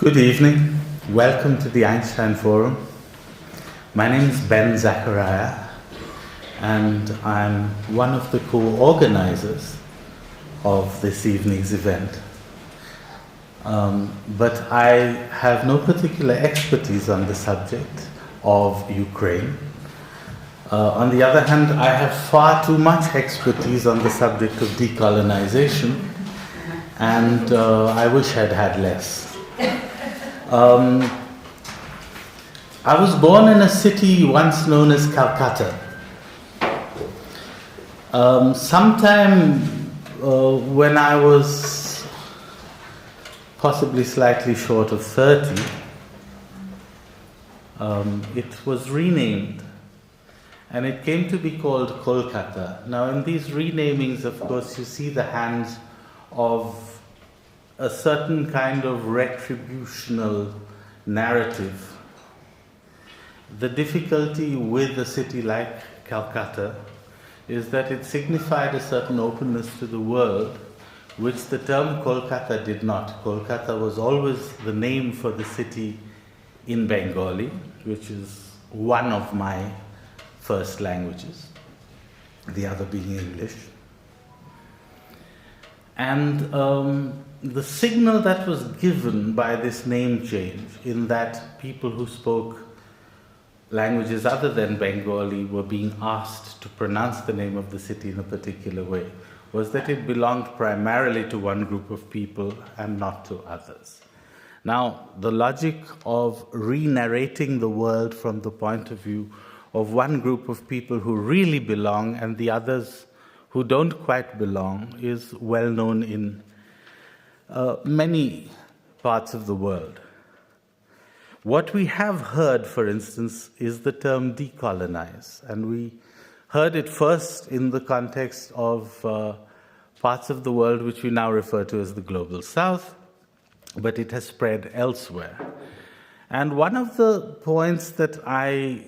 Good evening. Welcome to the Einstein Forum. My name is Zachariah, and I'm one of the co-organizers of this evening's event. But I have no particular expertise on the subject of Ukraine. On the other hand, I have far too much expertise on the subject of decolonization, and I wish I'd had less. I was born in a city once known as Calcutta. Sometime when I was possibly slightly short of 30, it was renamed, and it came to be called Kolkata. Now, in these renamings, of course, you see the hands of a certain kind of retributional narrative. The difficulty with a city like Calcutta is that it signified a certain openness to the world, which the term Kolkata did not. Kolkata was always the name for the city in Bengali, which is one of my first languages, the other being English. And the signal that was given by this name change, in that people who spoke languages other than Bengali were being asked to pronounce the name of the city in a particular way, was that it belonged primarily to one group of people and not to others. Now, the logic of re-narrating the world from the point of view of one group of people who really belong and the others who don't quite belong is well known in many parts of the world. What we have heard, for instance, is the term decolonize, and we heard it first in the context of parts of the world which we now refer to as the Global South, but it has spread elsewhere. And one of the points that I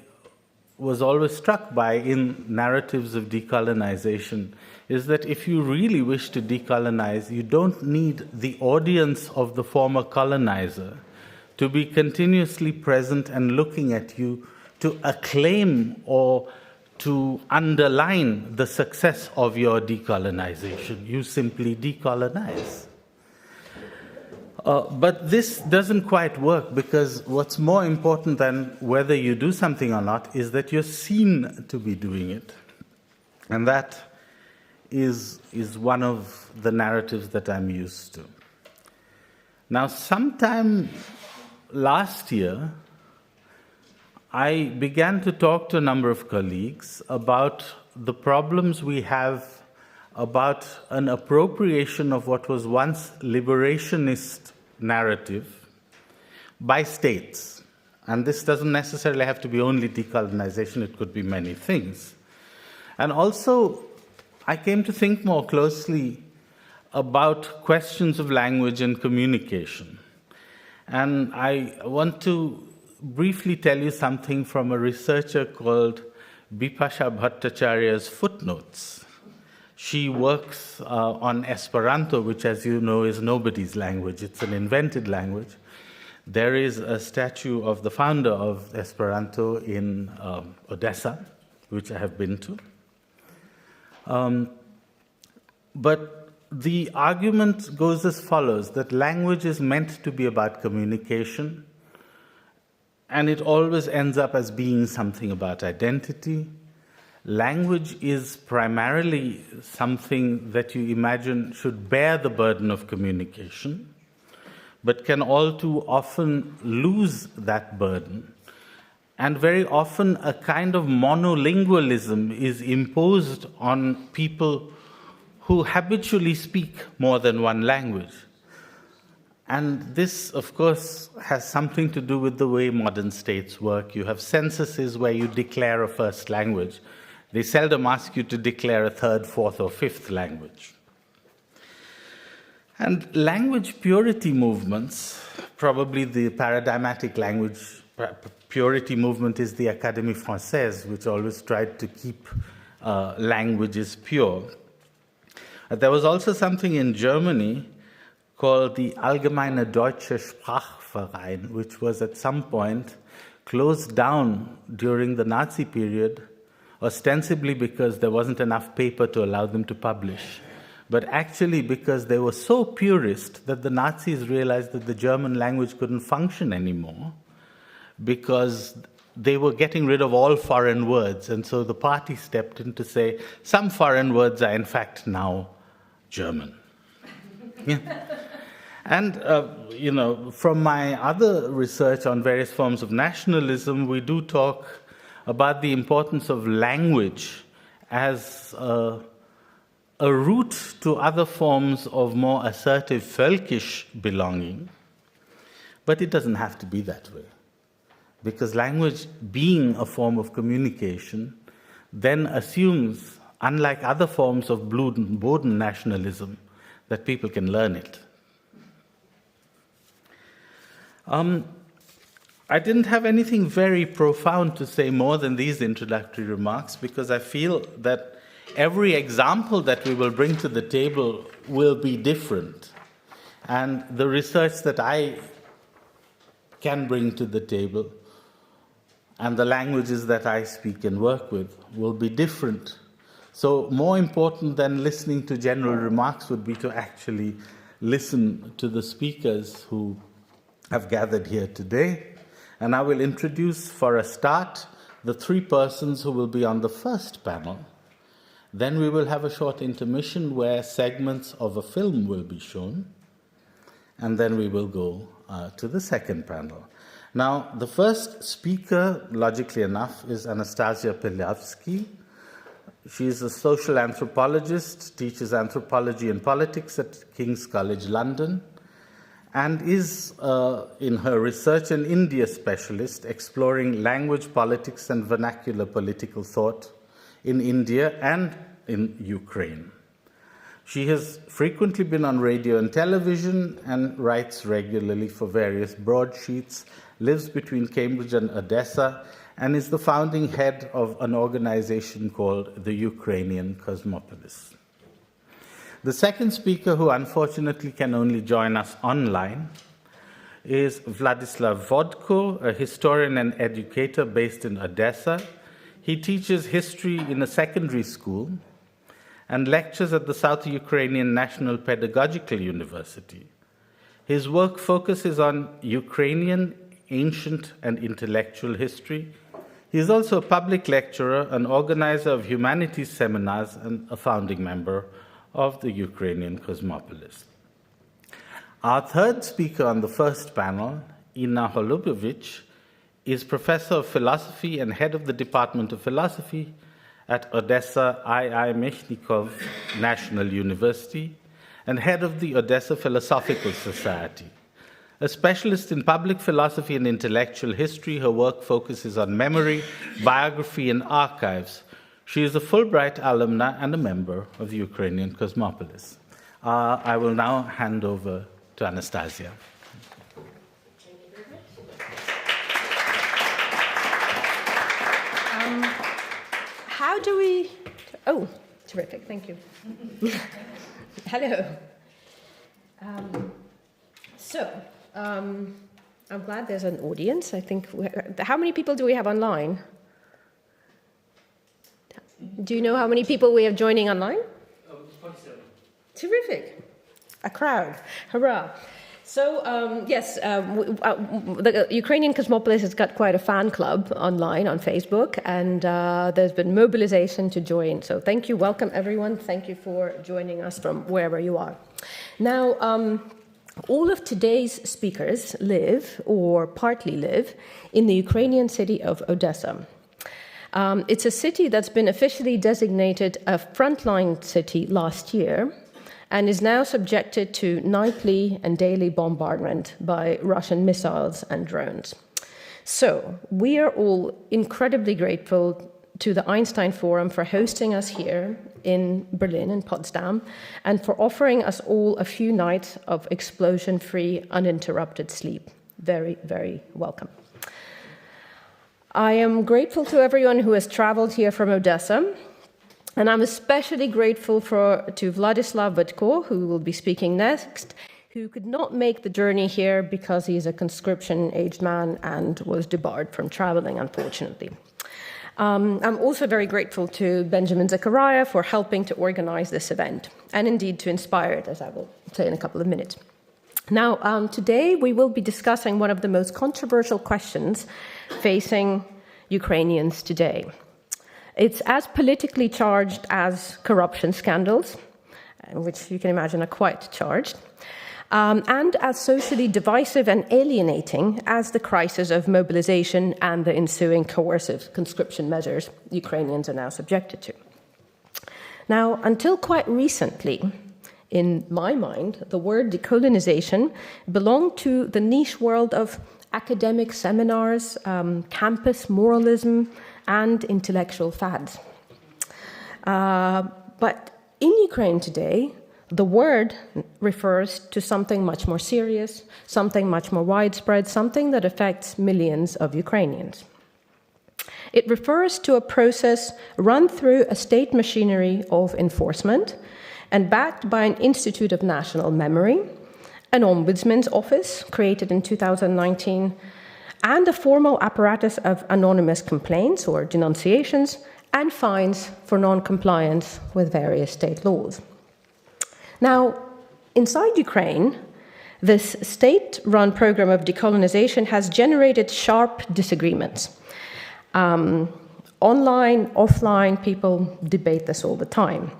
was always struck by in narratives of decolonization is that if you really wish to decolonize, you don't need the audience of the former colonizer to be continuously present and looking at you to acclaim or to underline the success of your decolonization. You simply decolonize. But this doesn't quite work, because what's more important than whether you do something or not is that you're seen to be doing it. And that is one of the narratives that I'm used to. Now, sometime last year, I began to talk to a number of colleagues about the problems we have about an appropriation of what was once liberationist narrative by states. And this doesn't necessarily have to be only decolonization, it could be many things. And also, I came to think more closely about questions of language and communication. And I want to briefly tell you something from a researcher called Bipasha Bhattacharya's footnotes. She works on Esperanto, which, as you know, is nobody's language. It's an invented language. There is a statue of the founder of Esperanto in Odessa, which I have been to. But the argument goes as follows, that language is meant to be about communication, and it always ends up as being something about identity. Language is primarily something that you imagine should bear the burden of communication, but can all too often lose that burden. And very often a kind of monolingualism is imposed on people who habitually speak more than one language. And this, of course, has something to do with the way modern states work. You have censuses where you declare a first language. They seldom ask you to declare a third, fourth, or fifth language. And language purity movements, probably the paradigmatic language purity movement is the Académie Française, which always tried to keep languages pure. There was also something in Germany called the Allgemeine Deutsche Sprachverein, which was at some point closed down during the Nazi period, ostensibly because there wasn't enough paper to allow them to publish, but actually because they were so purist that the Nazis realized that the German language couldn't function anymore because they were getting rid of all foreign words. And so the party stepped in to say, some foreign words are in fact now German. Yeah. And, from my other research on various forms of nationalism, we do talk about the importance of language as a route to other forms of more assertive völkisch belonging. But it doesn't have to be that way, because language, being a form of communication, then assumes, unlike other forms of Boden nationalism, that people can learn it. I didn't have anything very profound to say more than these introductory remarks, because I feel that every example that we will bring to the table will be different. And the research that I can bring to the table and the languages that I speak and work with will be different. So more important than listening to general remarks would be to actually listen to the speakers who have gathered here today. And I will introduce, for a start, the three persons who will be on the first panel. Then we will have a short intermission where segments of a film will be shown. And then we will go to the second panel. Now, the first speaker, logically enough, is Anastasia Piliavsky. She is a social anthropologist, teaches anthropology and politics at King's College London, and is, in her research, an India specialist exploring language, politics, and vernacular political thought in India and in Ukraine. She has frequently been on radio and television and writes regularly for various broadsheets, lives between Cambridge and Odessa, and is the founding head of an organization called the Ukrainian Cosmopolis. The second speaker, who unfortunately can only join us online, is Vladislav Vodko, a historian and educator based in Odessa. He teaches history in a secondary school and lectures at the South Ukrainian National Pedagogical University. His work focuses on Ukrainian ancient and intellectual history. He is also a public lecturer, an organizer of humanities seminars, and a founding member of the Ukrainian Cosmopolis. Our third speaker on the first panel, Ina Golubovych, is professor of philosophy and head of the Department of Philosophy at Odessa II Mechnikov National University and head of the Odessa Philosophical Society. A specialist in public philosophy and intellectual history, her work focuses on memory, biography, and archives. She is a Fulbright alumna and a member of the Ukrainian Cosmopolis. I will now hand over to Anastasia. Thank you very much. How do we... Oh, terrific, thank you. Hello. I'm glad there's an audience. I think, how many people do we have online? Do you know how many people we have joining online? 47. Terrific. A crowd. Hurrah. So, yes, the Ukrainian Cosmopolis has got quite a fan club online on Facebook, and there's been mobilization to join. So thank you. Welcome, everyone. Thank you for joining us from wherever you are. Now, all of today's speakers live, or partly live, in the Ukrainian city of Odessa. It's a city that's been officially designated a frontline city last year and is now subjected to nightly and daily bombardment by Russian missiles and drones. So we are all incredibly grateful to the Einstein Forum for hosting us here in Berlin, in Potsdam, and for offering us all a few nights of explosion-free, uninterrupted sleep. Very, very welcome. I am grateful to everyone who has traveled here from Odessa, and I'm especially grateful to Vladislav Vodko, who will be speaking next, who could not make the journey here because he's a conscription-aged man and was debarred from traveling, unfortunately. I'm also very grateful to Benjamin Zachariah for helping to organize this event, and indeed to inspire it, as I will say in a couple of minutes. Now, today we will be discussing one of the most controversial questions facing Ukrainians today. It's as politically charged as corruption scandals, which you can imagine are quite charged, and as socially divisive and alienating as the crisis of mobilization and the ensuing coercive conscription measures Ukrainians are now subjected to. Now, until quite recently, in my mind, the word decolonization belonged to the niche world of academic seminars, campus moralism, and intellectual fads. But in Ukraine today, the word refers to something much more serious, something much more widespread, something that affects millions of Ukrainians. It refers to a process run through a state machinery of enforcement and backed by an Institute of National Memory, an ombudsman's office created in 2019, and a formal apparatus of anonymous complaints or denunciations and fines for non-compliance with various state laws. Now, inside Ukraine, this state-run program of decolonization has generated sharp disagreements. Online, offline, people debate this all the time.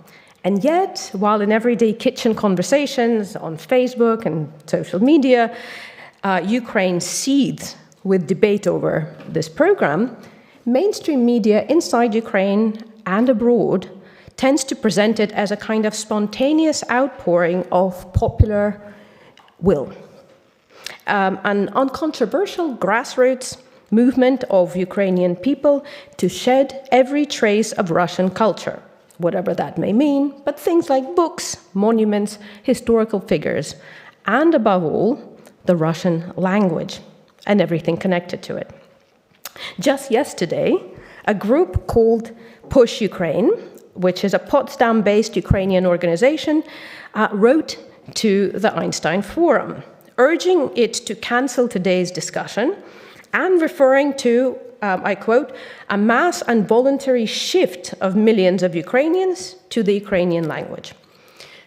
And yet, while in everyday kitchen conversations on Facebook and social media, Ukraine seethes with debate over this program, mainstream media inside Ukraine and abroad tends to present it as a kind of spontaneous outpouring of popular will. An uncontroversial grassroots movement of Ukrainian people to shed every trace of Russian culture, whatever that may mean, but things like books, monuments, historical figures, and above all, the Russian language and everything connected to it. Just yesterday, a group called Push Ukraine, which is a Potsdam-based Ukrainian organization, wrote to the Einstein Forum, urging it to cancel today's discussion and referring to, I quote, a mass and voluntary shift of millions of Ukrainians to the Ukrainian language.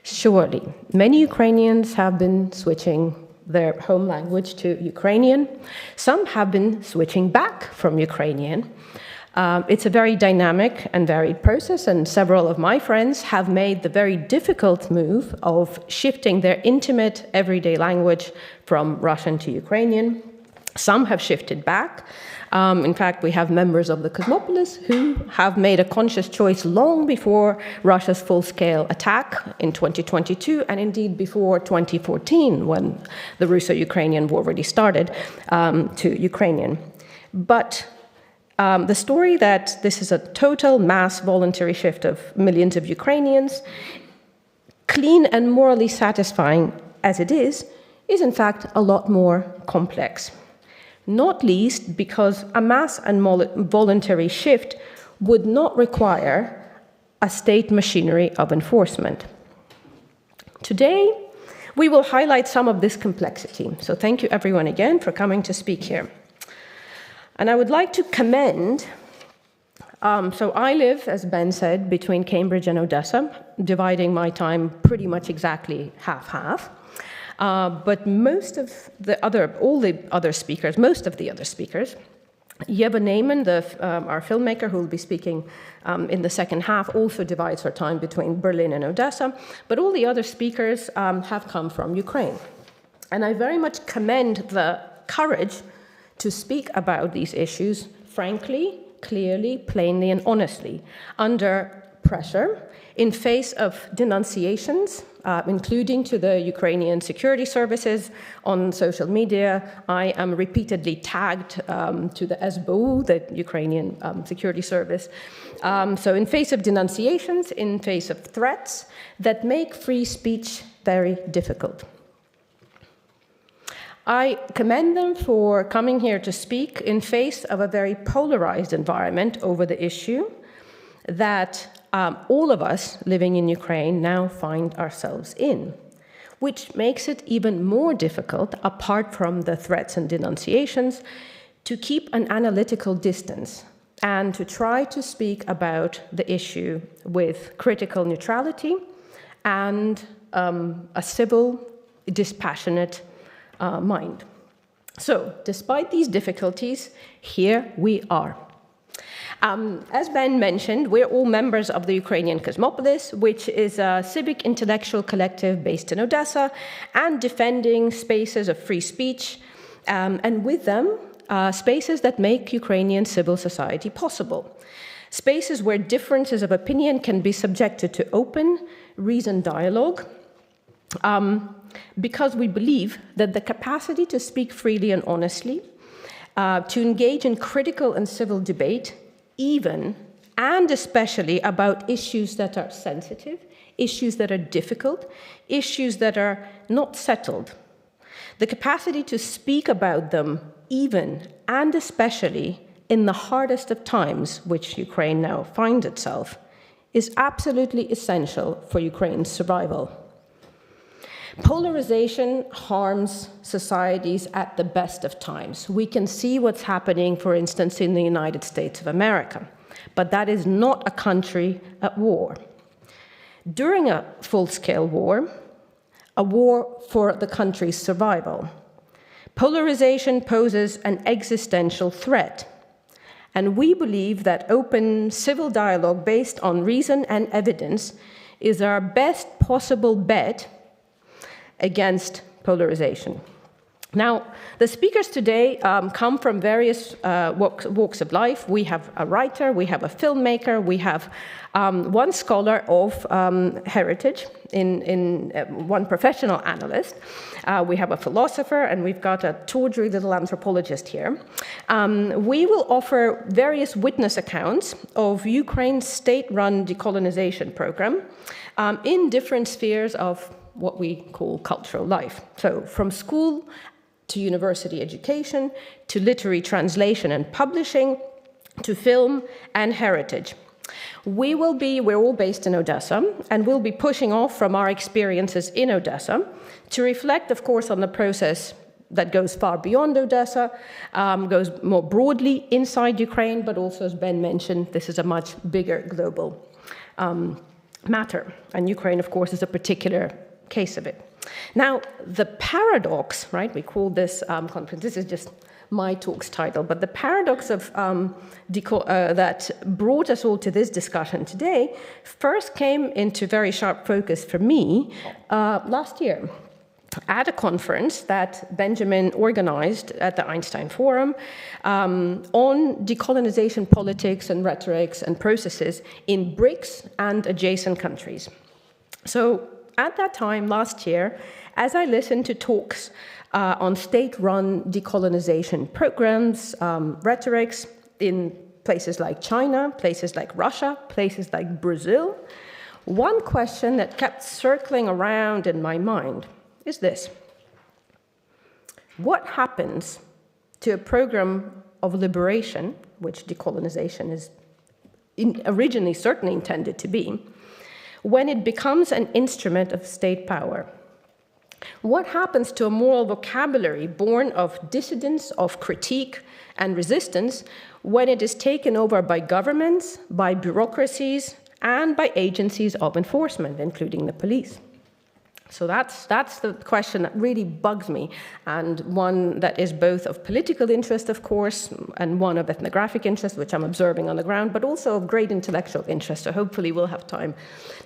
Surely, many Ukrainians have been switching their home language to Ukrainian. Some have been switching back from Ukrainian. It's a very dynamic and varied process, and several of my friends have made the very difficult move of shifting their intimate everyday language from Russian to Ukrainian. Some have shifted back. In fact, we have members of the Cosmopolis who have made a conscious choice long before Russia's full-scale attack in 2022, and indeed before 2014, when the Russo-Ukrainian war already started, to Ukrainian. But the story that this is a total mass voluntary shift of millions of Ukrainians, clean and morally satisfying as it is in fact a lot more complex. Not least because a mass and voluntary shift would not require a state machinery of enforcement. Today, we will highlight some of this complexity. So thank you everyone again for coming to speak here. And I would like to commend, so I live, as Ben said, between Cambridge and Odessa, dividing my time pretty much exactly half-half. But most of the other speakers, Neymann, our filmmaker who will be speaking in the second half, also divides her time between Berlin and Odessa. But all the other speakers have come from Ukraine. And I very much commend the courage to speak about these issues frankly, clearly, plainly, and honestly, under pressure, in face of denunciations, including to the Ukrainian security services on social media. I am repeatedly tagged to the SBU, the Ukrainian security service. So in face of denunciations, in face of threats that make free speech very difficult. I commend them for coming here to speak in face of a very polarized environment over the issue that all of us living in Ukraine now find ourselves in. which makes it even more difficult, apart from the threats and denunciations, to keep an analytical distance and to try to speak about the issue with critical neutrality and a civil, dispassionate mind. So, despite these difficulties, here we are. As Ben mentioned, we're all members of the Ukrainian Cosmopolis, which is a civic intellectual collective based in Odessa and defending spaces of free speech, and with them, spaces that make Ukrainian civil society possible. Spaces where differences of opinion can be subjected to open, reasoned dialogue, because we believe that the capacity to speak freely and honestly, to engage in critical and civil debate, even and especially about issues that are sensitive, issues that are difficult, issues that are not settled. The capacity to speak about them even and especially in the hardest of times, which Ukraine now finds itself, is absolutely essential for Ukraine's survival. Polarization harms societies at the best of times. We can see what's happening, for instance, in the United States of America, but that is not a country at war. During a full-scale war, a war for the country's survival, polarization poses an existential threat. And we believe that open civil dialogue based on reason and evidence is our best possible bet against polarization. Now, the speakers today come from various walks of life. We have a writer, we have a filmmaker, we have one scholar of heritage, one professional analyst. We have a philosopher, and we've got a tawdry little anthropologist here. We will offer various witness accounts of Ukraine's state-run decolonization program in different spheres of what we call cultural life. So from school to university education, to literary translation and publishing, to film and heritage. We're all based in Odessa, and we'll be pushing off from our experiences in Odessa to reflect, of course, on the process that goes far beyond Odessa, goes more broadly inside Ukraine, but also, as Ben mentioned, this is a much bigger global matter. And Ukraine, of course, is a particular case of it. Now, the paradox, right, we call this conference, this is just my talk's title, but the paradox of that brought us all to this discussion today first came into very sharp focus for me last year at a conference that Benjamin organized at the Einstein Forum on decolonization politics and rhetorics and processes in BRICS and adjacent countries. So, at that time, last year, as I listened to talks on state-run decolonization programs, rhetorics in places like China, places like Russia, places like Brazil, one question that kept circling around in my mind is this: what happens to a program of liberation, which decolonization is originally certainly intended to be, when it becomes an instrument of state power? What happens to a moral vocabulary born of dissidence, of critique and resistance, when it is taken over by governments, by bureaucracies, and by agencies of enforcement, including the police? So that's the question that really bugs me, and one that is both of political interest, of course, and one of ethnographic interest, which I'm observing on the ground, but also of great intellectual interest. So hopefully we'll have time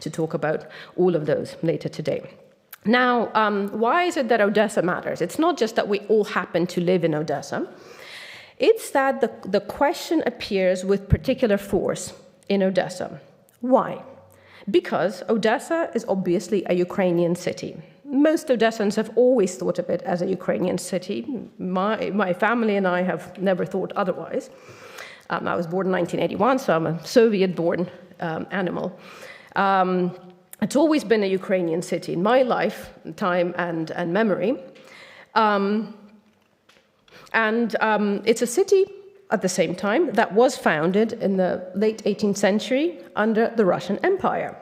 to talk about all of those later today. Now, why is it that Odessa matters? It's not just that we all happen to live in Odessa. It's that the question appears with particular force in Odessa. Why? Because Odessa is obviously a Ukrainian city. Most Odessans have always thought of it as a Ukrainian city. My family and I have never thought otherwise. I was born in 1981, so I'm a Soviet-born animal. It's always been a Ukrainian city in my lifetime and memory. It's a city, at the same time, that was founded in the late 18th century under the Russian Empire.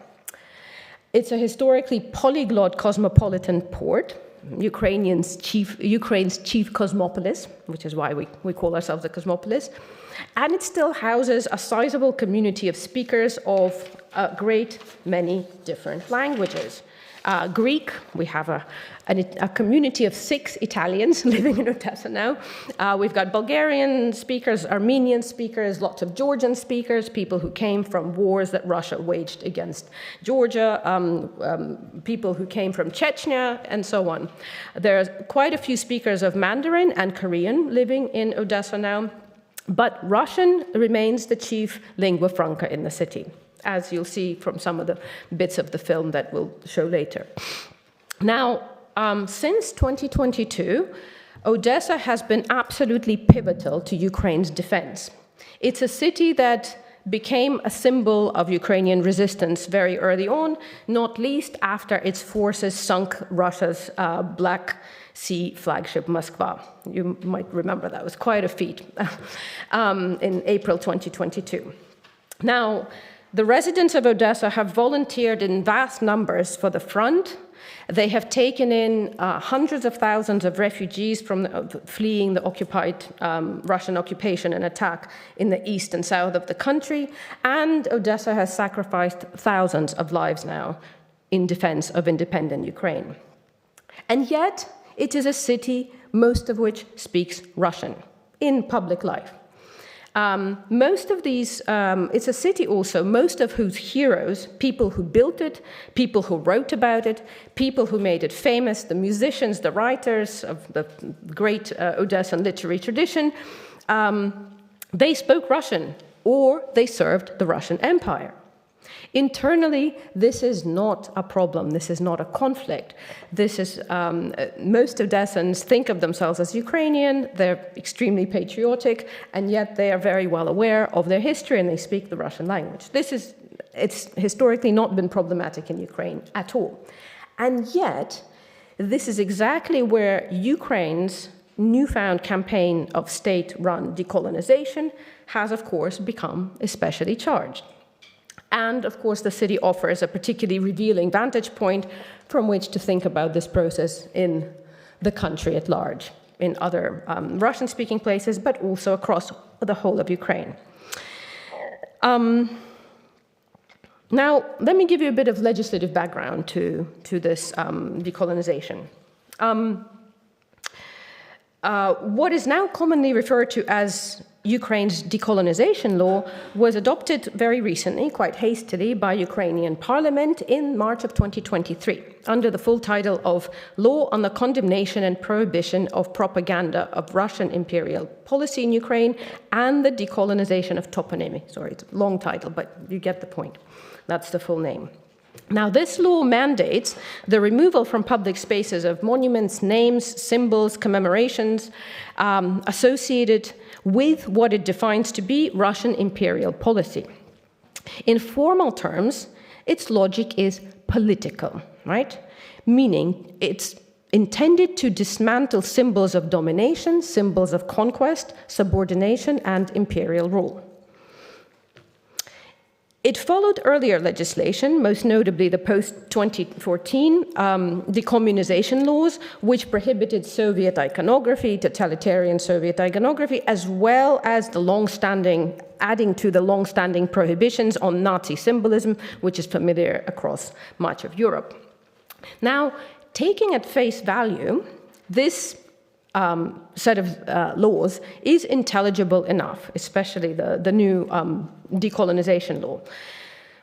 It's a historically polyglot cosmopolitan port, Ukraine's chief cosmopolis, which is why we call ourselves a cosmopolis. And it still houses a sizable community of speakers of a great many different languages. Greek, we have a community of 6 Italians living in Odessa now. We've got Bulgarian speakers, Armenian speakers, lots of Georgian speakers, people who came from wars that Russia waged against Georgia, people who came from Chechnya, and so on. There's quite a few speakers of Mandarin and Korean living in Odessa now, but Russian remains the chief lingua franca in the city, as you'll see from some of the bits of the film that we'll show later. Now, since 2022, Odessa has been absolutely pivotal to Ukraine's defense. It's a city that became a symbol of Ukrainian resistance very early on, not least after its forces sunk Russia's Black Sea flagship Moskva. You might remember that was quite a feat in April 2022. Now, the residents of Odessa have volunteered in vast numbers for the front. They have taken in hundreds of thousands of refugees from fleeing the occupied Russian occupation and attack in the east and south of the country. And Odessa has sacrificed thousands of lives now in defense of independent Ukraine. And yet, it is a city, most of which speaks Russian in public life. Most of these, it's a city also, most of whose heroes, people who built it, people who wrote about it, people who made it famous, the musicians, the writers of the great Odessan literary tradition, they spoke Russian or they served the Russian Empire. Internally, this is not a problem. This is not a conflict. This is, most Odessans think of themselves as Ukrainian. They're extremely patriotic, and yet they are very well aware of their history and they speak the Russian language. It's historically not been problematic in Ukraine at all. And yet, this is exactly where Ukraine's newfound campaign of state-run decolonization has, of course, become especially charged. And, of course, the city offers a particularly revealing vantage point from which to think about this process in the country at large, in other Russian-speaking places, but also across the whole of Ukraine. Now, let me give you a bit of legislative background to this decolonization. What is now commonly referred to as Ukraine's decolonization law was adopted very recently, quite hastily, by Ukrainian parliament in March of 2023, under the full title of Law on the Condemnation and Prohibition of Propaganda of Russian Imperial Policy in Ukraine and the Decolonization of Toponymy. Sorry, it's a long title, but you get the point. That's the full name. Now, this law mandates the removal from public spaces of monuments, names, symbols, commemorations associated with what it defines to be Russian imperial policy. In formal terms, its logic is political, right? Meaning it's intended to dismantle symbols of domination, symbols of conquest, subordination, and imperial rule. It followed earlier legislation, most notably the post-2014 decommunization laws, which prohibited Soviet iconography, totalitarian Soviet iconography, as well as adding to the long-standing prohibitions on Nazi symbolism, which is familiar across much of Europe. Now, taking at face value, this set of laws is intelligible enough, especially the new decolonization law.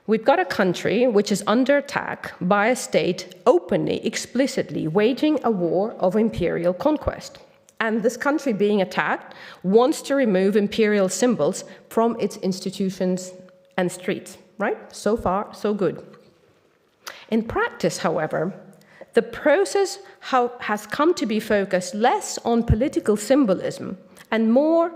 We've got a country which is under attack by a state openly, explicitly waging a war of imperial conquest. And this country being attacked wants to remove imperial symbols from its institutions and streets, right? So far, so good. In practice, however, the process has come to be focused less on political symbolism and more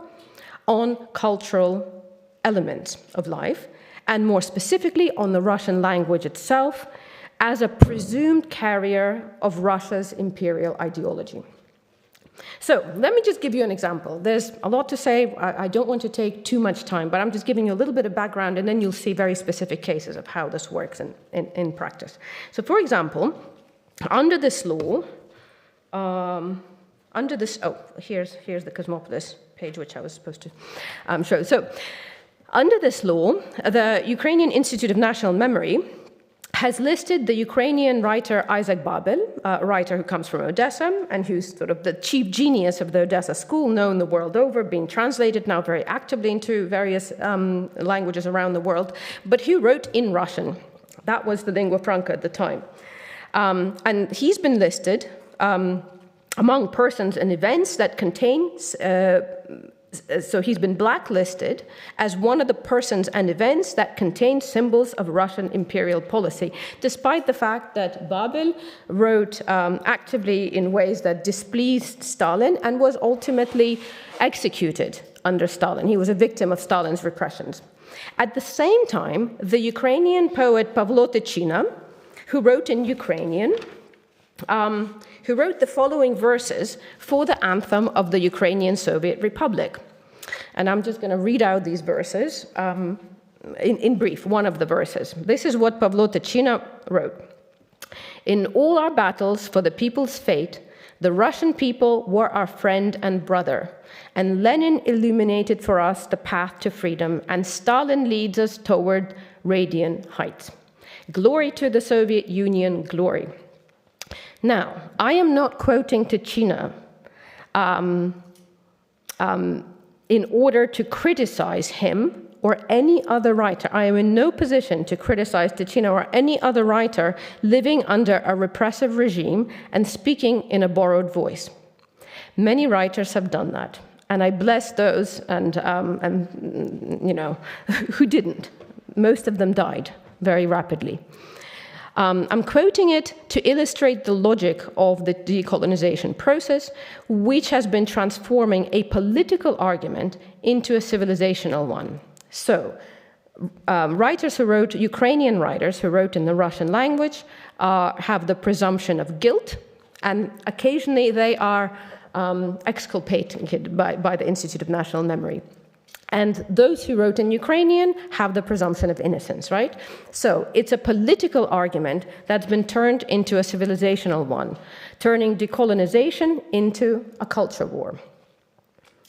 on cultural elements of life, and more specifically on the Russian language itself as a presumed carrier of Russia's imperial ideology. So let me just give you an example. There's a lot to say. I don't want to take too much time, but I'm just giving you a little bit of background, and then you'll see very specific cases of how this works in practice. So for example, under this law, here's the Cosmopolis page, which I was supposed to show. So under this law, the Ukrainian Institute of National Memory has listed the Ukrainian writer Isaac Babel, a writer who comes from Odessa and who's sort of the chief genius of the Odessa school, known the world over, being translated now very actively into various languages around the world, but who wrote in Russian. That was the lingua franca at the time. And he's been listed among persons and events that contains so he's been blacklisted as one of the persons and events that contain symbols of Russian imperial policy, despite the fact that Babel wrote actively in ways that displeased Stalin and was ultimately executed under Stalin. He was a victim of Stalin's repressions. At the same time, the Ukrainian poet Pavlo Tychina, who wrote in Ukrainian, who wrote the following verses for the anthem of the Ukrainian Soviet Republic. And I'm just going to read out these verses in brief, one of the verses. This is what Pavlo Tychina wrote. In all our battles for the people's fate, the Russian people were our friend and brother, and Lenin illuminated for us the path to freedom, and Stalin leads us toward radiant heights. Glory to the Soviet Union, glory. Now, I am not quoting Tychina in order to criticize him or any other writer. I am in no position to criticize Tychina or any other writer living under a repressive regime and speaking in a borrowed voice. Many writers have done that, and I bless those and who didn't. Most of them died very rapidly. I'm quoting it to illustrate the logic of the decolonization process, which has been transforming a political argument into a civilizational one. So, Ukrainian writers who wrote in the Russian language have the presumption of guilt, and occasionally they are exculpated by the Institute of National Memory. And those who wrote in Ukrainian have the presumption of innocence, right? So it's a political argument that's been turned into a civilizational one, turning decolonization into a culture war.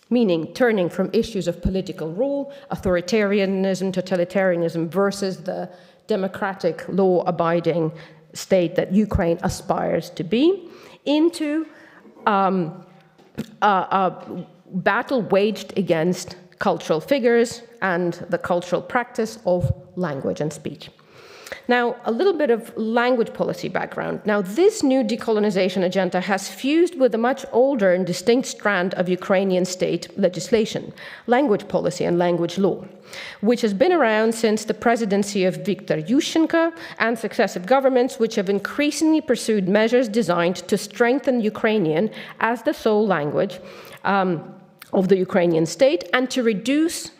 Meaning turning from issues of political rule, authoritarianism, totalitarianism versus the democratic, law-abiding state that Ukraine aspires to be, into a battle waged against cultural figures and the cultural practice of language and speech. Now, a little bit of language policy background. Now, this new decolonization agenda has fused with a much older and distinct strand of Ukrainian state legislation, language policy and language law, which has been around since the presidency of Viktor Yushchenko and successive governments, which have increasingly pursued measures designed to strengthen Ukrainian as the sole language of the Ukrainian state and to reduce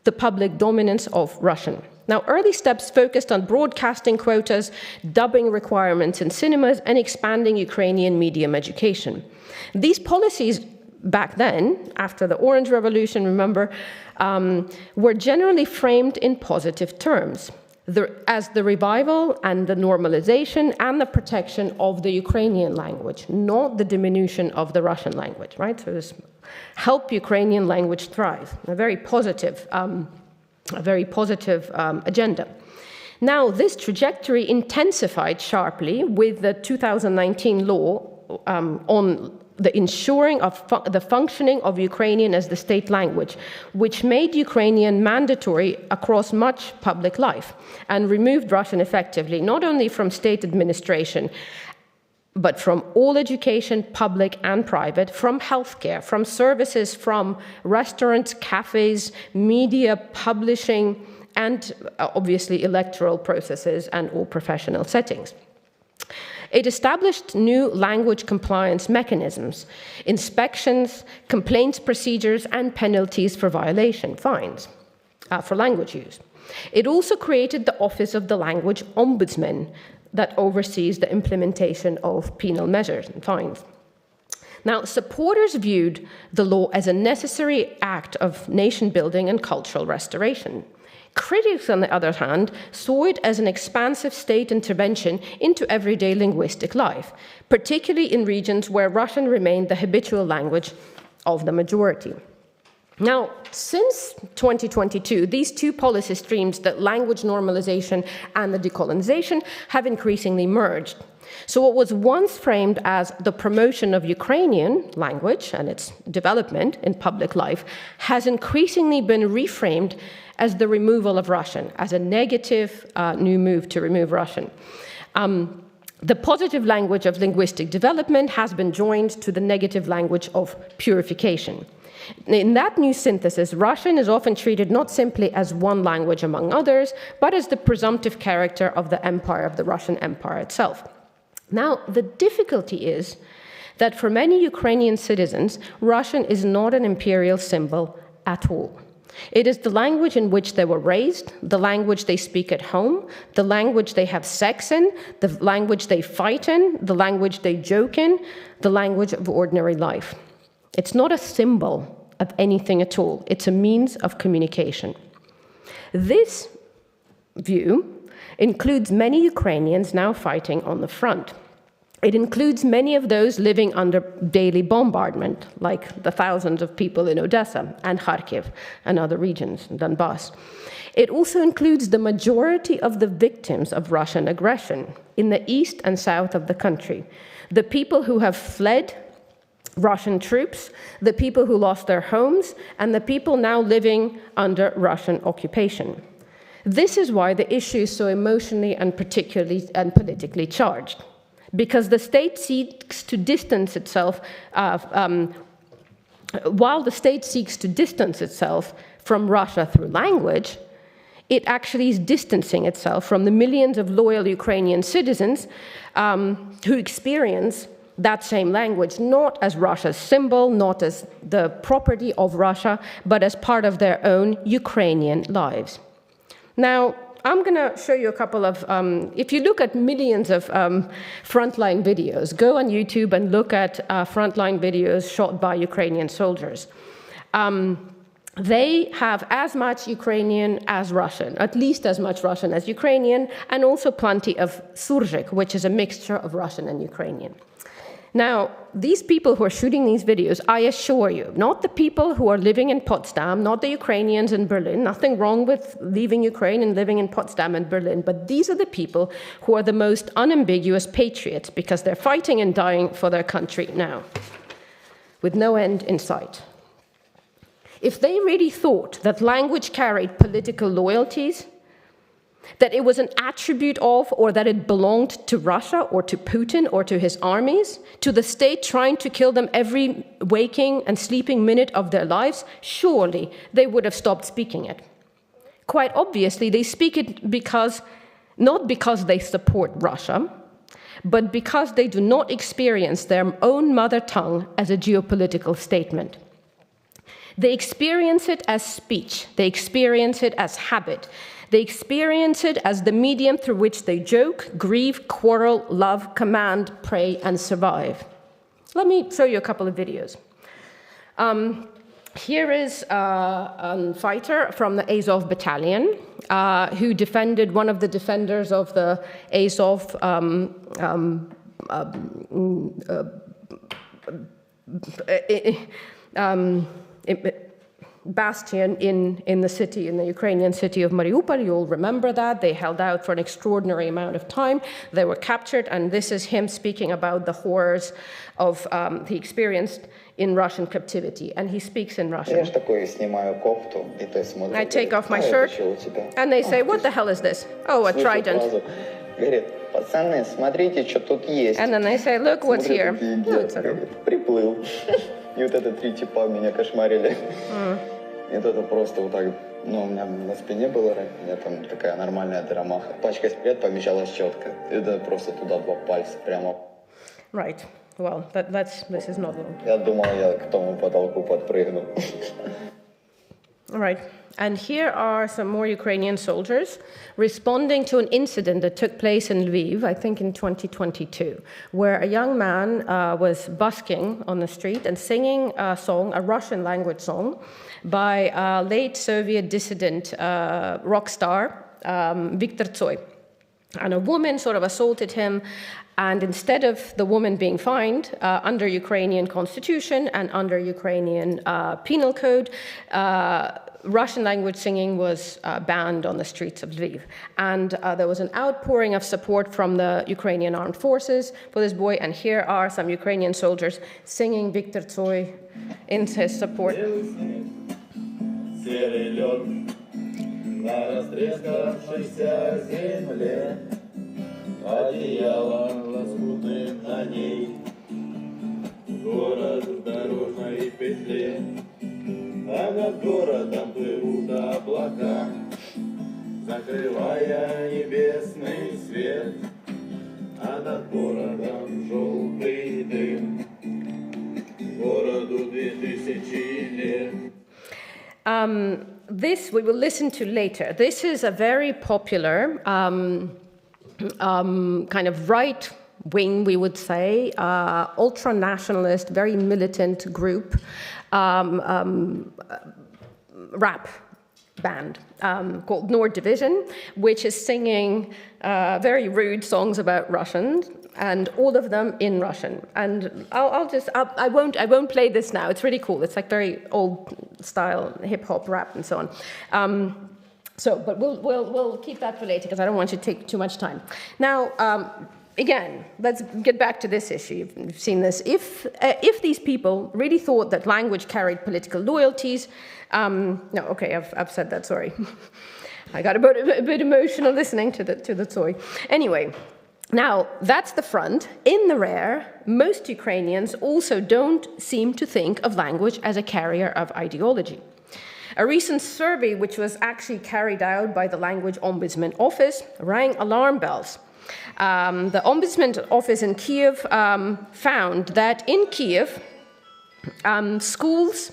the public dominance of Russian. Now, early steps focused on broadcasting quotas, dubbing requirements in cinemas, and expanding Ukrainian medium education. These policies back then, after the Orange Revolution, remember, were generally framed in positive terms, as the revival and the normalization and the protection of the Ukrainian language, not the diminution of the Russian language, right? So this help Ukrainian language thrive, a very positive agenda. Now, this trajectory intensified sharply with the 2019 law on the ensuring of the functioning of Ukrainian as the state language, which made Ukrainian mandatory across much public life and removed Russian effectively, not only from state administration, but from all education, public and private, from healthcare, from services, from restaurants, cafes, media, publishing, and obviously electoral processes and all professional settings. It established new language compliance mechanisms, inspections, complaints procedures, and penalties for violation, fines, for language use. It also created the Office of the Language Ombudsman that oversees the implementation of penal measures and fines. Now, supporters viewed the law as a necessary act of nation building and cultural restoration. Critics, on the other hand, saw it as an expansive state intervention into everyday linguistic life, particularly in regions where Russian remained the habitual language of the majority. Now, since 2022, these two policy streams, the language normalization and the decolonization, have increasingly merged. So what was once framed as the promotion of Ukrainian language and its development in public life has increasingly been reframed as the removal of Russian, as a negative new move to remove Russian. The positive language of linguistic development has been joined to the negative language of purification. In that new synthesis, Russian is often treated not simply as one language among others, but as the presumptive character of the empire, of the Russian Empire itself. Now, the difficulty is that for many Ukrainian citizens, Russian is not an imperial symbol at all. It is the language in which they were raised, the language they speak at home, the language they have sex in, the language they fight in, the language they joke in, the language of ordinary life. It's not a symbol of anything at all. It's a means of communication. This view includes many Ukrainians now fighting on the front. It includes many of those living under daily bombardment, like the thousands of people in Odessa and Kharkiv and other regions, Donbass. It also includes the majority of the victims of Russian aggression in the east and south of the country, the people who have fled Russian troops, the people who lost their homes, and the people now living under Russian occupation. This is why the issue is so emotionally and particularly and politically charged, because the state seeks to distance itself, while the state seeks to distance itself from Russia through language, it actually is distancing itself from the millions of loyal Ukrainian citizens who experience that same language, not as Russia's symbol, not as the property of Russia, but as part of their own Ukrainian lives. Now, I'm going to show you a couple of, if you look at millions of frontline videos, go on YouTube and look at frontline videos shot by Ukrainian soldiers. They have as much Ukrainian as Russian, at least as much Russian as Ukrainian, and also plenty of Surzhyk, which is a mixture of Russian and Ukrainian. Now, these people who are shooting these videos, I assure you, not the people who are living in Potsdam, not the Ukrainians in Berlin, nothing wrong with leaving Ukraine and living in Potsdam and Berlin, but these are the people who are the most unambiguous patriots because they're fighting and dying for their country now, with no end in sight. If they really thought that language carried political loyalties, that it was an attribute of or that it belonged to Russia or to Putin or to his armies, to the state trying to kill them every waking and sleeping minute of their lives, surely they would have stopped speaking it. Quite obviously, they speak it not because they support Russia, but because they do not experience their own mother tongue as a geopolitical statement. They experience it as speech. They experience it as habit. They experience it as the medium through which they joke, grieve, quarrel, love, command, pray, and survive. Let me show you a couple of videos. Here is a fighter from the Azov battalion who defended one of the defenders of the Azov bastion in the city, in the Ukrainian city of Mariupol. You'll remember that. They held out for an extraordinary amount of time. They were captured, and this is him speaking about the horrors of he experienced in Russian captivity, and he speaks in Russian. I take off my shirt, and they say, "What the hell is this?" "Oh, a trident." And then they say, "Look what's here." И это просто вот так, ну, у меня на спине было ранение, у меня там такая нормальная дыра, пачка сигарет помещалась четко. Это просто туда два пальца прямо. Right. Well, this is not long. Я думал, я к тому потолку подпрыгну. All right. And here are some more Ukrainian soldiers responding to an incident that took place in Lviv, I think in 2022, where a young man was busking on the street and singing a song, a Russian language song, by a late Soviet dissident rock star, Viktor Tsoi. And a woman sort of assaulted him, and instead of the woman being fined under Ukrainian constitution and under Ukrainian penal code, Russian language singing was banned on the streets of Lviv. And there was an outpouring of support from the Ukrainian armed forces for this boy, and here are some Ukrainian soldiers singing Viktor Tsoi in his support. А над городом плывут облака, закрывая небесный свет, а над городом желтый дым, городу 2000 лет. This we will listen to later. This is a very popular kind of right wing, we would say, ultra-nationalist, very militant group, rap band called Nord Division, which is singing very rude songs about Russians, and all of them in Russian. And I won't play this now. It's really cool. It's like very old style hip hop rap and so on. But we'll keep that for later because I don't want you to take too much time. Now. Again, let's get back to this issue. You've seen this. If these people really thought that language carried political loyalties, I've said that. Sorry, I got a bit emotional listening to the Tsoi. Anyway, now that's the front. In the rear, most Ukrainians also don't seem to think of language as a carrier of ideology. A recent survey, which was actually carried out by the Language Ombudsman Office, rang alarm bells. The Ombudsman Office in Kiev found that in Kiev, schools,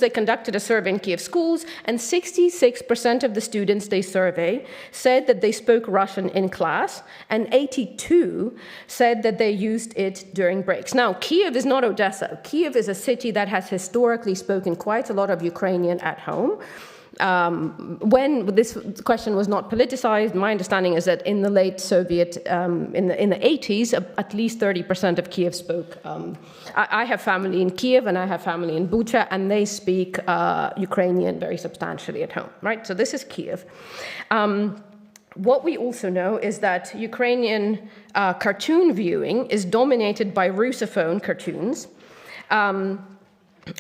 they conducted a survey in Kiev schools, and 66% of the students they surveyed said that they spoke Russian in class, and 82% said that they used it during breaks. Now, Kiev is not Odessa. Kiev is a city that has historically spoken quite a lot of Ukrainian at home. When this question was not politicized, my understanding is that in the late Soviet, in the 80s, at least 30% of Kiev spoke. I have family in Kiev and I have family in Bucha, and they speak Ukrainian very substantially at home, right? So this is Kiev. What we also know is that Ukrainian cartoon viewing is dominated by Russophone cartoons.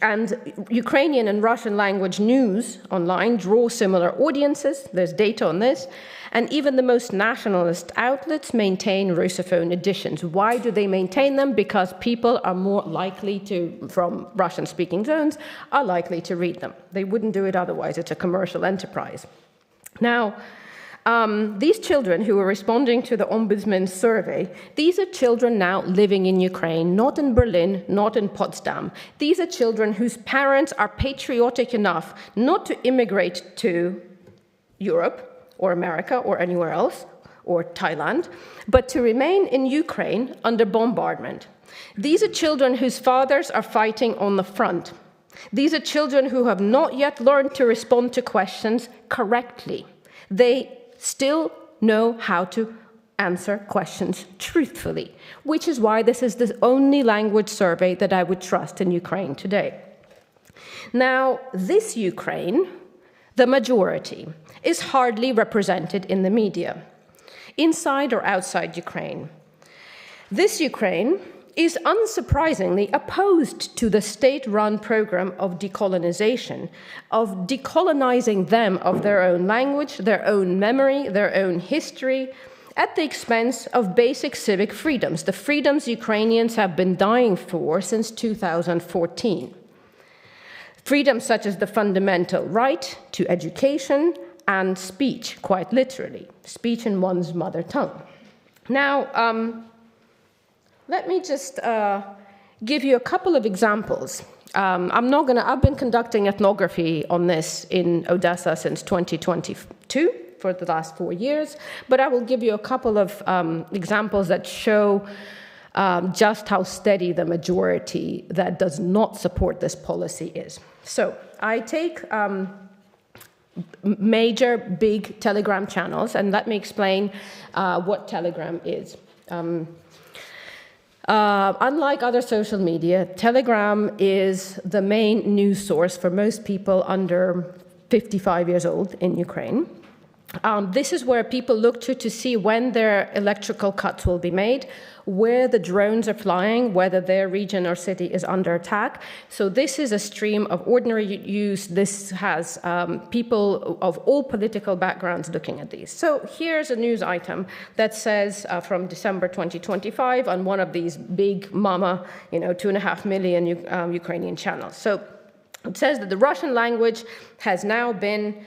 And Ukrainian and Russian language news online draw similar audiences. There's data on this. And even the most nationalist outlets maintain Russophone editions. Why do they maintain them? Because people are more likely to, from Russian-speaking zones, are likely to read them. They wouldn't do it otherwise. It's a commercial enterprise. Now, these children who were responding to the Ombudsman's survey, these are children now living in Ukraine, not in Berlin, not in Potsdam. These are children whose parents are patriotic enough not to immigrate to Europe or America or anywhere else, or Thailand, but to remain in Ukraine under bombardment. These are children whose fathers are fighting on the front. These are children who have not yet learned to respond to questions correctly. They still know how to answer questions truthfully, which is why this is the only language survey that I would trust in Ukraine today. Now, this Ukraine, the majority, is hardly represented in the media, inside or outside Ukraine. This Ukraine is unsurprisingly opposed to the state-run program of decolonization, of decolonizing them of their own language, their own memory, their own history, at the expense of basic civic freedoms, the freedoms Ukrainians have been dying for since 2014. Freedoms such as the fundamental right to education and speech, quite literally, speech in one's mother tongue. Now, let me just give you a couple of examples. I've been conducting ethnography on this in Odessa since 2022 for the last 4 years, but I will give you a couple of examples that show just how steady the majority that does not support this policy is. So I take major big Telegram channels, and let me explain what Telegram is. Unlike other social media, Telegram is the main news source for most people under 55 years old in Ukraine. This is where people look to see when their electrical cuts will be made, where the drones are flying, whether their region or city is under attack. So this is a stream of ordinary use. This has people of all political backgrounds looking at these. So here's a news item that says from December 2025 on one of these big mama, 2.5 million Ukrainian channels. So it says that the Russian language has now been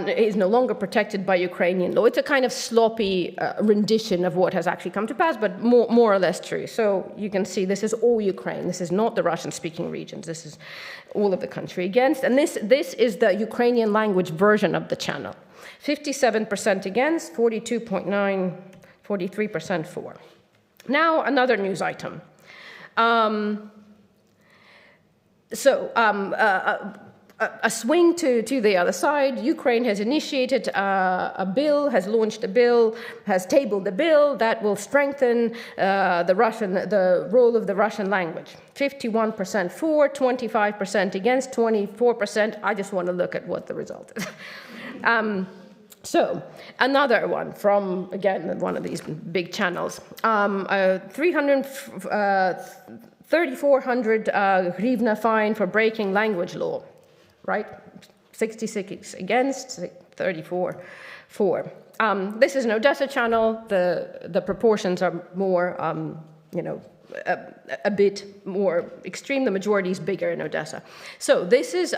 is no longer protected by Ukrainian law. It's a kind of sloppy rendition of what has actually come to pass, but more or less true. So you can see this is all Ukraine. This is not the Russian-speaking regions. This is all of the country against. And this is the Ukrainian language version of the channel. 57% against, 42.9, 43% for. Now another news item. A swing to the other side. Ukraine has initiated a bill, has launched a bill, has tabled a bill that will strengthen the role of the Russian language. 51% for, 25% against, 24%. I just want to look at what the result is. So another one from, again, one of these big channels. 3,400 hryvnia fine for breaking language law. Right, 66 against, 34 for. This is an Odessa channel. The proportions are more, a bit more extreme. The majority is bigger in Odessa. So this is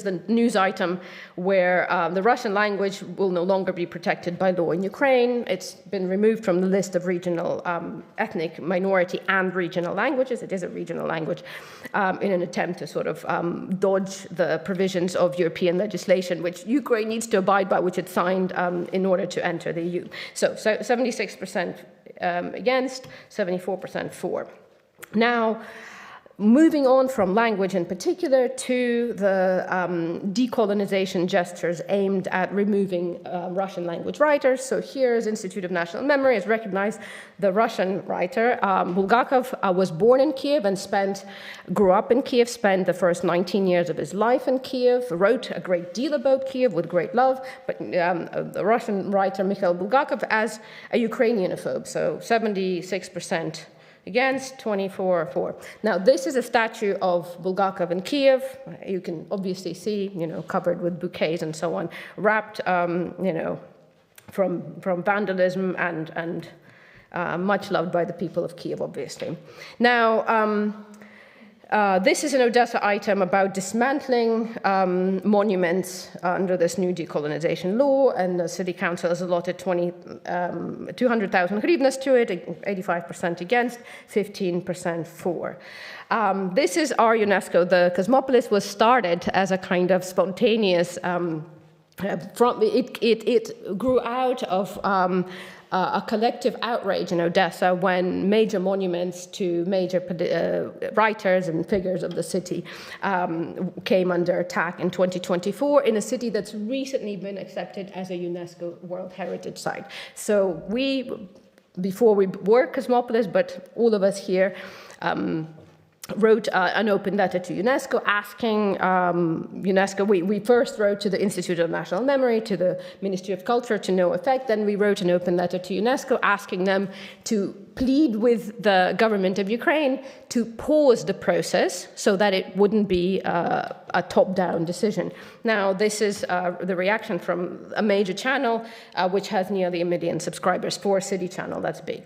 the news item where the Russian language will no longer be protected by law in Ukraine. It's been removed from the list of regional ethnic minority and regional languages. It is a regional language in an attempt to sort of dodge the provisions of European legislation, which Ukraine needs to abide by, which it signed in order to enter the EU. So 76% against, 74% for. Now, moving on from language in particular to the decolonization gestures aimed at removing Russian language writers. So here's Institute of National Memory has recognized the Russian writer. Bulgakov was born in Kiev and grew up in Kiev, spent the first 19 years of his life in Kiev, wrote a great deal about Kiev with great love, but the Russian writer Mikhail Bulgakov as a Ukrainianophobe, so 76% against, 24 for. Now, this is a statue of Bulgakov in Kiev. You can obviously see, covered with bouquets and so on, wrapped, from vandalism and much loved by the people of Kiev, obviously. Now, this is an Odessa item about dismantling monuments under this new decolonization law, and the city council has allotted 200,000 hryvnias to it, 85% against, 15% for. This is our UNESCO. The Cosmopolis was started as a kind of spontaneous, it grew out of a collective outrage in Odessa when major monuments to major writers and figures of the city came under attack in 2024 in a city that's recently been accepted as a UNESCO World Heritage Site. So before we were Cosmopolis, but all of us here wrote an open letter to UNESCO asking UNESCO, we first wrote to the Institute of National Memory, to the Ministry of Culture to no effect, then we wrote an open letter to UNESCO asking them to plead with the government of Ukraine to pause the process so that it wouldn't be a top-down decision. Now, this is the reaction from a major channel which has nearly 1 million subscribers, for a city channel, that's big.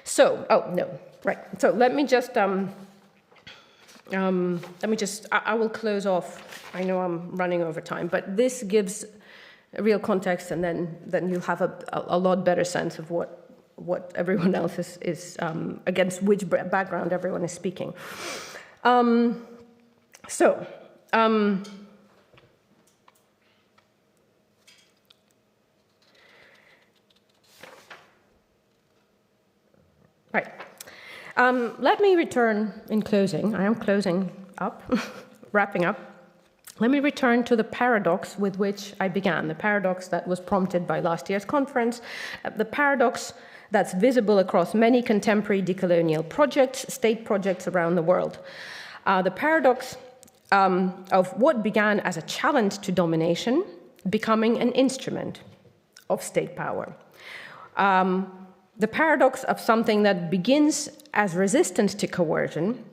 So, so let me just... I will close off. I know I'm running over time, but this gives a real context, and then you'll have a lot better sense of what what everyone else is against which background everyone is speaking. Right. Let me return in closing. I am closing up, wrapping up. Let me return to the paradox with which I began, the paradox that was prompted by last year's conference, the paradox that's visible across many contemporary decolonial projects, state projects around the world. The paradox of what began as a challenge to domination becoming an instrument of state power. The paradox of something that begins as resistance to coercion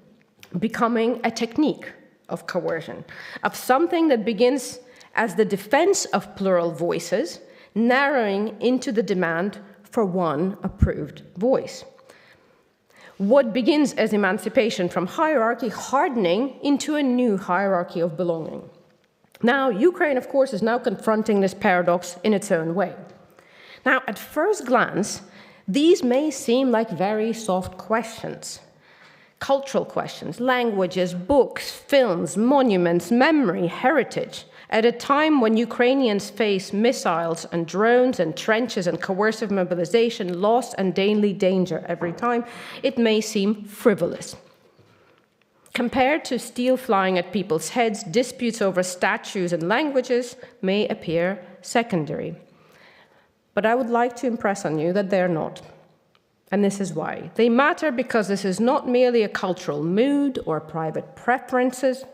becoming a technique of coercion, of something that begins as the defense of plural voices, narrowing into the demand for one approved voice. What begins as emancipation from hierarchy hardening into a new hierarchy of belonging. Now, Ukraine, of course, is now confronting this paradox in its own way. Now, at first glance, these may seem like very soft questions. Cultural questions, languages, books, films, monuments, memory, heritage. At a time when Ukrainians face missiles and drones and trenches and coercive mobilization, loss and daily danger every time, it may seem frivolous. Compared to steel flying at people's heads, disputes over statues and languages may appear secondary. But I would like to impress on you that they're not. And this is why. They matter because this is not merely a cultural mood or private preferences.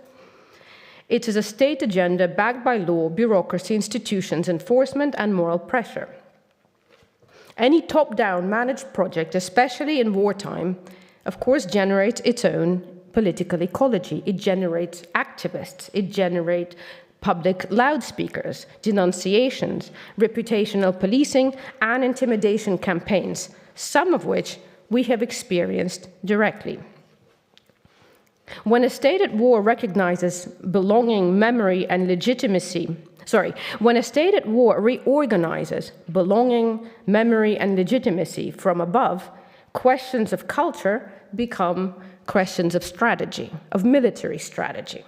It is a state agenda backed by law, bureaucracy, institutions, enforcement, and moral pressure. Any top-down managed project, especially in wartime, of course, generates its own political ecology. It generates activists. It generates public loudspeakers, denunciations, reputational policing, and intimidation campaigns, some of which we have experienced directly. When a state at war recognizes belonging, memory, and legitimacy, when a state at war reorganizes belonging, memory, and legitimacy from above, questions of culture become questions of strategy, of military strategy.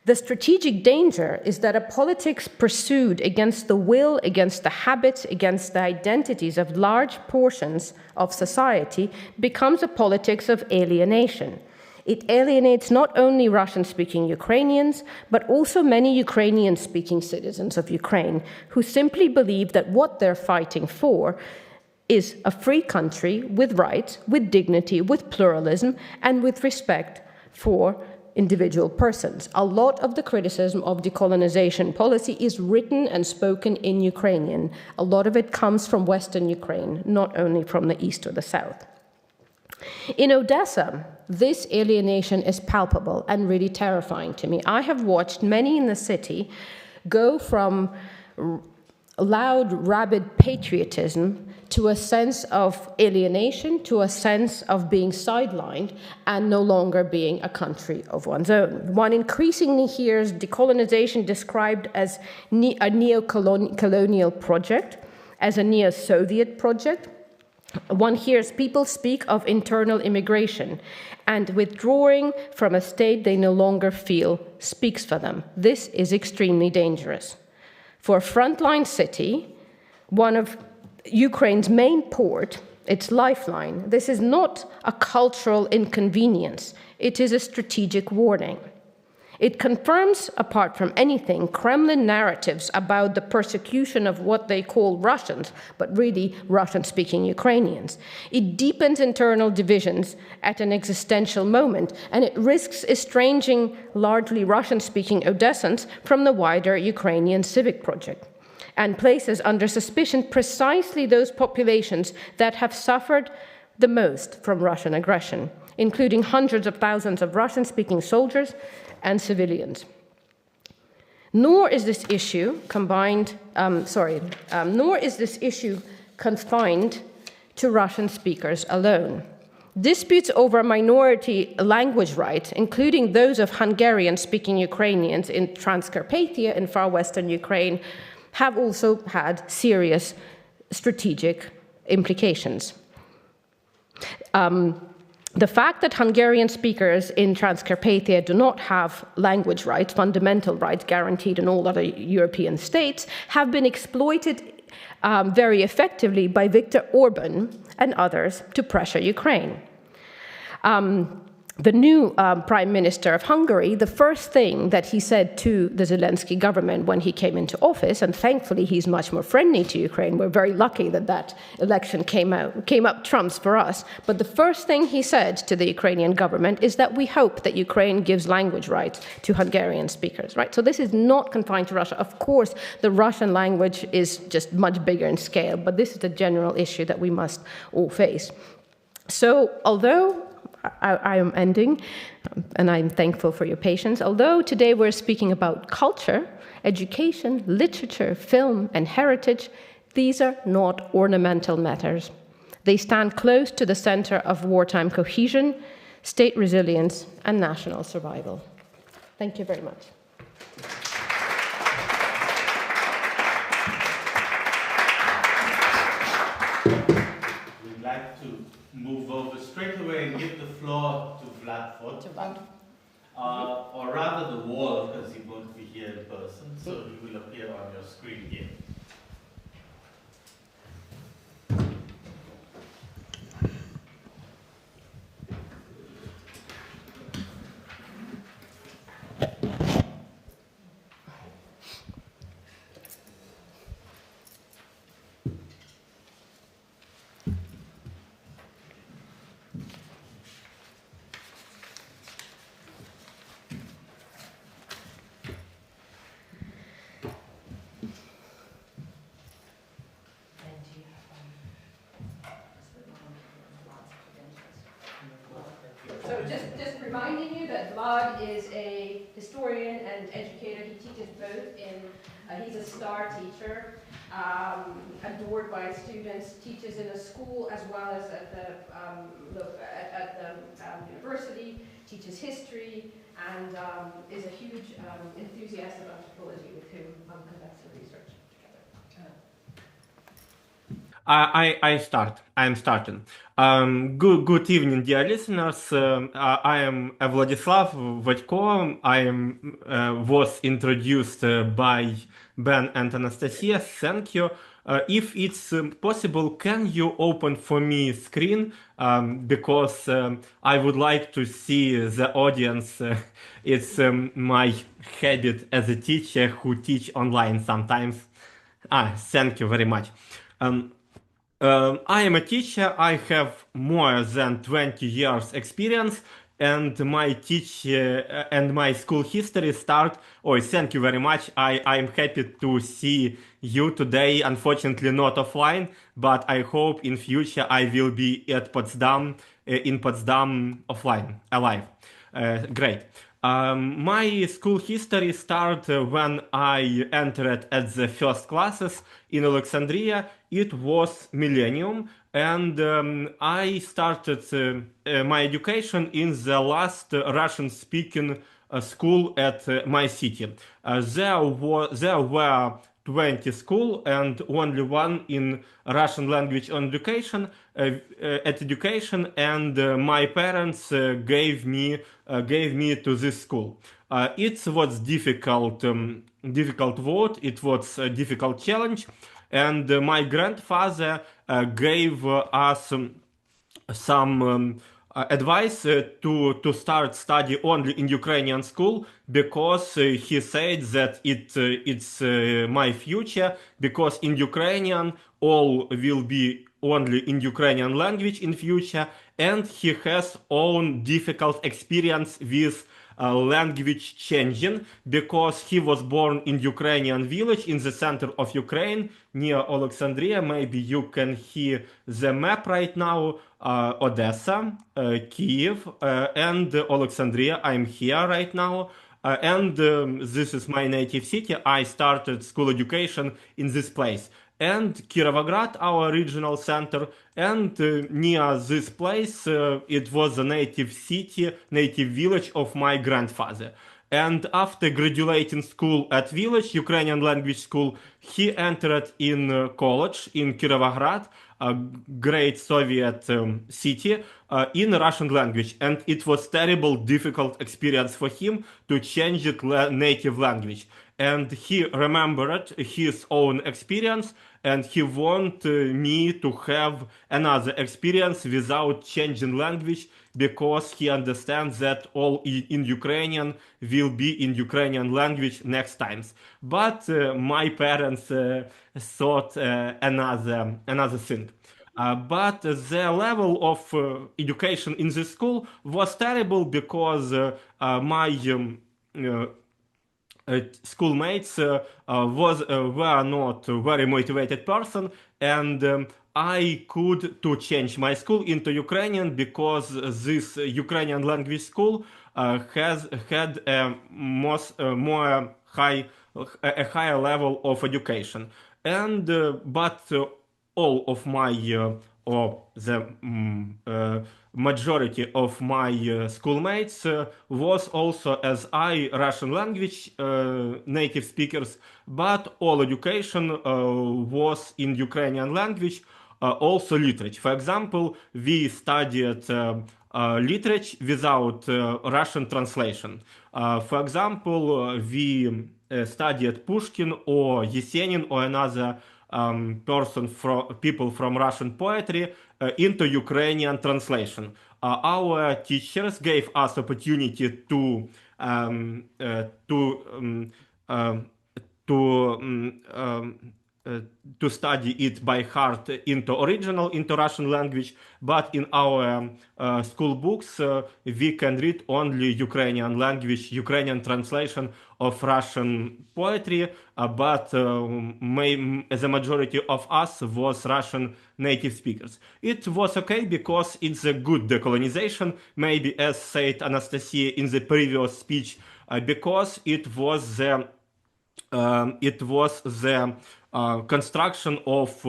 The strategic danger is that a politics pursued against the will, against the habits, against the identities of large portions of society becomes a politics of alienation. It alienates not only Russian-speaking Ukrainians, but also many Ukrainian-speaking citizens of Ukraine who simply believe that what they're fighting for is a free country with rights, with dignity, with pluralism, and with respect for individual persons. A lot of the criticism of decolonization policy is written and spoken in Ukrainian. A lot of it comes from Western Ukraine, not only from the east or the south. In Odessa, this alienation is palpable and really terrifying to me. I have watched many in the city go from loud, rabid patriotism to a sense of alienation, to a sense of being sidelined and no longer being a country of one's own. One increasingly hears decolonization described as a neo-colonial project, as a neo-Soviet project. One hears people speak of internal immigration and withdrawing from a state they no longer feel speaks for them. This is extremely dangerous. For a frontline city, one of Ukraine's main port, its lifeline, this is not a cultural inconvenience. It is a strategic warning. It confirms, apart from anything, Kremlin narratives about the persecution of what they call Russians, but really Russian-speaking Ukrainians. It deepens internal divisions at an existential moment, and it risks estranging largely Russian-speaking Odessans from the wider Ukrainian civic project, and places under suspicion precisely those populations that have suffered the most from Russian aggression, including hundreds of thousands of Russian-speaking soldiers and civilians. Nor is this issue confined to Russian speakers alone. Disputes over minority language rights, including those of Hungarian-speaking Ukrainians in Transcarpathia in far western Ukraine, have also had serious strategic implications. The fact that Hungarian speakers in Transcarpathia do not have language rights, fundamental rights guaranteed in all other European states, have been exploited very effectively by Viktor Orban and others to pressure Ukraine. The new Prime Minister of Hungary, the first thing that he said to the Zelensky government when he came into office, and thankfully he's much more friendly to Ukraine, we're very lucky that that election came up trumps for us, but the first thing he said to the Ukrainian government is that we hope that Ukraine gives language rights to Hungarian speakers, right? So this is not confined to Russia. Of course, the Russian language is just much bigger in scale, but this is the general issue that we must all face. So although I am ending, and I'm thankful for your patience. Although today we're speaking about culture, education, literature, film, and heritage, these are not ornamental matters. They stand close to the center of wartime cohesion, state resilience, and national survival. Thank you very much. We'd like to move over straight away and give the floor to Vlad. Or rather the wall, because he won't be here in person, so he will appear on your screen here. So just reminding you that Vlad is a historian and educator. He teaches both he's a star teacher, adored by students, teaches in a school as well as at the university, teaches history, and is a huge enthusiast of anthropology with whom conducts the research together. I'm starting. Good evening, dear listeners. I am Vladislav Vodko. I was introduced by Ben and Anastasia. Thank you. If it's possible, can you open for me screen? Because I would like to see the audience. It's my habit as a teacher who teach online sometimes. Thank you very much. I am a teacher. I have more than 20 years experience, and my school history start. Oh, thank you very much. I am happy to see you today. Unfortunately, not offline, but I hope in future I will be at Potsdam, in Potsdam offline, alive. Great. My school history started when I entered at the first classes in Alexandria. It was millennium, and I started my education in the last Russian-speaking school at my city. There were 20 schools and only one in Russian language education, and my parents gave me to this school. It was difficult word. It was a difficult challenge, and my grandfather gave us some advice to start study only in Ukrainian school, because he said that it's my future, because in Ukrainian all will be only in Ukrainian language in future, and he has own difficult experience with language changing, because he was born in Ukrainian village in the center of Ukraine near Alexandria. Maybe you can hear the map right now. Odessa, Kiev, and Alexandria. I'm here right now, and this is my native city. I started school education in this place. And Kirovograd, our regional center, and near this place, it was a native city, native village of my grandfather. And after graduating school at Village Ukrainian language school, he entered in college in Kirovograd, a great Soviet city, in Russian language. And it was terrible, difficult experience for him to change it native language. And he remembered his own experience, and he wanted me to have another experience without changing language, because he understands that all in Ukrainian will be in Ukrainian language next times. But my parents thought another thing. But the level of education in the school was terrible, because my schoolmates were not a very motivated person, and I could to change my school into Ukrainian, because this Ukrainian language school had a higher level of education, and but all of my or the majority of my schoolmates was also as I Russian language native speakers, but all education was in Ukrainian language, also literature. For example, we studied literature without Russian translation. For example, we studied Pushkin or Yesenin or another people from Russian poetry into Ukrainian translation. Our teachers gave us opportunity to study it by heart into original, into Russian language, but in our school books we can read only Ukrainian language, Ukrainian translation of Russian poetry, but the majority of us was Russian native speakers. It was okay because it's a good decolonization, maybe as said Anastasia in the previous speech, because it was the construction of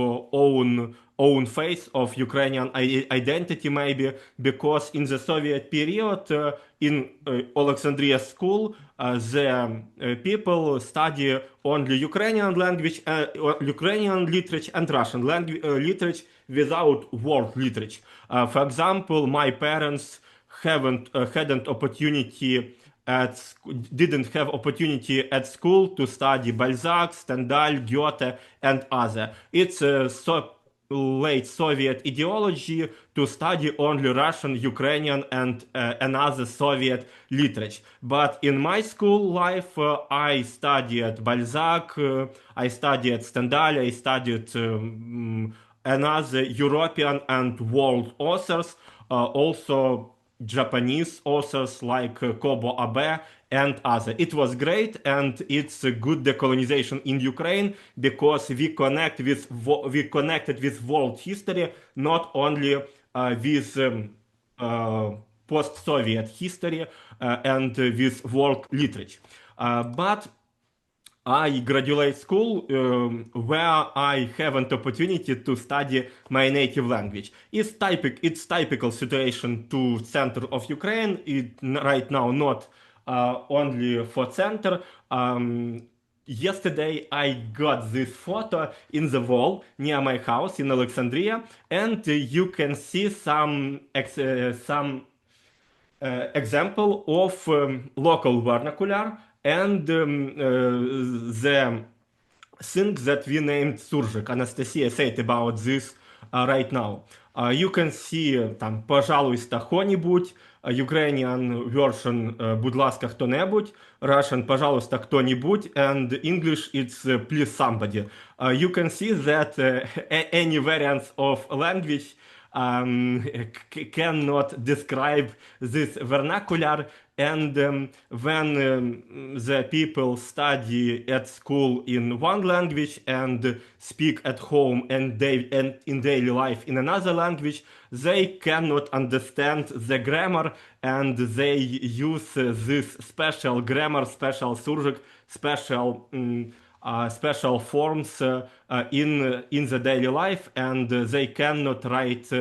own face of Ukrainian identity, maybe because in the Soviet period in Alexandria school the people study only Ukrainian language, Ukrainian literature and Russian literature without world literature. For example, my parents hadn't opportunity didn't have opportunity at school to study Balzac, Stendhal, Goethe, and other. It's so late Soviet ideology to study only Russian, Ukrainian, and another Soviet literature. But in my school life, I studied Balzac, I studied Stendhal, I studied another European and world authors, also Japanese authors like Kobo Abe and others. It was great, and it's a good decolonization in Ukraine because we connected with world history, not only with post-Soviet history and with world literature. But I graduate school where I have an opportunity to study my native language. It's typical situation to center of Ukraine. Right now not only for center. Yesterday I got this photo in the wall near my house in Alexandria, and you can see some example of local vernacular and the thing that we named surжик. Anastasia said about this right now. You can see там пожалуйста кто-нибудь, Ukrainian version будь ласка кто-нибудь, Russian пожалуйста кто-нибудь, and English it's please somebody. You can see that any variants of language cannot describe this vernacular, and when the people study at school in one language and speak at home and in daily life in another language, they cannot understand the grammar, and they use this special grammar, special surжик, special forms in the daily life, and they cannot write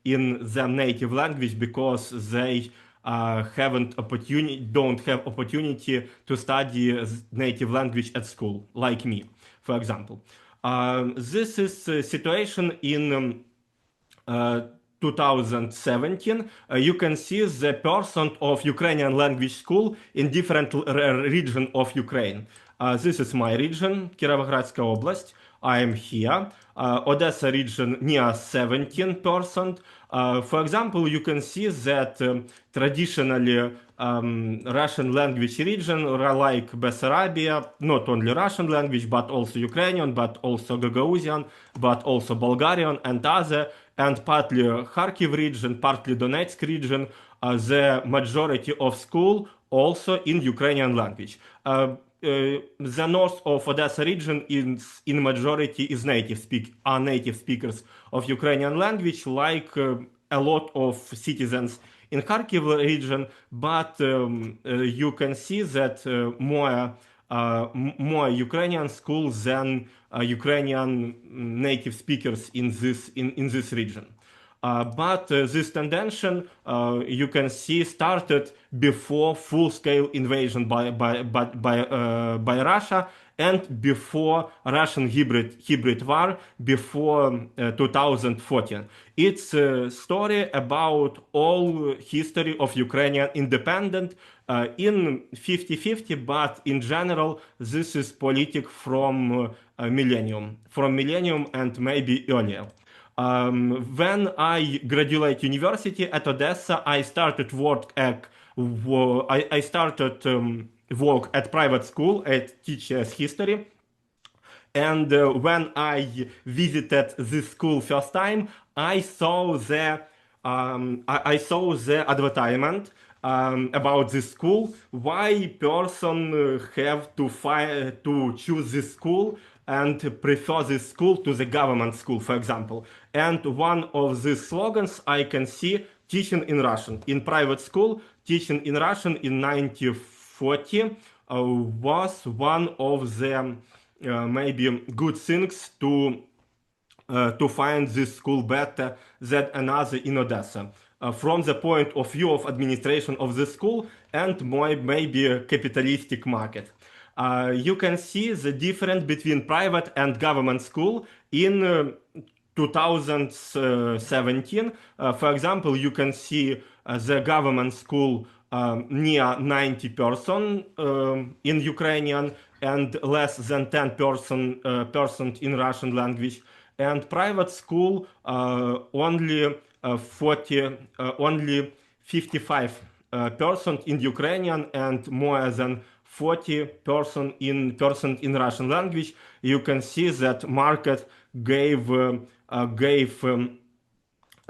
in their native language because they don't have opportunity to study native language at school, like me, for example. This is a situation in 2017. You can see the percent of Ukrainian language school in different region of Ukraine. This is my region, Kirovohradskaya Oblast. I am here. Odessa region near 17%. For example, you can see that traditionally Russian language region like Bessarabia, not only Russian language, but also Ukrainian, but also Gagauzien, but also Bulgarian and other, and partly Kharkiv region, partly Donetsk region, the majority of school also in Ukrainian language. The north of Odessa region is in majority is native speakers of Ukrainian language, like a lot of citizens in Kharkiv region, but you can see that more Ukrainian schools than Ukrainian native speakers in this region. But this tendency, you can see, started before full-scale invasion by Russia and before Russian hybrid war, before 2014. It's a story about all history of Ukrainian independence in 50-50, but in general, this is politics from millennium and maybe earlier. When I graduate university at Odessa, I started work at private school at teachers history. And when I visited this school first time, I saw the advertisement about this school. Why person have to choose this school and prefer this school to the government school, for example. And one of the slogans I can see, teaching in Russian. In private school, teaching in Russian in 1940 was one of the maybe good things to find this school better than another in Odessa. From the point of view of administration of the school and maybe a capitalistic market. You can see the difference between private and government school in 2017. For example, you can see the government school near 90% in Ukrainian and less than 10% in Russian language, and private school only 55% in Ukrainian and more than 40% in Russian language. You can see that market gave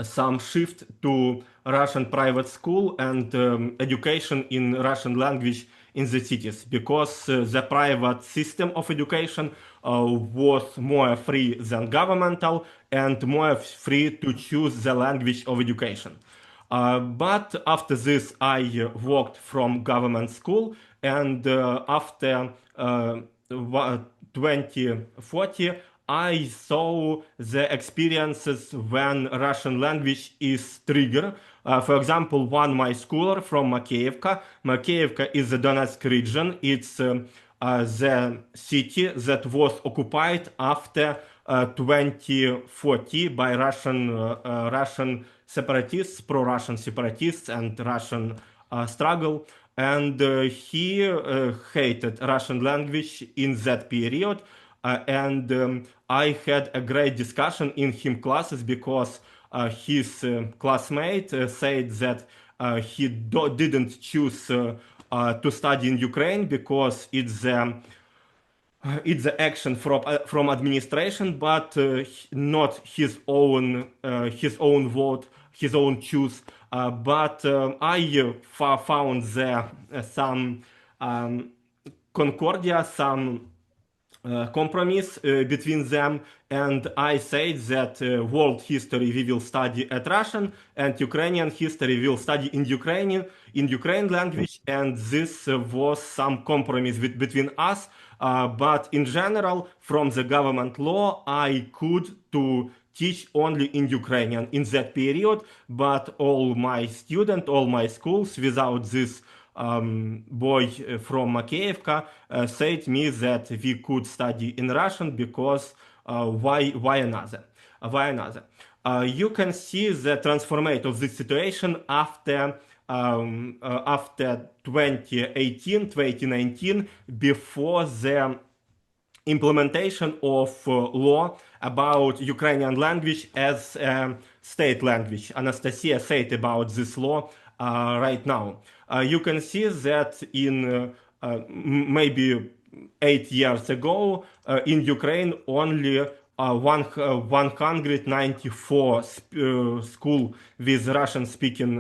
some shift to Russian private school and education in Russian language in the cities, because the private system of education was more free than governmental and more free to choose the language of education. But after this, I worked from government school, and after 2040, I saw the experiences when Russian language is triggered. For example, one my schooler from Mikheitseva. Mikheitseva is the Donetsk region. It's the city that was occupied after 2040 by Russian separatists, pro-Russian separatists, and Russian struggle. And he hated Russian language in that period. And I had a great discussion in him classes, because his classmate said that he didn't choose to study in Ukraine because it's the action from administration, but not his own vote, his own choose. But I found there some concordia, some compromise between them, and I said that world history we will study at Russian, and Ukrainian history we will study in Ukrainian language, and this was some compromise between us. But in general, from the government law, I could to teach only in Ukrainian in that period, but all my schools without this boy from Mikheitseva said me that we could study in Russian because why another? You can see the transformation of this situation after 2018, 2019, before the implementation of law about Ukrainian language as a state language. Anastasia said about this law right now. You can see that in maybe 8 years ago, in Ukraine, only 194 school with Russian speaking,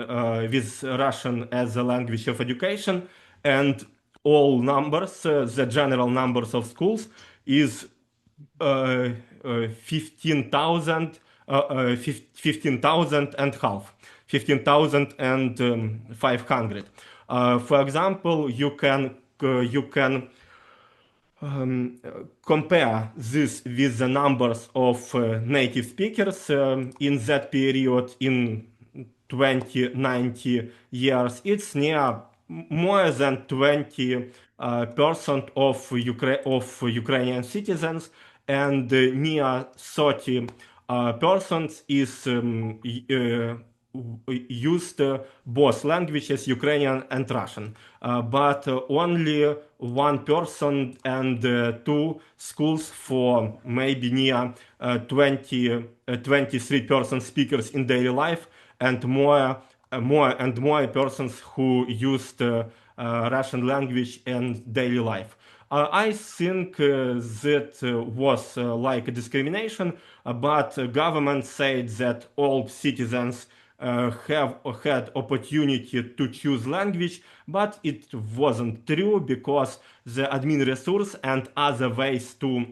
with Russian as a language of education, and all numbers, the general numbers of schools is 15,000 and half, 15,500. For example, you can compare this with the numbers of native speakers in that period in 20-90 years. It's near more than 20% of Ukrainian citizens, and near 30% is used both languages, Ukrainian and Russian, but only 1% and 2 schools for maybe near 23% speakers in daily life, and more persons who used Russian language in daily life. I think that was like a discrimination, but government said that all citizens have had opportunity to choose language, but it wasn't true because the admin resource and other ways to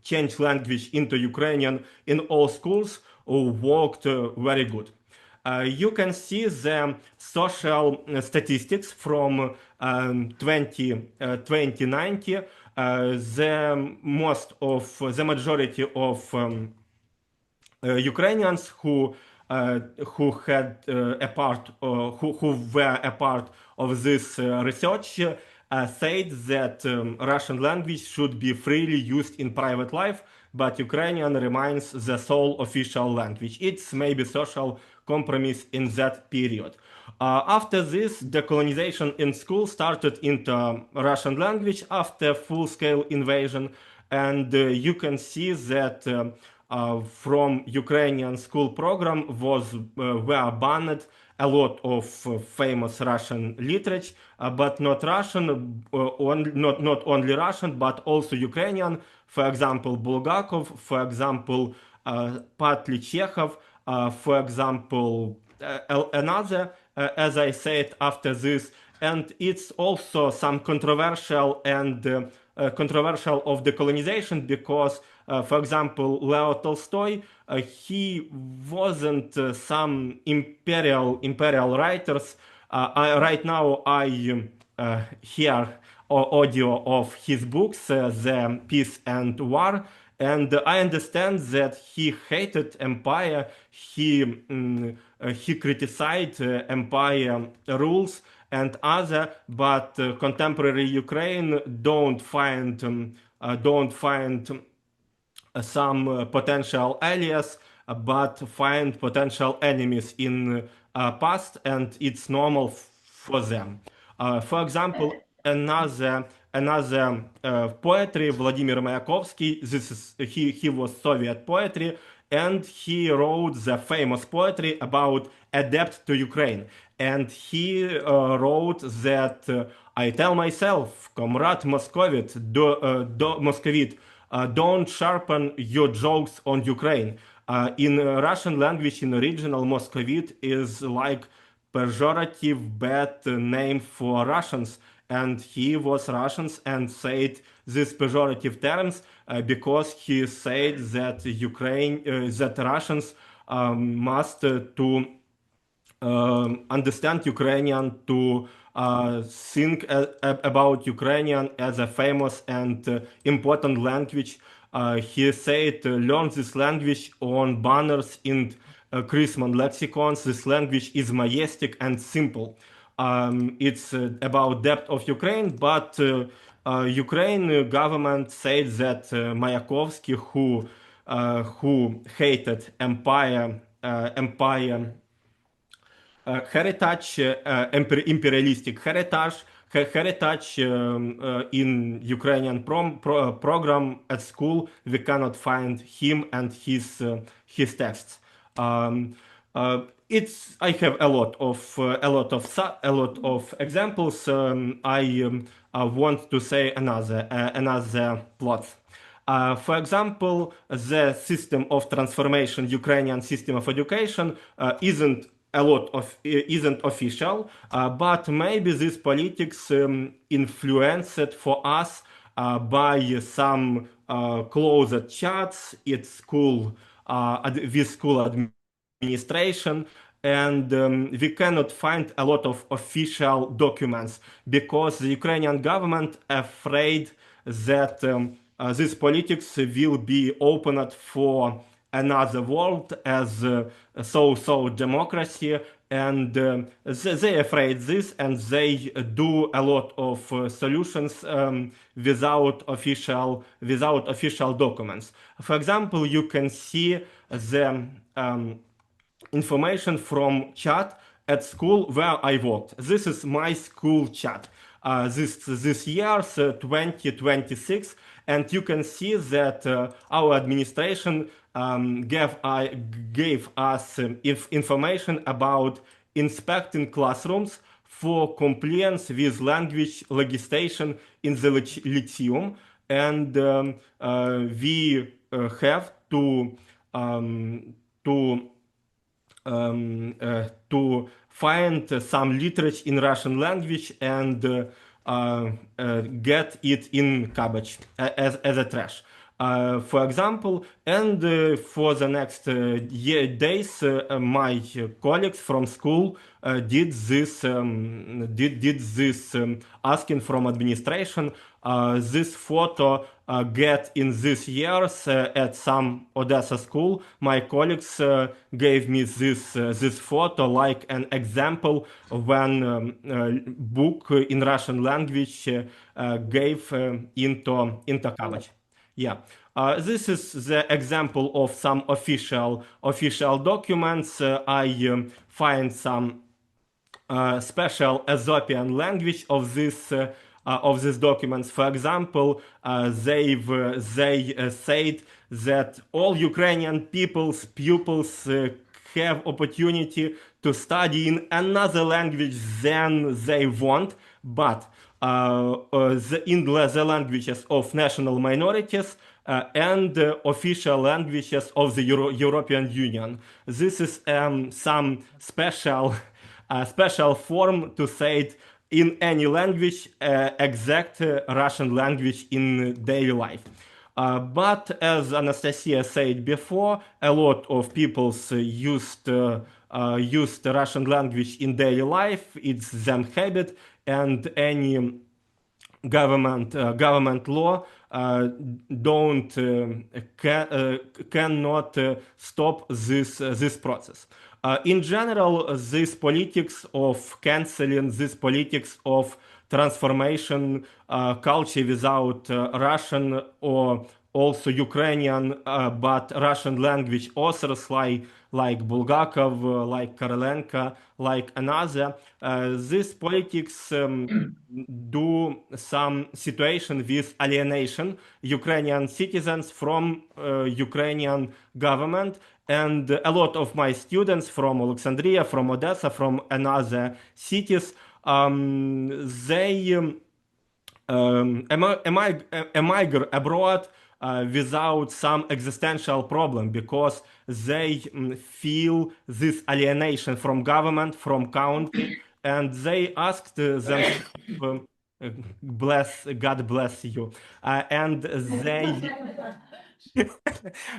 change language into Ukrainian in all schools worked very good. You can see the social statistics from 2019. The majority of Ukrainians who had a part, who were a part of this research said that Russian language should be freely used in private life, but Ukrainian remains the sole official language. It's maybe social compromise in that period. After this, decolonization in school started into Russian language after full-scale invasion, and you can see that from Ukrainian school program were banned a lot of famous Russian literature, but not Russian, not only Russian, but also Ukrainian. For example, Bulgakov, for example, partly Chekhov, for example, another, as I said after this, and it's also some controversial and controversial of decolonization because, for example, Leo Tolstoy, he wasn't some imperial writers. Right now I hear audio of his books, The Peace and War, and I understand that he hated empire. He criticized empire rules and other, but contemporary Ukraine don't find some potential allies, but find potential enemies in past, and it's normal for them. For example, another poetry, Vladimir Mayakovsky. This is he was Soviet poetry, and he wrote the famous poetry about a debt to Ukraine. And he wrote that I tell myself, Comrade Moscovite, don't sharpen your jokes on Ukraine. In Russian language, in original, Moscovite is like pejorative bad name for Russians, and he was Russians and said these pejorative terms because he said that that Russians must to understand Ukrainian, to think about Ukrainian as a famous and important language. He said, learn this language on banners in Chrisman lexicons. This language is majestic and simple. It's about depth of Ukraine, but Ukraine government said that Mayakovsky, who hated empire heritage, imperialistic heritage in Ukrainian program at school. We cannot find him and his texts. It's I have a lot of examples. I want to say another plot. For example, the system of transformation, Ukrainian system of education, isn't official, but maybe this politics influenced for us by some closed chats at school with school administration, and we cannot find a lot of official documents because the Ukrainian government afraid that this politics will be opened for another world as so democracy, and they afraid this, and they do a lot of solutions without official documents. For example, you can see the information from chat at school where I worked. This is my school chat. This year's 2026, and you can see that our administration gave us information about inspecting classrooms for compliance with language legislation in the Lyceum, and we have to find some literature in Russian language and get it in garbage as a trash. For example, and for the next days, my colleagues from school did this asking from administration. This photo get in this years at some Odessa school. My colleagues gave me this photo like an example when book in Russian language gave into garbage. Yeah, this is the example of some official documents. I find some special Azopian language of these documents. For example, they said that all Ukrainian pupils have opportunity to study in another language than they want, but in the languages of national minorities and official languages of the European Union. This is some special form to say it in any language, exact Russian language in daily life. But as Anastasia said before, a lot of people used Russian language in daily life. It's them habit, and any government law cannot stop this process. In general, this politics of canceling, this politics of transformation culture without Russian or also Ukrainian, but Russian language authors like Bulgakov, like Korolenko, like another. This politics do some situation with alienation Ukrainian citizens from Ukrainian government, and a lot of my students from Alexandria, from Odessa, from another cities, they emigrate abroad without some existential problem because they feel this alienation from government, from country, and they asked themselves, God bless you, and they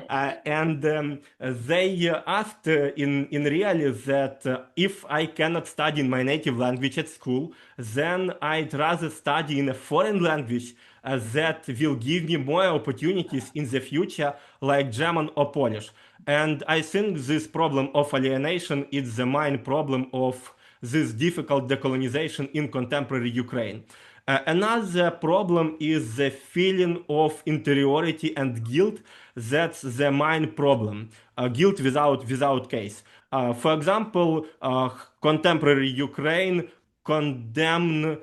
And they asked in really that if I cannot study in my native language at school, then I'd rather study in a foreign language that will give me more opportunities in the future, like German or Polish. And I think this problem of alienation is the main problem of this difficult decolonization in contemporary Ukraine. Another problem is the feeling of interiority and guilt. That's the main problem. Guilt without case. For example, contemporary Ukraine condemns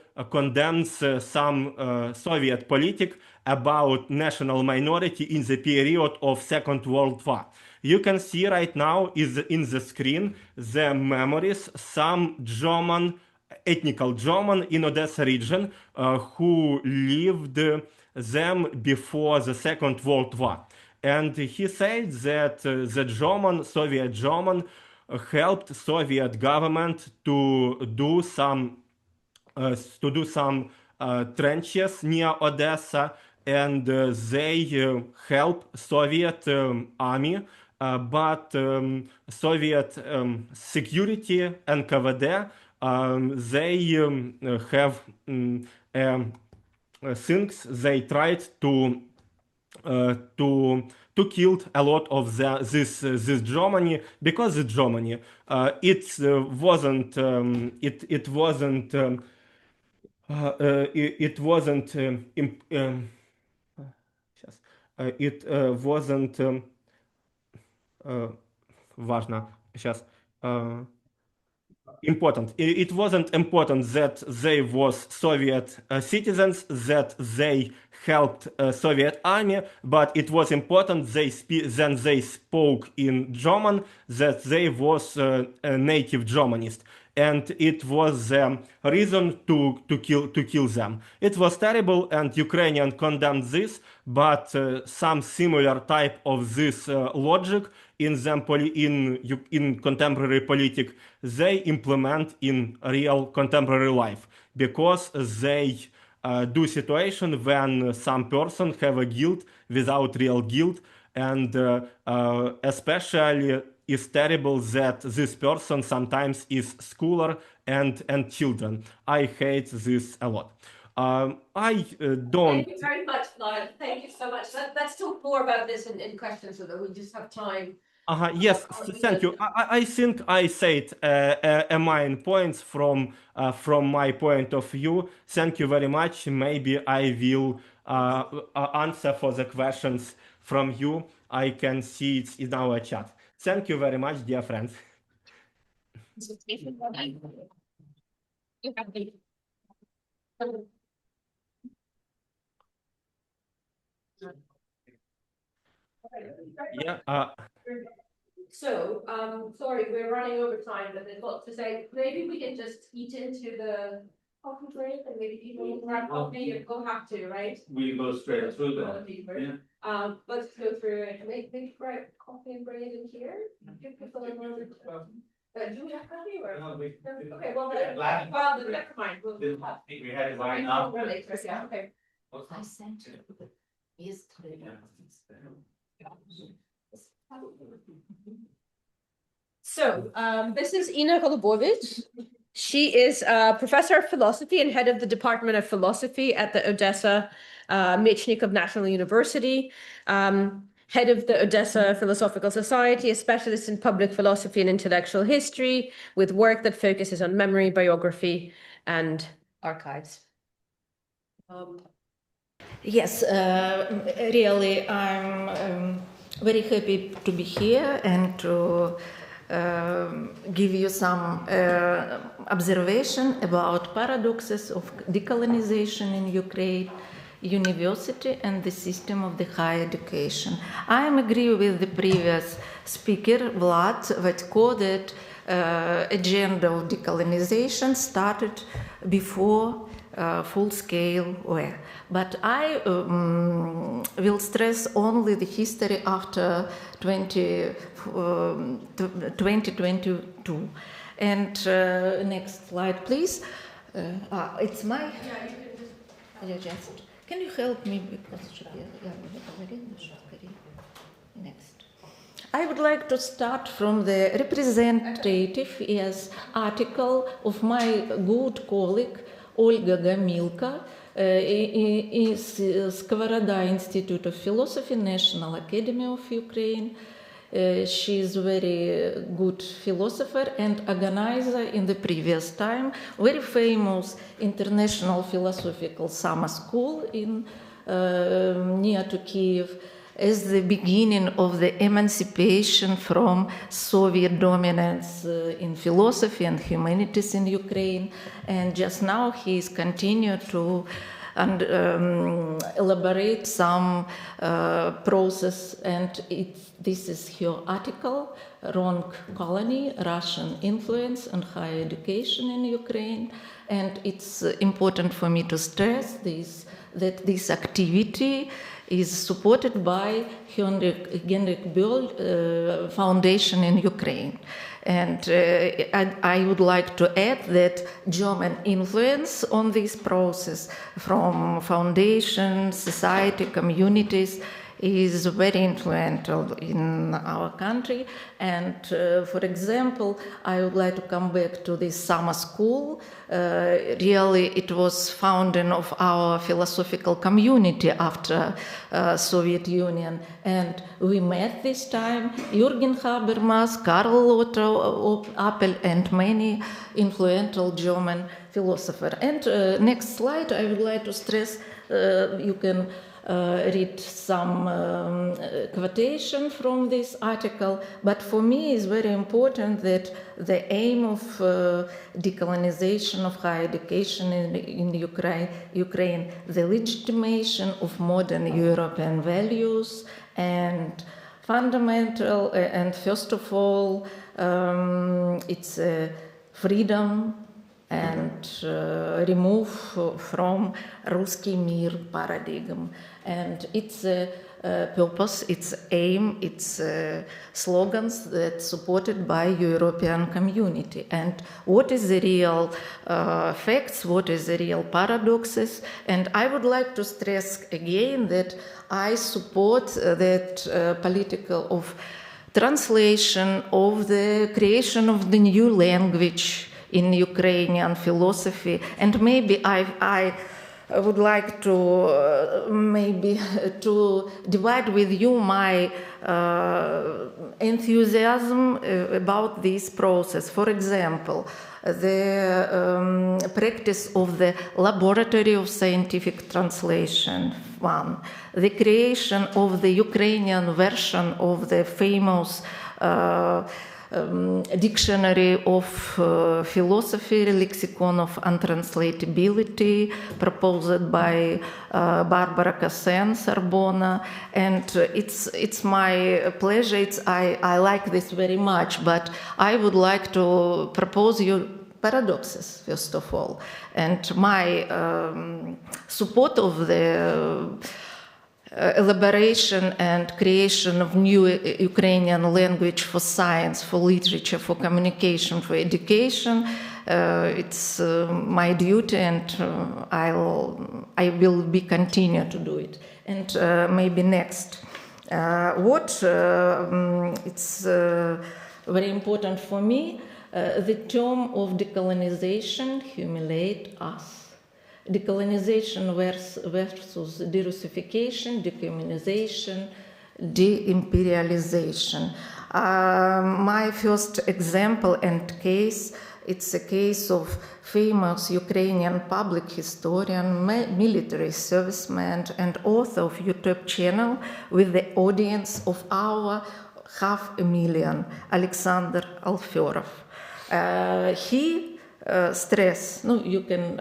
some Soviet politic about national minority in the period of Second World War. You can see right now is in the screen the memories some German ethnical German in Odessa region who lived them before the Second World War. And he said that the Soviet German, helped Soviet government to do some trenches near Odessa, and they help Soviet army, but Soviet security and NKVD they have things they tried to kill a lot of this Germany, because the Germany it wasn't it wasn't it wasn't it wasn't важно сейчас important. It wasn't important that they was Soviet citizens, that they helped Soviet army, but it was important then they spoke in German, that they was a native Germanist. And it was the reason to kill them. It was terrible, and Ukrainian condemned this, but some similar type of this logic in contemporary politics they implement in real contemporary life, because they do situation when some person have a guilt without real guilt, and especially is terrible that this person sometimes is schooler and children. I hate this a lot. I don't. Thank you very much, Vlad. Thank you so much. Let's talk more about this in questions so that we just have time. Yes, thank you. I think I said main points from my point of view. Thank you very much. Maybe I will answer for the questions from you. I can see it in our chat. Thank you very much, dear friends. Yeah. So, sorry, we're running over time, but there's lots to say. Maybe we can just eat into the coffee break, and maybe people can grab coffee. We'll have to, right? We go straight through that. Yeah. Let's go through it. Maybe grab coffee and bring it in here. Give people a moment. Do we have coffee or? Okay, well, never mind. We had it lined up. Later, yeah, okay. I sent you yesterday. So, this is Ina Golubovych. She is a professor of philosophy and head of the Department of Philosophy at the Odessa Michnikov National University, head of the Odessa Philosophical Society, a specialist in public philosophy and intellectual history, with work that focuses on memory, biography, and archives. Yes, really, I'm very happy to be here and to give you some observation about paradoxes of decolonization in Ukraine, university, and the system of the higher education. I agree with the previous speaker, Vlad, Vodko, that agenda of decolonization started before full-scale war. But I will stress only the history after 2022. And next slide, please. It's my... Yeah, you can just... Can you help me? Because Next. I would like to start from the representative article of my good colleague Olga Gamilka is Skovoroda Institute of Philosophy, National Academy of Ukraine. She is a very good philosopher and organizer in the previous time, very famous international philosophical summer school in near to Kiev, as the beginning of the emancipation from Soviet dominance in philosophy and humanities in Ukraine. And just now he is continuing to elaborate some process, and this is her article, Wrong Colony, Russian Influence on Higher Education in Ukraine. And it's important for me to stress that this activity is supported by Henrik Böll Foundation in Ukraine. And I would like to add that German influence on this process from foundations, society, communities is very influential in our country. And for example, I would like to come back to this summer school. Really, it was founding of our philosophical community after Soviet Union. And we met this time Jürgen Habermas, Karl Otto Appel, and many influential German philosophers. And next slide, I would like to stress, you can read some quotation from this article, but for me it's very important that the aim of decolonization of higher education in Ukraine, the legitimation of modern European values, and fundamental, and first of all, it's freedom and remove from Ruski Mir paradigm. And its purpose, its aim, its slogans that supported by European community. And what is the real facts, what is the real paradoxes. And I would like to stress again that I support that political of translation of the creation of the new language in Ukrainian philosophy. And maybe I would like to to divide with you my enthusiasm about this process. For example, the practice of the laboratory of scientific translation, one, the creation of the Ukrainian version of the famous dictionary of philosophy, lexicon of untranslatability, proposed by Barbara Cassin, Sorbonne, and it's my pleasure. I like this very much, but I would like to propose you paradoxes first of all, and my support of the elaboration and creation of new Ukrainian language for science, for literature, for communication, for education. It's my duty, and I will be continue to do it. And maybe next, it's very important for me. The term of decolonization humiliates us. Decolonization versus derussification, decommunization, de-imperialization. My first example and case, it's a case of famous Ukrainian public historian, military serviceman, and author of YouTube channel with the audience of our 500,000, Alexander Alferov. He stress, you can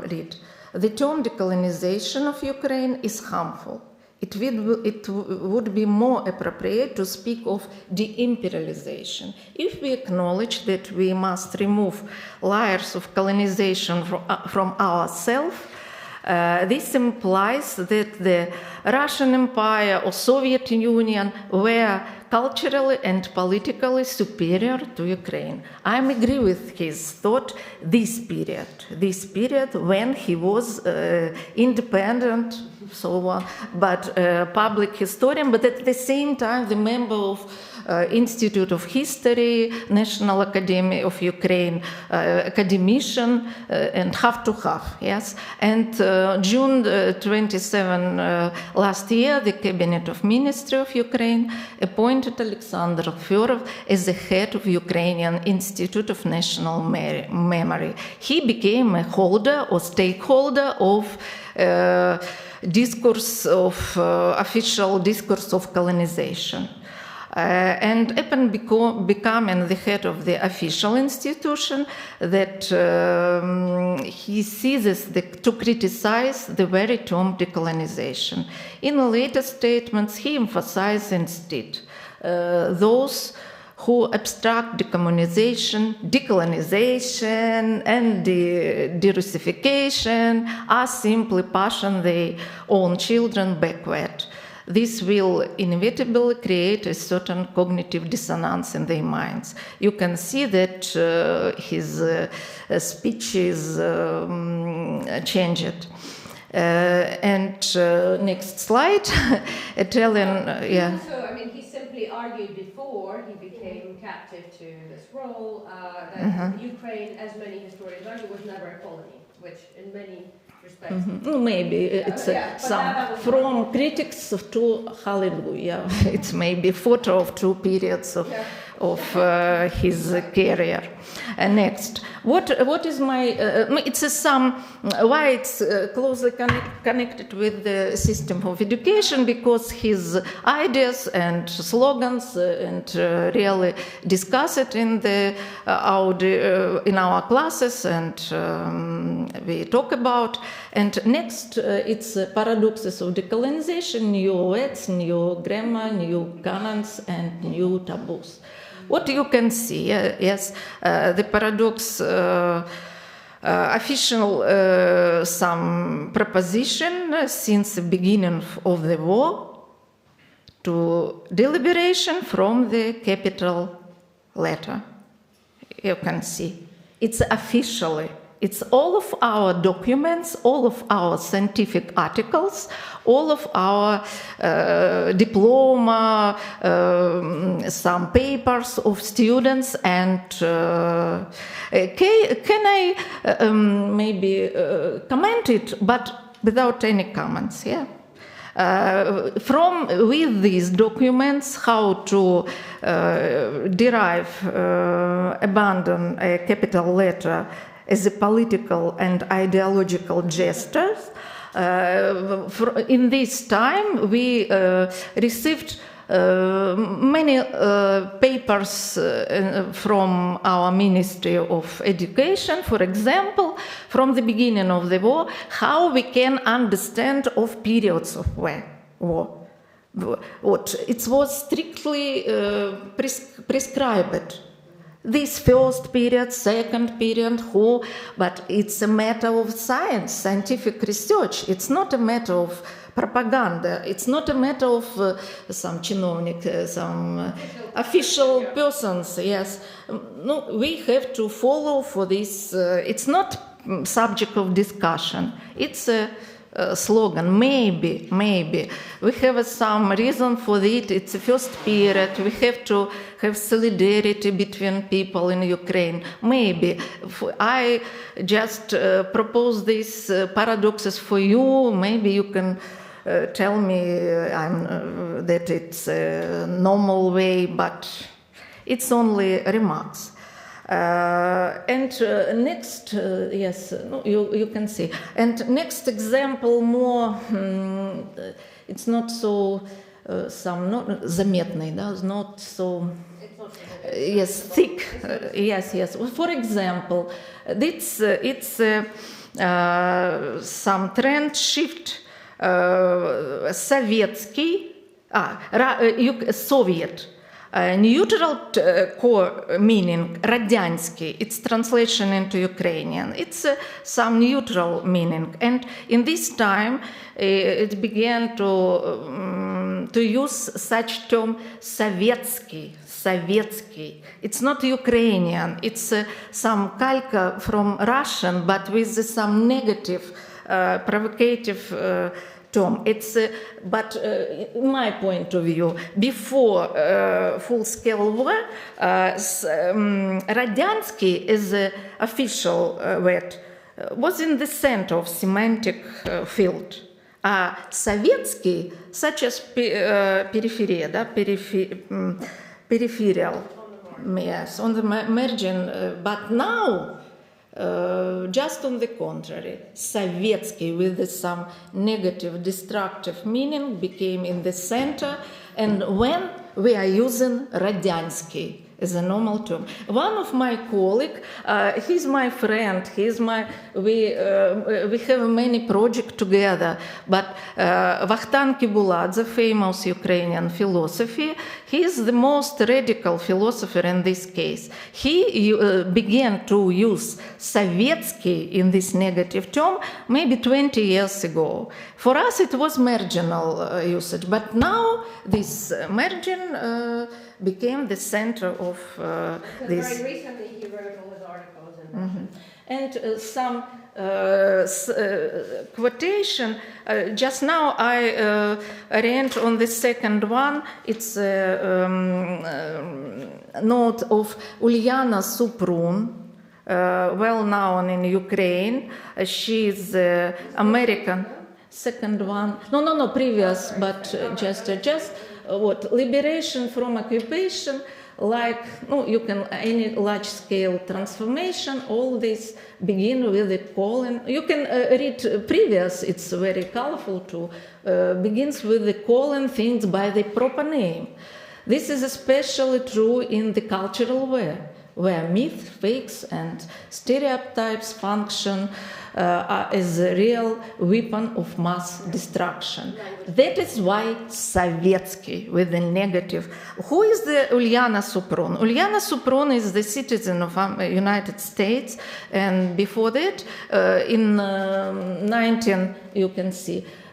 read. The term decolonization of Ukraine is harmful. It would be more appropriate to speak of de-imperialization if we acknowledge that we must remove layers of colonization from ourselves. This implies that the Russian Empire or Soviet Union were culturally and politically superior to Ukraine. I agree with his thought, this period when he was independent, so on, but public historian, but at the same time the member of Institute of History, National Academy of Ukraine, academician, and half to half, yes. And June 27 last year, the Cabinet of Ministry of Ukraine appointed Alexander Fyodorov as the head of Ukrainian Institute of National Memory. He became a holder or stakeholder of discourse of official discourse of colonization. And upon becoming the head of the official institution, that he ceases to criticize the very term decolonization. In later statements, he emphasized instead those who abstract decolonisation, and de-Russification are simply pushing their own children backward. This will inevitably create a certain cognitive dissonance in their minds. You can see that his speech is changed. Next slide, Italian, yeah. So, I mean, he simply argued before he became captive to this role that Ukraine, as many historians argue, was never a colony, which in many respects. Maybe it's some from critics to hallelujah. It's maybe photo of two periods of his career. Next, what is my? It's a sum. Why it's closely connected with the system of education, because his ideas and slogans and really discuss it in the in our classes, and we talk about. And next, it's paradoxes of decolonization: new words, new grammar, new canons, and new taboos. What you can see, yes, the paradox, official some proposition since the beginning of the war to deliberation from the capital letter. You can see, it's officially. It's all of our documents, all of our scientific articles, all of our diploma, some papers of students, and can I maybe comment it, but without any comments, yeah? With these documents, how to abandon a capital letter as a political and ideological gesture. In this time, we received many papers from our Ministry of Education, for example, from the beginning of the war, how we can understand of periods of war. It was strictly prescribed. This first period, second period, but it's a matter of science, scientific research. It's not a matter of propaganda. It's not a matter of some чиновник, some official persons. Yes, no, we have to follow for this. It's not subject of discussion. It's a slogan. Maybe we have some reason for it. It's the first period. We have to have solidarity between people in Ukraine. Maybe I just propose these paradoxes for you. Maybe you can tell me that it's a normal way, but it's only remarks. Next, yes, you can see. And next example, more, it's not so, not заметный, not so, yes, thick, yes. For example, it's some trend shift, Soviet, Neutral core meaning, Radyansky, its translation into Ukrainian, it's some neutral meaning. And in this time, it began to use such term Sovietsky. It's not Ukrainian, it's some calca from Russian, but with some negative, provocative term. It's, but in my point of view, before full-scale war, Radyansky is the official word, was in the center of semantic field. Sovietsky, such as peripheral, yes, on the margin, but now, just on the contrary, Sovietsky with some negative, destructive meaning became in the center, and when we are using Radyansky as a normal term. One of my colleagues, he's my friend, we have many projects together, but Vakhtang Kibulad, the famous Ukrainian philosopher, he is the most radical philosopher in this case. He began to use Sovietsky in this negative term maybe 20 years ago. For us it was marginal usage, but now this margin became the center of this. Very recently he wrote all his articles in Russian. And some quotation, just now I read on the second one, it's a note of Ulyana Suprun, well known in Ukraine. She's American. Second one, no, previous, but just what, liberation from occupation, like, you can, any large-scale transformation, all this begin with the colon. You can read previous, it's very colorful too, begins with the colon things by the proper name. This is especially true in the cultural where myths, fakes, and stereotypes function as a real weapon of mass destruction. That is why Sovietsky, with the negative. Who is the Ulyana Suprun? Ulyana Suprun is the citizen of United States, and before that, in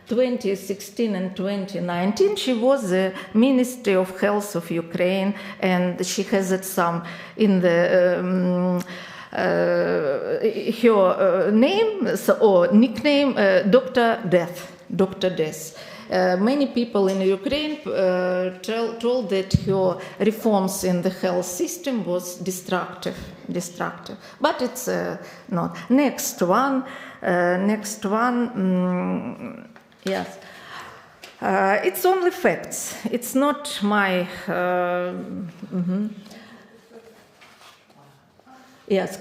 2016 and 2019, she was the Ministry of Health of Ukraine, and she has it some in the her name or nickname, Dr. Death. Many people in Ukraine told that her reforms in the health system was destructive. But it's not. Next one. Yes. It's only facts. It's not my. Yes,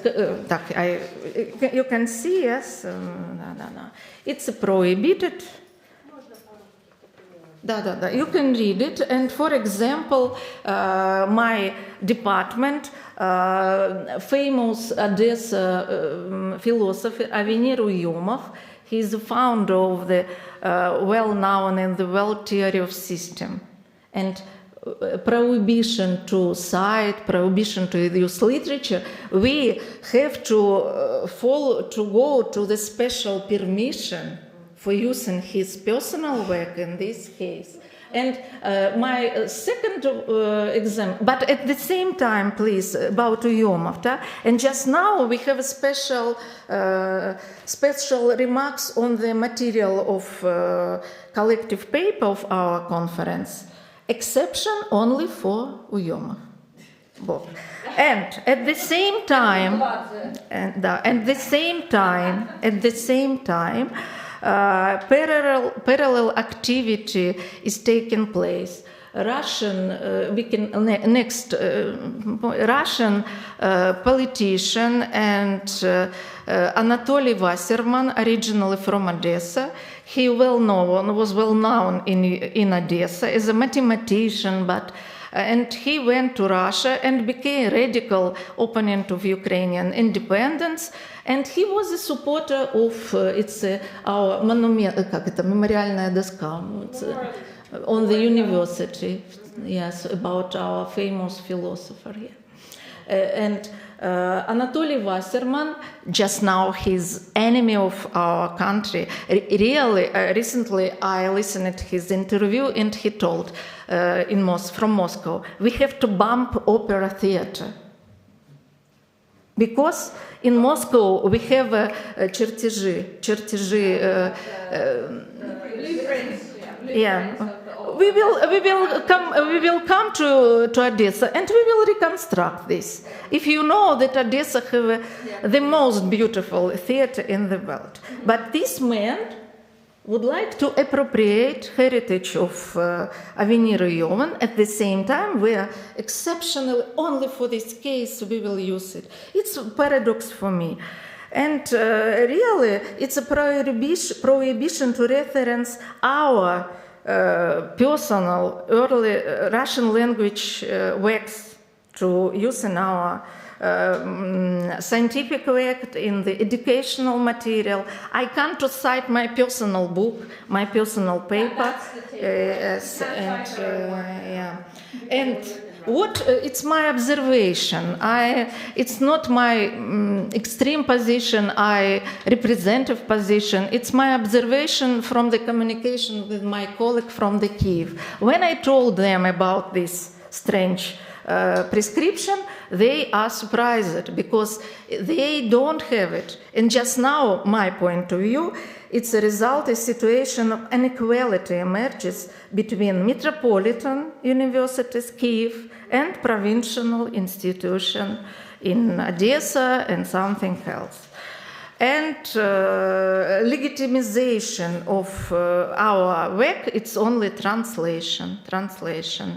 you can see, yes. No. It's prohibited. You can read it. And for example, my department, famous Odessa philosopher Avenir Uyomov, he's the founder of the well-known in the world theory of system. And prohibition to cite, prohibition to use literature, we have to go to the special permission for using his personal work in this case. And my second example, but at the same time, please, about Uyomov, and just now we have a special remarks on the material of collective paper of our conference. Exception only for Uyomov book. And at the same time, parallel activity is taking place. Russian politician and Anatoly Wasserman, originally from Odessa. He was well known in Odessa as a mathematician, and he went to Russia and became a radical opponent of Ukrainian independence. And he was a supporter of our monument, memoriальная доска. on the university, yes, about our famous philosopher here. And Anatoly Wasserman, just now his enemy of our country, really, recently I listened to his interview and he told from Moscow, we have to bump opera theater. Because in Moscow we have чертежи, yeah. We will come to Odessa and we will reconstruct this. If you know that Odessa have the most beautiful theater in the world, but this man would like to appropriate heritage of Avenir Yovan. At the same time, we are exceptionally, only for this case, we will use it. It's a paradox for me. And really, it's a prohibition to reference our personal early Russian language works to use in our scientific work, in the educational material. I can't to cite my personal book, my personal paper. And what it's my observation. It's not my extreme position, representative position. It's my observation from the communication with my colleague from the Kiev. When I told them about this strange prescription, they are surprised because they don't have it. And just now, my point of view, it's a result, a situation of inequality emerges between metropolitan universities, Kiev, and provincial institutions in Odessa and something else. And legitimization of our work, it's only translation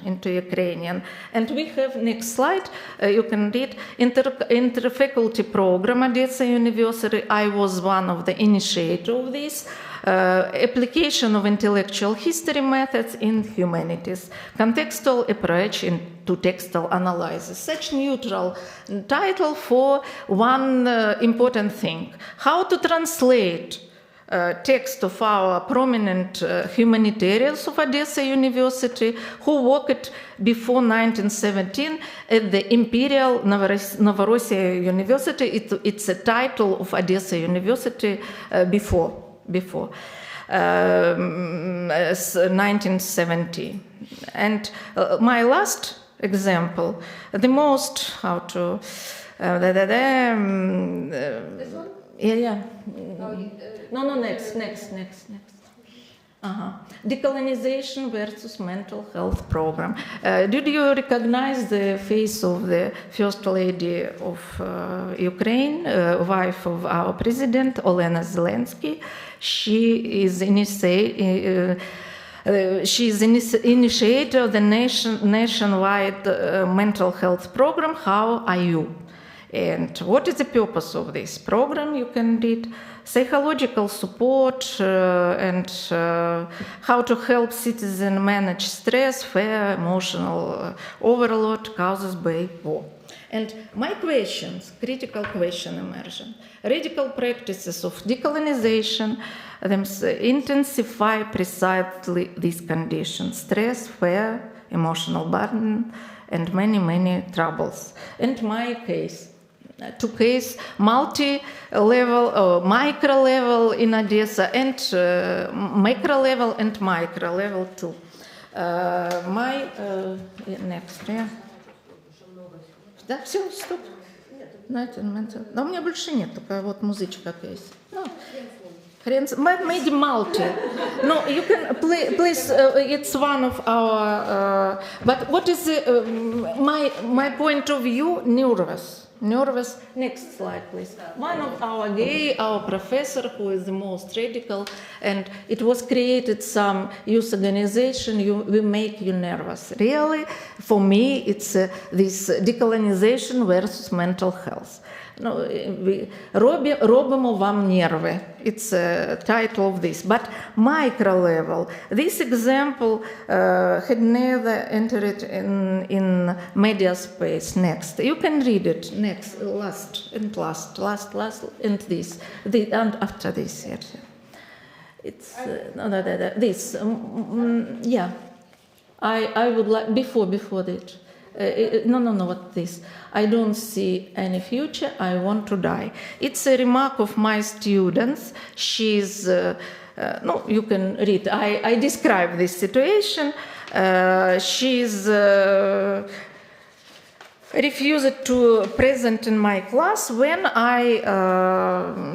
into Ukrainian. And we have, next slide, you can read, interfaculty program, Odessa University. I was one of the initiators of this. Application of intellectual history methods in humanities, contextual approach to textual analysis. Such neutral title for one important thing: how to translate text of our prominent humanitarians of Odessa University who worked before 1917 at the Imperial Novorossiya University. It's a title of Odessa University before 1970. And my last example, the most, how to... Next. Decolonization versus mental health program. Did you recognize the face of the First Lady of Ukraine, wife of our president, Olena Zelensky? She is initiator of the nationwide mental health program, How Are You? And what is the purpose of this program? You can read psychological support and how to help citizens manage stress, fear, emotional overload caused by war. And my questions, critical question emerging. Radical practices of decolonization intensify precisely these conditions: stress, fear, emotional burden, and many, many troubles. And my case, to case multi-level, micro-level in Odessa, and macro-level and micro-level too. Next, yeah. Да, все, стоп. Знаете, да, у меня больше нет, только вот музычка какая есть. Maybe multi. No, you can please. It's one of our. But what is my point of view? Nervous. Next slide, please. One of our professor who is the most radical, and it was created some youth organization. We make you nervous. Really, for me, it's this decolonization versus mental health. No, робимо вам нерви. It's a title of this. But micro level, this example had never entered in media space. Next, you can read it. Next, last, and this, and after this. Yes. It's this. Yeah, I would like before that. No, what this? I don't see any future. I want to die. It's a remark of my students. She's no, you can read. I describe this situation. She's refused to present in my class when I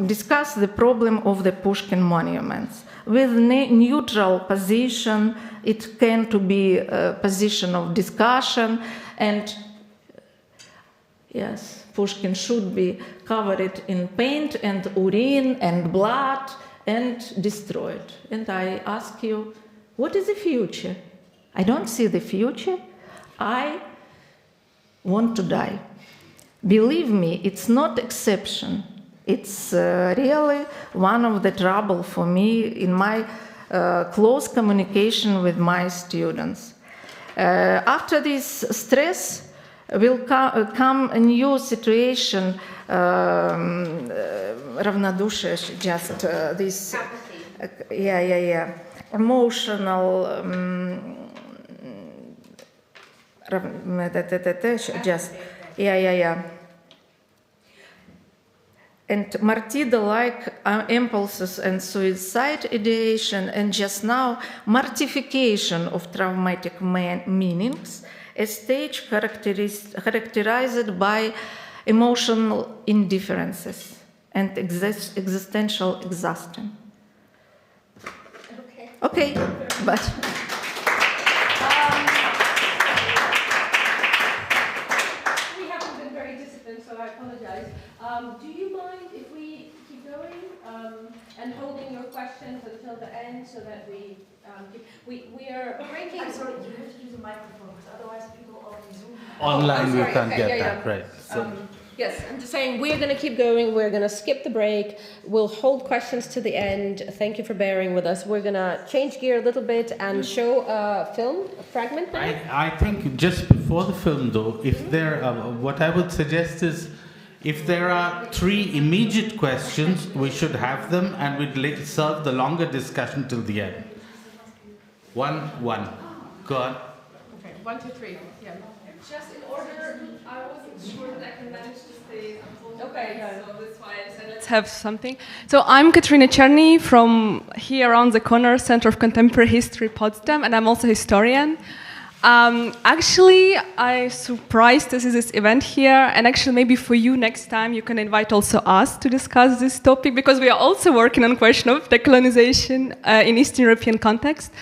discuss the problem of the Pushkin monuments. With neutral position, it can to be a position of discussion, and yes, Pushkin should be covered in paint and urine and blood and destroyed. And I ask you, what is the future? I don't see the future. I want to die. Believe me, it's not exception. It's really one of the trouble for me in my close communication with my students. After this stress will come a new situation. Равнодушие, just this. Emotional. Just and martyr-like impulses and suicide ideation, and just now mortification of traumatic meanings, a stage characterized by emotional indifferences and existential exhaustion. Okay, but. I apologize. Do you mind if we keep going and holding your questions until the end so that we are breaking? I'm sorry, you have to use the microphone because otherwise people on Zoom. Online we can't Okay, get that, right. So. Yes, I'm just saying we're going to keep going. We're going to skip the break. We'll hold questions to the end. Thank you for bearing with us. We're going to change gear a little bit and show a film, a fragment now. I think just before the film, though, if there, what I would suggest is, if there are 3 immediate questions, we should have them, and we'd serve the longer discussion till the end. One. Go on. Okay, 1, 2, 3. Yeah. Just in order, I wasn't sure that I can manage to stay until Okay, so that's why I said let's have something. So I'm Ekaterina from here around the corner, Center of Contemporary History, Potsdam, and I'm also a historian. Actually, I'm surprised to see this event here, and actually maybe for you next time you can invite also us to discuss this topic, because we are also working on the question of decolonization in Eastern European context.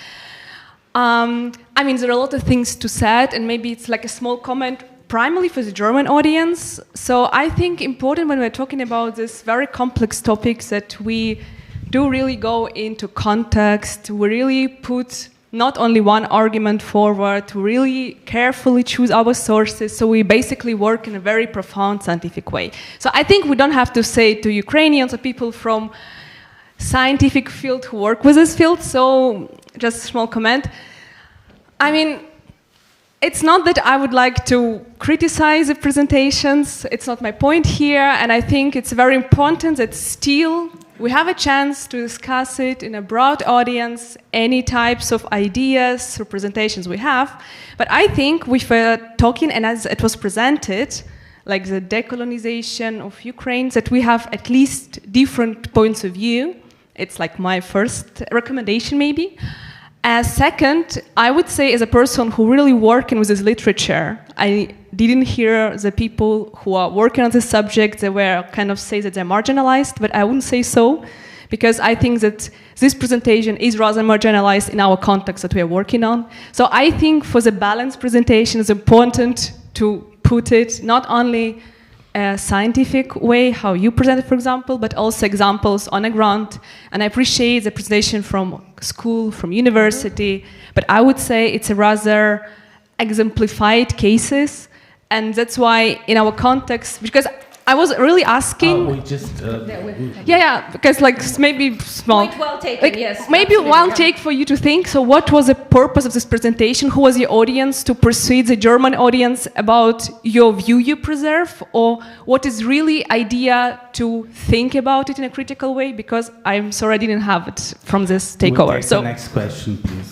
I mean, there are a lot of things to say, and maybe it's like a small comment primarily for the German audience. So I think important when we're talking about this very complex topics that we do really go into context, we really put not only one argument forward, to really carefully choose our sources, so we basically work in a very profound scientific way. So I think we don't have to say to Ukrainians or people from scientific field who work with this field, so just a small comment. I mean, it's not that I would like to criticize the presentations, it's not my point here, and I think it's very important that still we have a chance to discuss it in a broad audience, any types of ideas, representations we have. But I think we were talking, and as it was presented, like the decolonization of Ukraine, that we have at least different points of view. It's like my first recommendation, maybe. Second, I would say as a person who really working with this literature, I didn't hear the people who are working on this subject, they were kind of say that they're marginalized, but I wouldn't say so, because I think that this presentation is rather marginalized in our context that we are working on. So I think for the balanced presentation, it's important to put it not only a scientific way, how you present it, for example, but also examples on the ground. And I appreciate the presentation from school, from university, but I would say it's a rather exemplified cases. And that's why in our context, because I was really asking. We just. Yeah, because like maybe small. Point well taken, Like, yes. maybe absolutely, one yeah. take for you to think. So, what was the purpose of this presentation? Who was the audience to persuade the German audience about your view you preserve, or what is really idea to think about it in a critical way? Because I'm sorry I didn't have it from this takeover. We'll take So, the next question, please.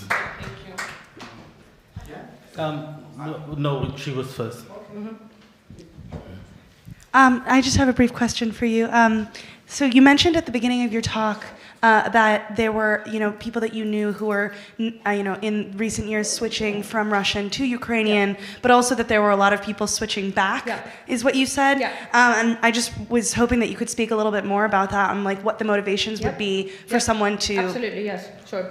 No, she was first. I just have a brief question for you. So you mentioned at the beginning of your talk that there were, people that you knew who were, in recent years switching from Russian to Ukrainian, but also that there were a lot of people switching back, is what you said. And I just was hoping that you could speak a little bit more about that and like what the motivations would be for someone to. Absolutely, yes, sure.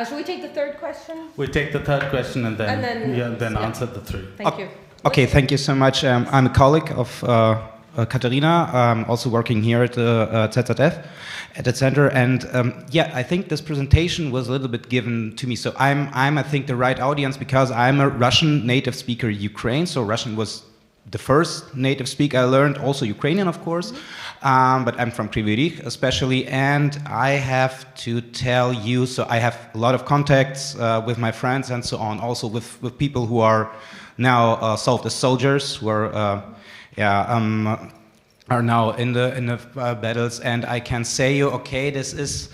Should we take the third question? We take the third question and then answer the three. Thank you. Okay, thank you so much. I'm a colleague of Ekaterina. I'm also working here at the ZZF at the center, and I think this presentation was a little bit given to me. So I'm I think the right audience because I'm a Russian native speaker in Ukraine. So Russian was the first native speaker I learned, also Ukrainian, of course. But I'm from Kryvyi Rih especially, and I have to tell you, so I have a lot of contacts with my friends and so on, also with people who are now sold as soldiers, who are now in the battles, and I can say you, okay, this is.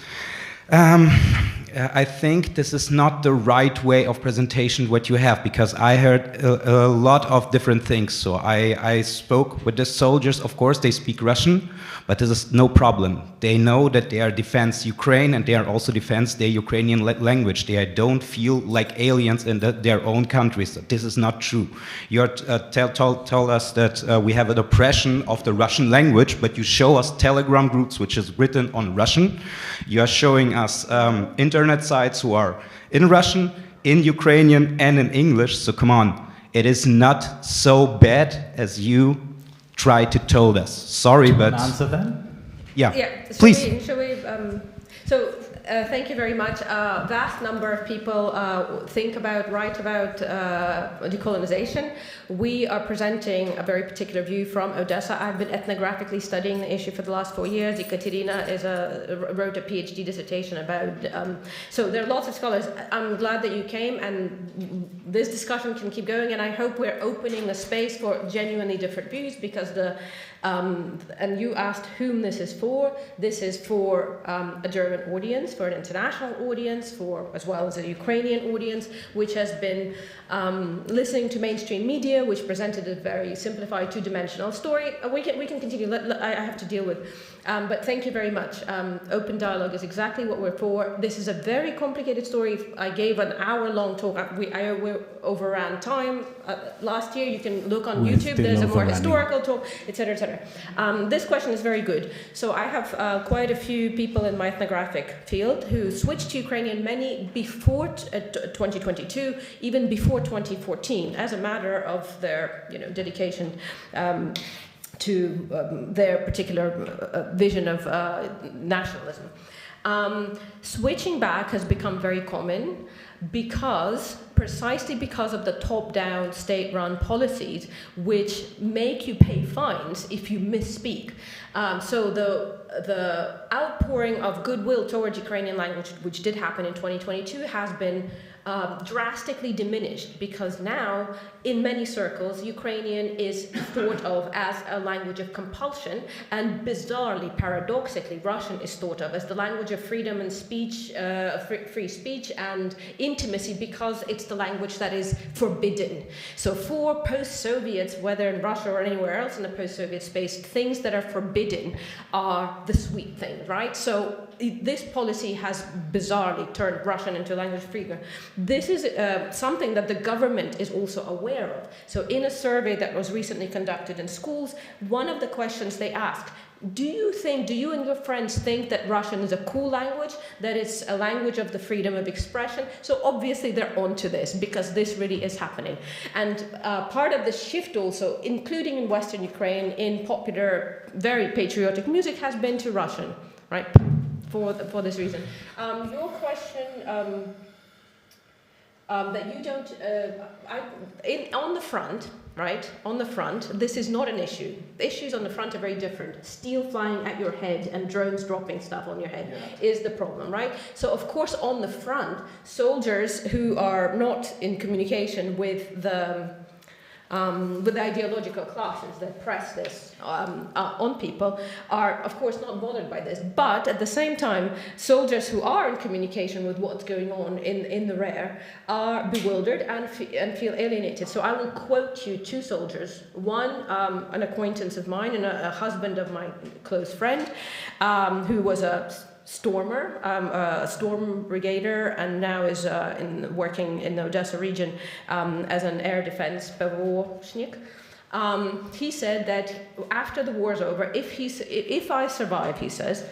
I think this is not the right way of presentation what you have, because I heard a lot of different things. So I spoke with the soldiers. Of course, they speak Russian, but this is no problem. They know that they are defense Ukraine, and they are also defense their Ukrainian language. They don't feel like aliens in their own countries. This is not true. You told us that we have an oppression of the Russian language, but you show us Telegram groups which is written on Russian. You are showing us internet sites who are in Russian, in Ukrainian, and in English. So come on, it is not so bad as you try to tell us. Sorry, but answer that? Yeah, please. Thank you very much. A vast number of people write about decolonization. We are presenting a very particular view from Odessa. I've been ethnographically studying the issue for the last 4 years. Ekaterina wrote a PhD dissertation about. So there are lots of scholars. I'm glad that you came, and this discussion can keep going. And I hope we're opening a space for genuinely different views, because and you asked whom this is for. This is for a German audience, for an international audience, as well as a Ukrainian audience, which has been listening to mainstream media, which presented a very simplified two-dimensional story. We can continue. I have to deal with. But thank you very much. Open dialogue is exactly what we're for. This is a very complicated story. I gave an hour-long talk. We overran time last year. You can look on YouTube. There's a more historical talk, etc., etc. This question is very good. So I have quite a few people in my ethnographic field who switched to Ukrainian, many before 2022, even before 2014, as a matter of their dedication to their particular vision of nationalism. Switching back has become very common precisely because of the top-down state-run policies which make you pay fines if you misspeak. So the outpouring of goodwill towards Ukrainian language, which did happen in 2022, has been drastically diminished, because now in many circles Ukrainian is thought of as a language of compulsion, and bizarrely, paradoxically, Russian is thought of as the language of freedom and speech, free speech and intimacy, because it's the language that is forbidden. So for post-Soviets, whether in Russia or anywhere else in the post-Soviet space, things that are forbidden are the sweet things, right? So this policy has bizarrely turned Russian into a language of freedom. This is something that the government is also aware of. So in a survey that was recently conducted in schools, one of the questions they asked, do you and your friends think that Russian is a cool language, that it's a language of the freedom of expression? So obviously they're onto this, because this really is happening. And part of the shift also, including in Western Ukraine, in popular, very patriotic music, has been to Russian, right? For this reason. Your question that you don't, on the front, right, on the front, this is not an issue. The issues on the front are very different. Steel flying at your head and drones dropping stuff on your head is the problem, right? So, of course, on the front, soldiers who are not in communication with the ideological classes that press this on people are, of course, not bothered by this. But at the same time, soldiers who are in communication with what's going on in the rear are bewildered and feel alienated. So I will quote you two soldiers. One, an acquaintance of mine and a husband of my close friend, who was a stormer, a storm brigader, and now is working in the Odessa region as an air defense PVOshnik. He said that after the war's over, if I survive, he says,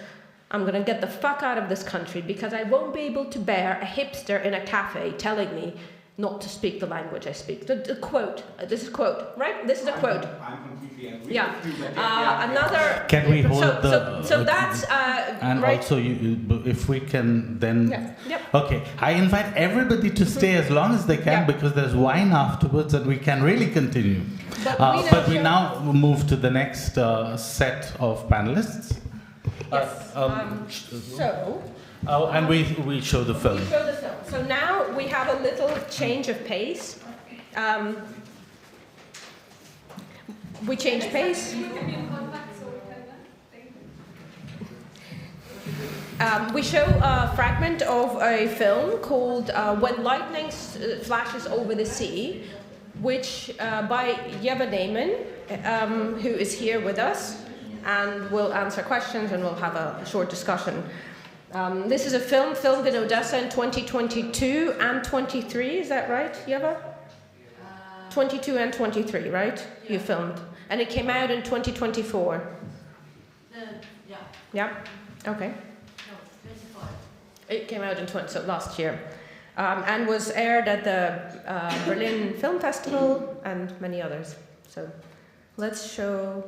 I'm going to get the fuck out of this country because I won't be able to bear a hipster in a cafe telling me not to speak the language I speak. The quote. This is a quote, right? This is a quote. I'm completely agree. Yeah. With you, Another. Can we hold so that's and right. also, if we can then. Yeah. Yep. Okay, I invite everybody to stay as long as they can because there's wine afterwards, and we can really continue. But we now move to the next set of panelists. Yes. And we show the film. We show the film. So now we have a little change of pace. We change pace. We show a fragment of a film called When Lightning Flashes Over the Sea, which by Neymann, who is here with us and will answer questions and we'll have a short discussion. This is a film filmed in Odessa in 2022 and 23, is that right, Yeva? 22 and 23, right? You filmed. And it came out in 2024. Yeah. Yeah? Okay. No, 24. It came out in last year. And was aired at the Berlin Film Festival and many others. So let's show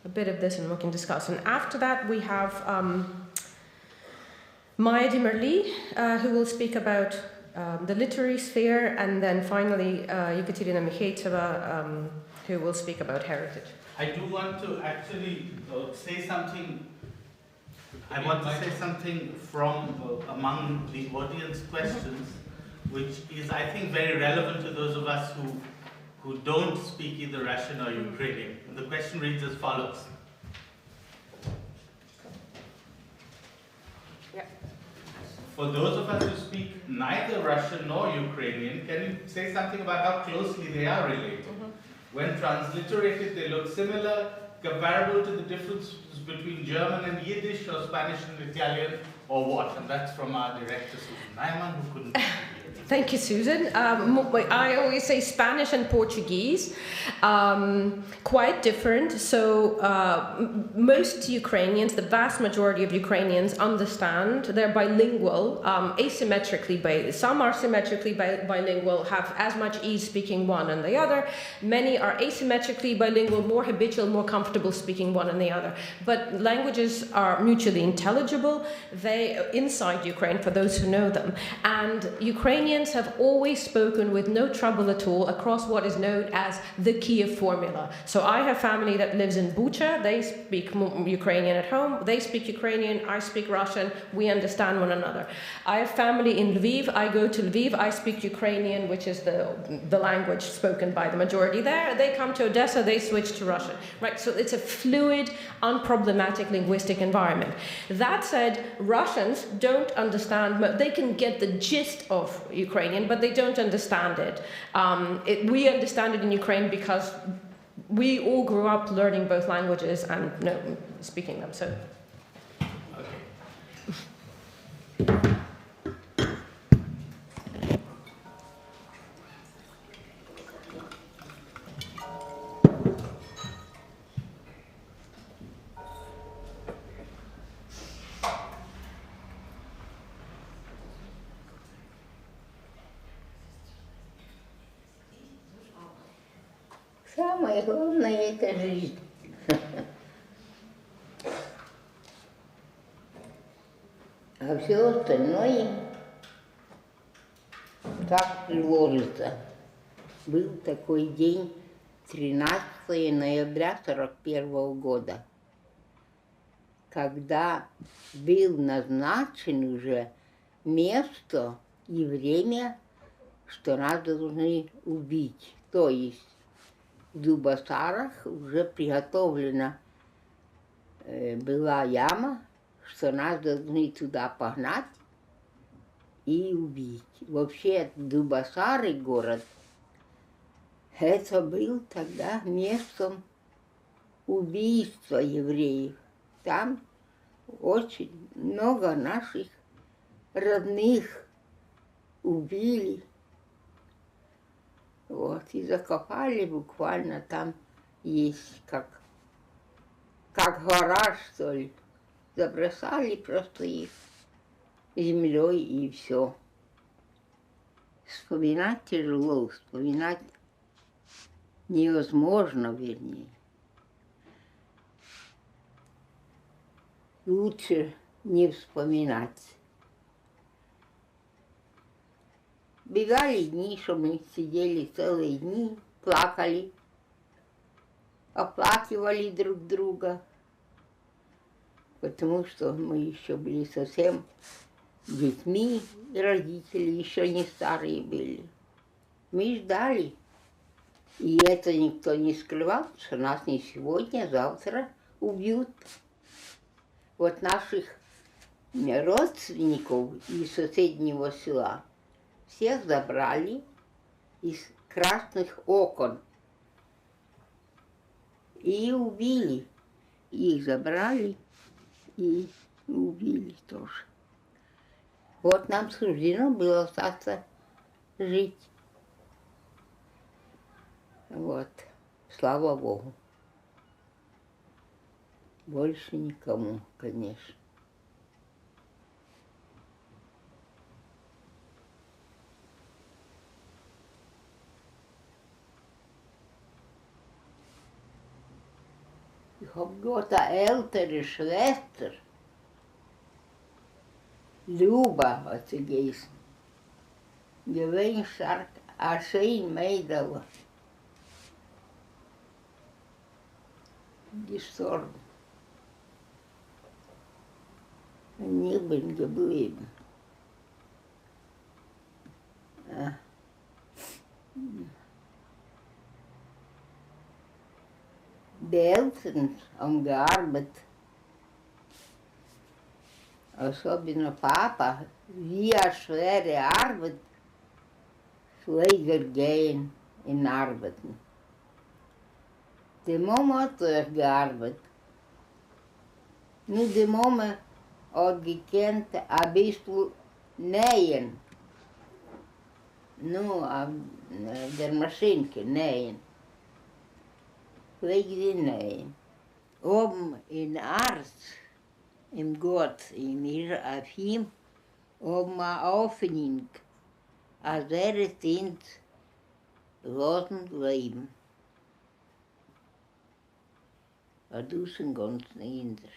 a bit of this and we can discuss. And after that we have Dimerli, who will speak about the literary sphere, and then finally Ekaterina Mikheitseva, who will speak about heritage. I do want to actually say something. I want to say something from among the audience questions, which is, I think, very relevant to those of us who don't speak either Russian or Ukrainian. And the question reads as follows. For those of us who speak neither Russian nor Ukrainian, can you say something about how closely they are related? When transliterated, they look similar, comparable to the differences between German and Yiddish, or Spanish and Italian, or what? And that's from our director, Susan Neymann, who couldn't be here. Thank you, Susan. I always say Spanish and Portuguese, quite different. So most Ukrainians, the vast majority of Ukrainians understand. They're bilingual, asymmetrically. Some are symmetrically bilingual, have as much ease speaking one and the other. Many are asymmetrically bilingual, more habitual, more comfortable speaking one and the other. But languages are mutually intelligible. They inside Ukraine, for those who know them. And Ukrainians have always spoken with no trouble at all across what is known as the Kiev formula. So I have family that lives in Bucha. They speak Ukrainian at home. They speak Ukrainian. I speak Russian. We understand one another. I have family in Lviv. I go to Lviv. I speak Ukrainian, which is the language spoken by the majority there. They come to Odessa. They switch to Russian. Right? So it's a fluid, unproblematic linguistic environment. That said, Russians don't understand. They can get the gist of Ukrainian, but they don't understand it. We understand it in Ukraine because we all grew up learning both languages and speaking them. So. Самое главное – это жизнь. А все остальное так приложится. Был такой день, 13 ноября 1941 года, когда был назначен уже место и время, что нас должны убить. То есть в Дубасарах уже приготовлена была яма, что нас должны туда погнать и убить. Вообще Дубасары город, это был тогда местом убийства евреев. Там очень много наших родных убили. Вот, и закопали буквально там есть как гараж, что ли. Забросали просто их землей и все. Вспоминать тяжело, вспоминать невозможно, вернее. Лучше не вспоминать. Бегали дни, что мы сидели целые дни, плакали, оплакивали друг друга, потому что мы еще были совсем детьми, и родители еще не старые были. Мы ждали, и это никто не скрывал, что нас не сегодня, а завтра убьют. Вот наших родственников из соседнего села всех забрали из красных окон и убили. Их забрали и убили тоже. Вот нам суждено было остаться жить. Вот, слава Богу. Больше никому, конечно. Ich habe gerade eine ältere Schwester, Люба hat sie geheißen. Gewinn stark, ein schön Mädel. Gestorben. Und ich bin geblieben. Ja. Die Eltern haben gearbeitet. Особенно папа, wie eine schwere Arbeit, Pfleger gehen in Arbeiten. Die Mama hat auch gearbeitet. Nur die Mama hat gekannt ein bisschen nähen. Nur der Maschinke nähen. Pflege nähen. Oben in Arzt, im Gott, im Archiv, haben wir Aufnehmung, als sind losen Leben. A duschen ganz Inder.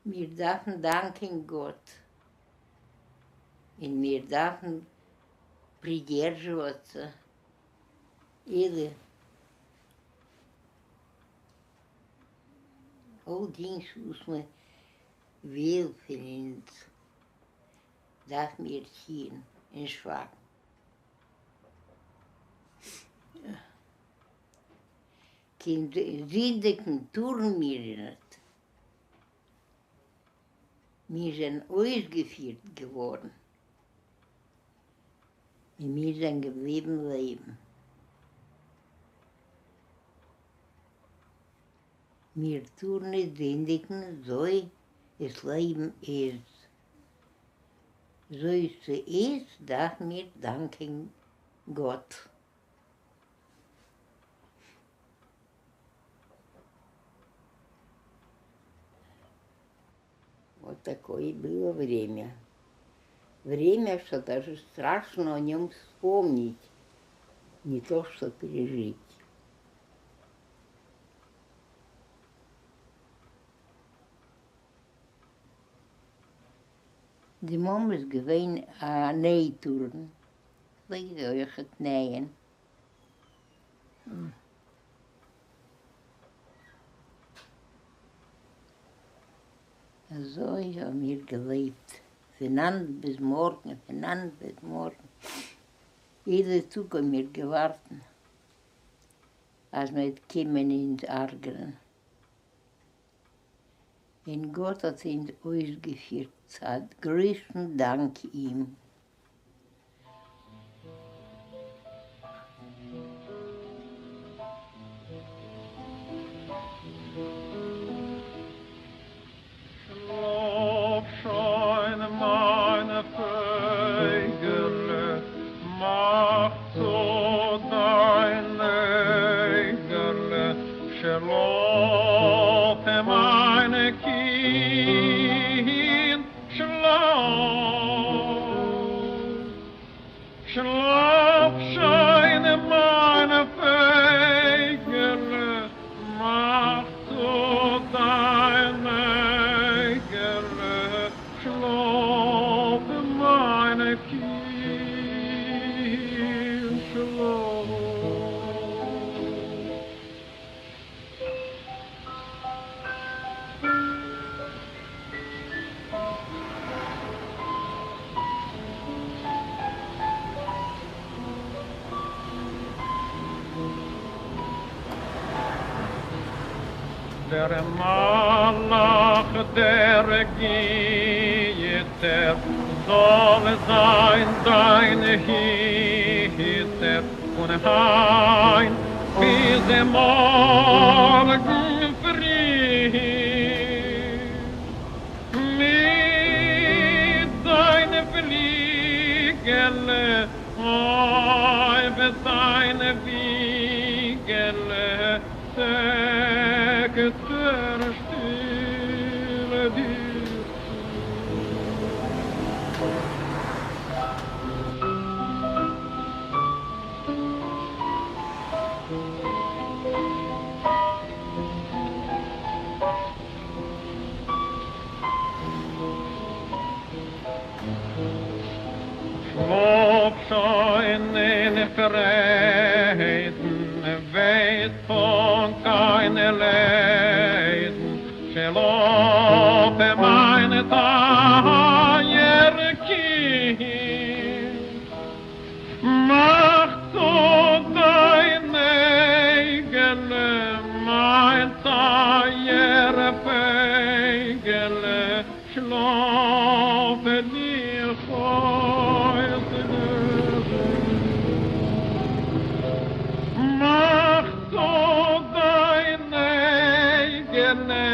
Wir dürfen danken Gott. Und wir dürfen придерживаться или один мы willfähig darf mir ziehen in Schwach. Den Sündigen tun wir nicht. Wir sind ausgeführt geworden. Und wir sind geblieben leben. Wir tun nicht Sündigen, so das Leben ist. So es ist, darf mir danken Gott. Вот такое было время. Время, что даже страшно о нем вспомнить, не то что пережить. Die Mama ist gewesen an Nähtouren. Ich soll euch het nähen. So haben wir gelebt. Von Abend bis morgen, von Abend bis morgen. Jeder Zug haben wir gewartet, als wir kommen ins Argren. Und Gott hat uns ausgeführt. Hat größten Dank ihm. Der Malach der Gieter soll sein deine Hüter und hein bis dem Morgen früh. Mit deinen Fliegele, mit deinen Wiegele, säkert stille dir Schlafschein in Frieden, weiß von keine Leiden, Schlaf meine Tage Kind, mach so deine eigene, mein Tage Feigele, schlafe dir heute. Mach so deine eigene,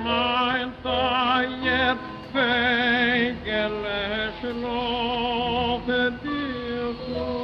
mein Feier, Feigele, schlafe dir heute.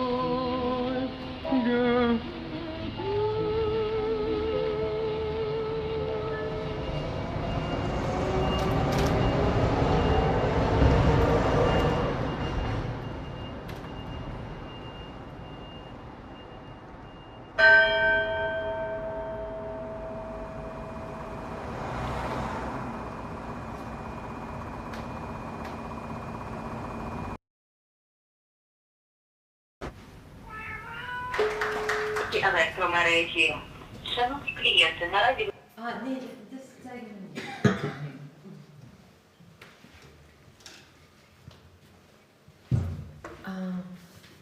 Електромережі. Шановні клієнти, наразі... Nee, das zeigen wir nicht.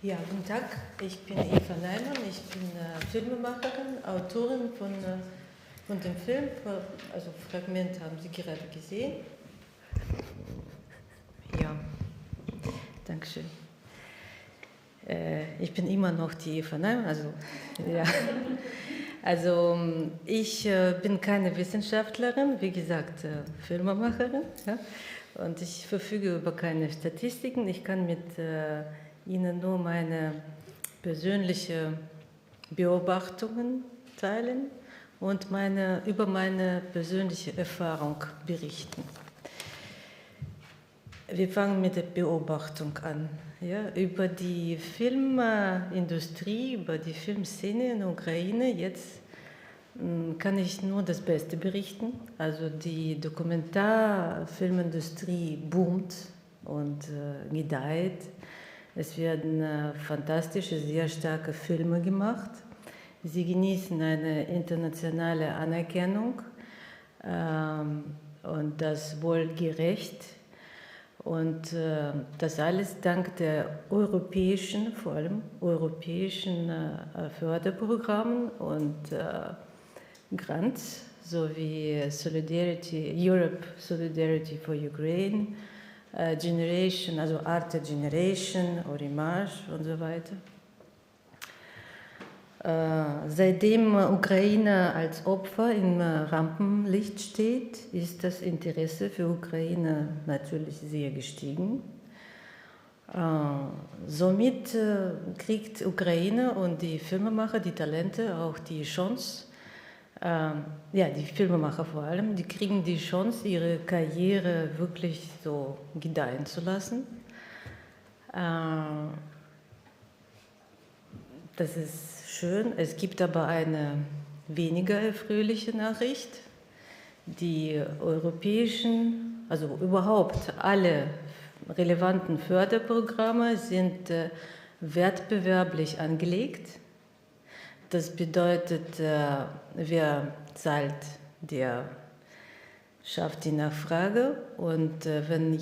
Ja, guten Tag. Ich bin Eva Neymann. Ich bin Filmemacherin, Autorin von dem Film. Also Fragment haben Sie gerade gesehen. Ja, Dankeschön. Ich bin immer noch die Eva Neymann, also ja. Also ich bin keine Wissenschaftlerin, wie gesagt Filmemacherin, ja? Und ich verfüge über keine Statistiken. Ich kann mit Ihnen nur meine persönlichen Beobachtungen teilen und über meine persönliche Erfahrung berichten. Wir fangen mit der Beobachtung an. Ja, über die Filmindustrie, über die Filmszene in der Ukraine, jetzt kann ich nur das Beste berichten. Also die Dokumentarfilmindustrie boomt und gedeiht. Es werden fantastische, sehr starke Filme gemacht. Sie genießen eine internationale Anerkennung und das wohl gerecht. Und das alles dank der europäischen, vor allem europäischen Förderprogrammen und Grants, sowie Europe Solidarity for Ukraine, Generation, also Arte Generation, Orimage und so weiter. Seitdem Ukraine als Opfer im Rampenlicht steht, ist das Interesse für Ukraine natürlich sehr gestiegen. Somit kriegt Ukraine und die Filmemacher, die Talente, auch die Chance, die Filmemacher vor allem, die kriegen die Chance, ihre Karriere wirklich so gedeihen zu lassen. Das ist schön. Es gibt aber eine weniger erfreuliche Nachricht. Die europäischen, also überhaupt alle relevanten Förderprogramme sind wettbewerblich angelegt. Das bedeutet, wer zahlt, der schafft die Nachfrage. Und wenn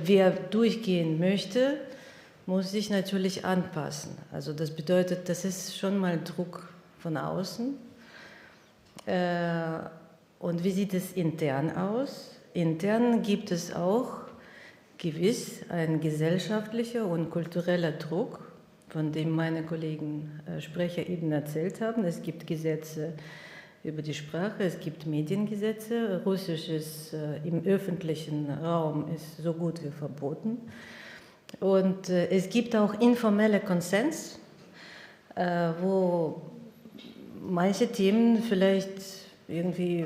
wer durchgehen möchte, muss sich natürlich anpassen. Also das bedeutet, das ist schon mal Druck von außen. Und wie sieht es intern aus? Intern gibt es auch gewiss ein gesellschaftlicher und kultureller Druck, von dem meine Kollegen Sprecher eben erzählt haben. Es gibt Gesetze über die Sprache, es gibt Mediengesetze. Russisch ist im öffentlichen Raum ist so gut wie verboten. Und es gibt auch informelle Konsens, wo manche Themen vielleicht irgendwie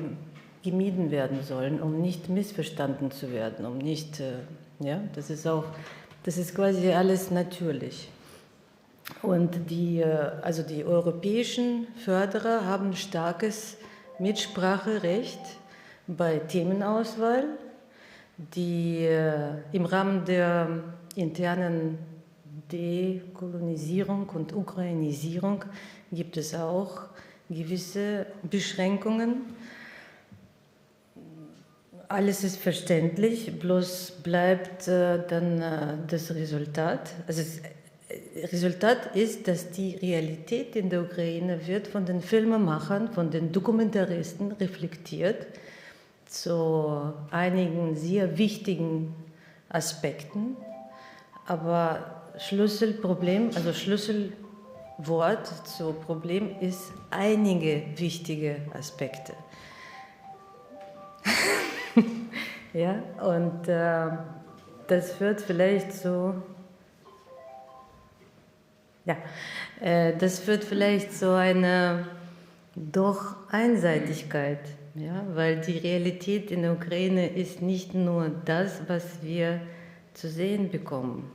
gemieden werden sollen, um nicht missverstanden zu werden, um nicht, das ist quasi alles natürlich. Und die europäischen Förderer haben starkes Mitspracherecht bei Themenauswahl, die im Rahmen der internen Dekolonisierung und Ukrainisierung gibt es auch gewisse Beschränkungen. Alles ist verständlich, bloß bleibt dann das Resultat. Also das Resultat ist, dass die Realität in der Ukraine wird von den Filmemachern, von den Dokumentaristen reflektiert zu einigen sehr wichtigen Aspekten. Aber Schlüsselwort zu Problem ist einige wichtige Aspekte. Ja, und das führt vielleicht zu einer doch Einseitigkeit, ja, weil die Realität in der Ukraine ist nicht nur das, was wir zu sehen bekommen,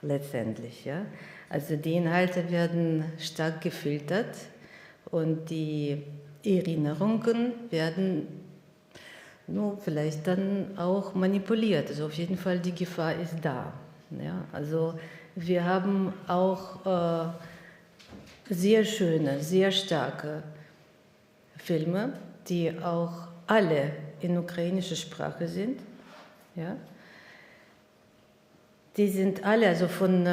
letztendlich. Ja. Also die Inhalte werden stark gefiltert und die Erinnerungen werden vielleicht dann auch manipuliert. Also auf jeden Fall die Gefahr ist da. Ja. Also wir haben auch sehr schöne, sehr starke Filme, die auch alle in ukrainischer Sprache sind. Ja. Die sind alle, also von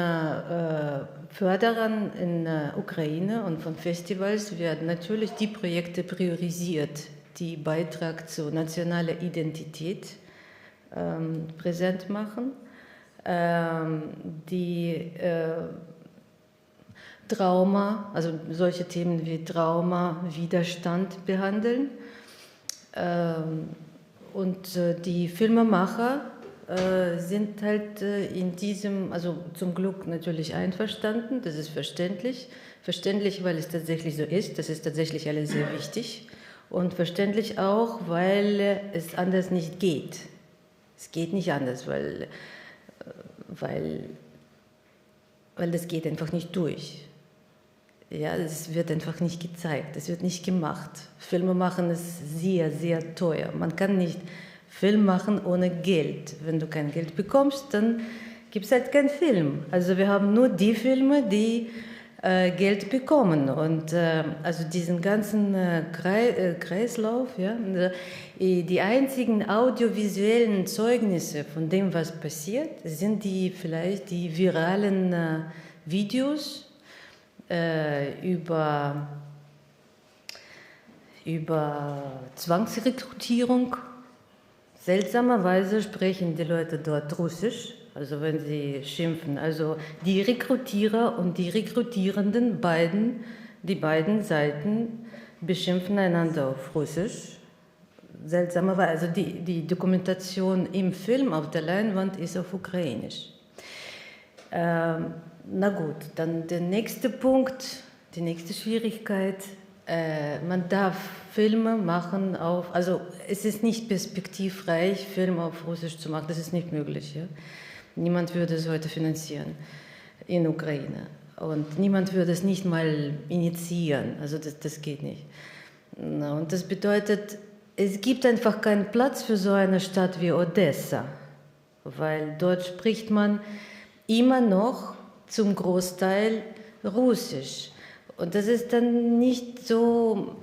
Förderern in der Ukraine und von Festivals werden natürlich die Projekte priorisiert, die Beitrag zur nationalen Identität präsent machen, die Trauma, also solche Themen wie Trauma, Widerstand behandeln. Und die Filmemacher sind halt in diesem, also zum Glück natürlich einverstanden, das ist verständlich, weil es tatsächlich so ist, das ist tatsächlich alles sehr wichtig und verständlich auch, weil es anders nicht geht. Es geht nicht anders, weil das geht einfach nicht durch. Ja, es wird einfach nicht gezeigt, es wird nicht gemacht. Filme machen ist sehr, sehr teuer. Man kann nicht Film machen ohne Geld. Wenn du kein Geld bekommst, dann gibt es halt keinen Film. Also wir haben nur die Filme, die Geld bekommen. Und also diesen ganzen Kreislauf, ja, die einzigen audiovisuellen Zeugnisse von dem, was passiert, sind vielleicht die viralen Videos über Zwangsrekrutierung. Seltsamerweise sprechen die Leute dort Russisch, also wenn sie schimpfen. Also die Rekrutierer und die Rekrutierenden, die beiden Seiten beschimpfen einander auf Russisch. Seltsamerweise, also die Dokumentation im Film auf der Leinwand ist auf Ukrainisch. Na gut, dann der nächste Punkt, die nächste Schwierigkeit. Man darf Filme machen also es ist nicht perspektivreich, Filme auf Russisch zu machen, das ist nicht möglich. Ja? Niemand würde es heute finanzieren in Ukraine und niemand würde es nicht mal initiieren, also das geht nicht. Und das bedeutet, es gibt einfach keinen Platz für so eine Stadt wie Odessa, weil dort spricht man immer noch zum Großteil Russisch. Und das ist dann nicht so,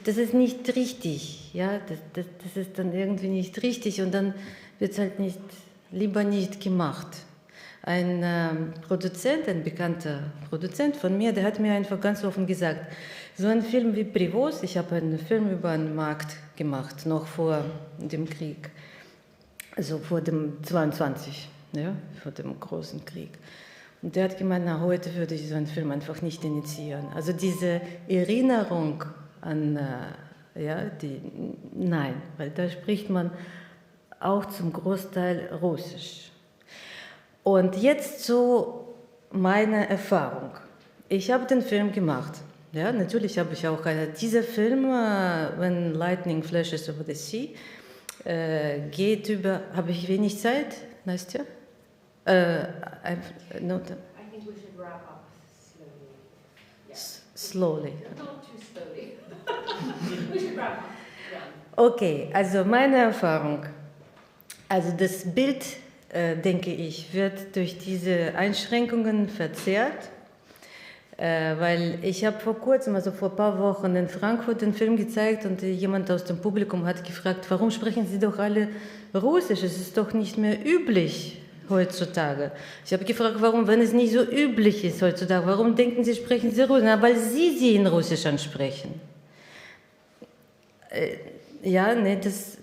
das ist nicht richtig, ja, das ist dann irgendwie nicht richtig und dann wird es halt lieber nicht gemacht. Ein Produzent, ein bekannter Produzent von mir, der hat mir einfach ganz offen gesagt, so ein Film wie Privoz, ich habe einen Film über einen Markt gemacht, noch vor dem Krieg, also vor dem 22, ja, vor dem großen Krieg. Und der hat gemeint, heute würde ich so einen Film einfach nicht initiieren. Also diese Erinnerung an, nein, weil da spricht man auch zum Großteil Russisch. Und jetzt so meine Erfahrung. Ich habe den Film gemacht. Ja, natürlich habe ich auch dieser Film, When Lightning Flashes Over the Sea, geht über, habe ich wenig Zeit, Nastja? I think we should wrap up slowly. Yeah. Slowly. Not too slowly. We should wrap up. Yeah. Okay, also meine Erfahrung. Also das Bild, denke ich, wird durch diese Einschränkungen verzerrt, weil ich habe vor kurzem, also vor ein paar Wochen in Frankfurt den Film gezeigt und jemand aus dem Publikum hat gefragt, warum sprechen Sie doch alle Russisch? Es ist doch nicht mehr üblich heutzutage. Ich habe gefragt, warum, wenn es nicht so üblich ist heutzutage, warum denken Sie, sprechen Sie Russisch? Na, weil Sie in Russisch ansprechen. Ja, nee, das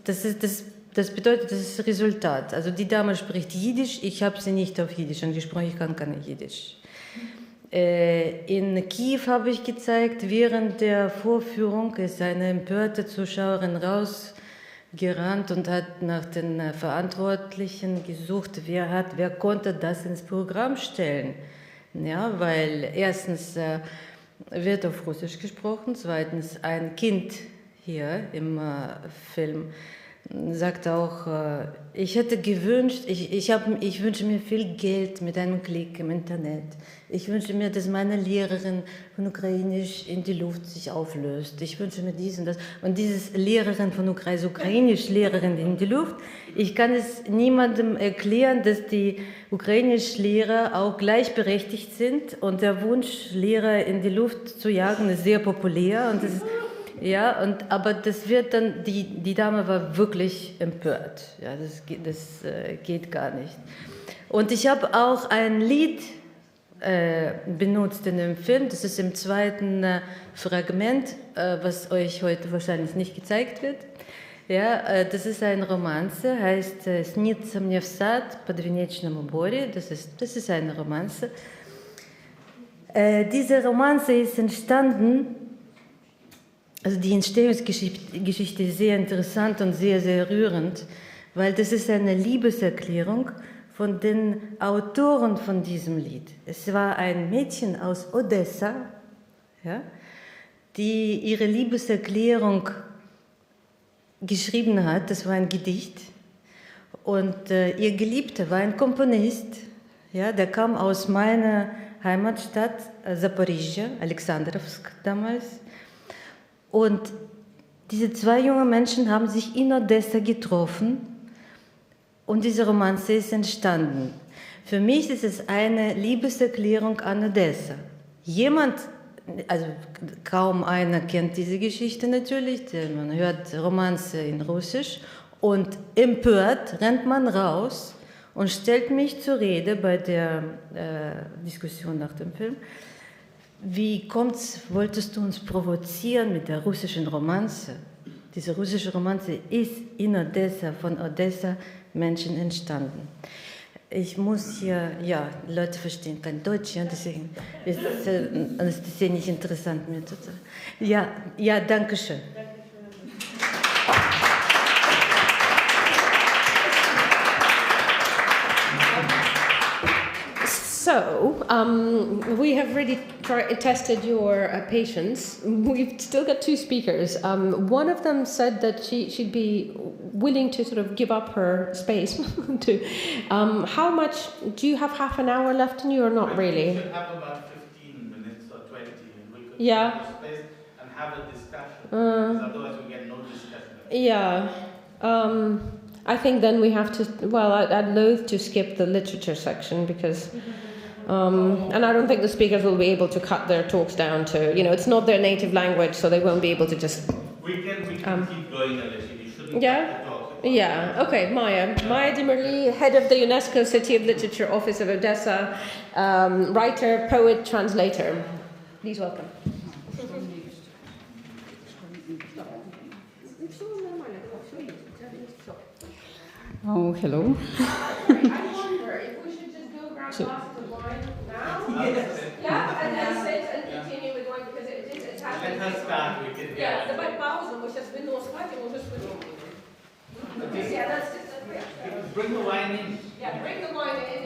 bedeutet, das ist das Resultat. Also die Dame spricht Jiddisch, ich habe sie nicht auf Jiddisch angesprochen, ich kann keine Jiddisch. In Kiew habe ich gezeigt, während der Vorführung ist eine empörte Zuschauerin rausgerannt und hat nach den Verantwortlichen gesucht, wer konnte das ins Programm stellen. Ja, weil erstens wird auf Russisch gesprochen, zweitens ein Kind hier im Film sagt auch, ich hätte gewünscht, ich wünsche mir viel Geld mit einem Klick im Internet. Ich wünsche mir, dass meine Lehrerin von Ukrainisch in die Luft sich auflöst. Ich wünsche mir dies und das. Und dieses Lehrerin von Ukrainisch Lehrerin in die Luft, ich kann es niemandem erklären, dass die Ukrainisch-Lehrer auch gleichberechtigt sind und der Wunsch, Lehrer in die Luft zu jagen, ist sehr populär und das ist, ja, aber das wird dann, die Dame war wirklich empört. Ja, das geht gar nicht. Und ich habe auch ein Lied benutzt in dem Film, das ist im zweiten Fragment, was euch heute wahrscheinlich nicht gezeigt wird. Ja, das ist ein Romanze, heißt «Снится мне в сад под венечным уборе». Das ist eine Romanze. Diese Romanze ist entstanden. Also die Entstehungsgeschichte ist sehr interessant und sehr, sehr rührend, weil das ist eine Liebeserklärung von den Autoren von diesem Lied. Es war ein Mädchen aus Odessa, ja, die ihre Liebeserklärung geschrieben hat. Das war ein Gedicht. Und ihr Geliebter war ein Komponist, ja, der kam aus meiner Heimatstadt Zaporizhzhia, Alexandrowsk damals. Und Diese zwei junge Menschen haben sich in Odessa getroffen und diese Romanze ist entstanden. Für mich ist es eine Liebeserklärung an Odessa. Jemand, also kaum einer kennt diese Geschichte natürlich, man hört Romanze in Russisch und empört rennt man raus und stellt mich zur Rede bei der Diskussion nach dem Film. Wie kommt's, wolltest du uns provozieren mit der russischen Romanze? Diese russische Romanze ist in Odessa, von Odessa Menschen entstanden. Ich muss hier, ja, Leute verstehen kein Deutsch, ja, deswegen ist Anastasia nicht interessant mir zu sagen. Ja, ja, danke schön. So, we have really tested your patience. We've still got two speakers. One of them said that she'd be willing to sort of give up her space. How much, do you have half an hour left in you or not really? We should have about 15 minutes or 20 and we could Yeah. have space and have a discussion. Because otherwise we get no discussion. Yeah. I think then we have to, well, I'd loathe to skip the literature section because, and I don't think the speakers will be able to cut their talks down to, you know, it's not their native language, so they won't be able to just... We can keep going a little. You shouldn't Yeah? have to talk. Yeah, okay, Maya. Maya Dimerli, head of the UNESCO City of Literature Office of Odessa, writer, poet, translator. Please welcome. Oh, hello. I wonder if we should just go grab So- glasses of wine now? Yeah, and then sit and continue with wine because it has been... Let us start, we can... Yeah, давай паузу, мы сейчас вино схватим, уже сварим. Yeah, that's just... Bring the wine in. Yeah, bring the wine in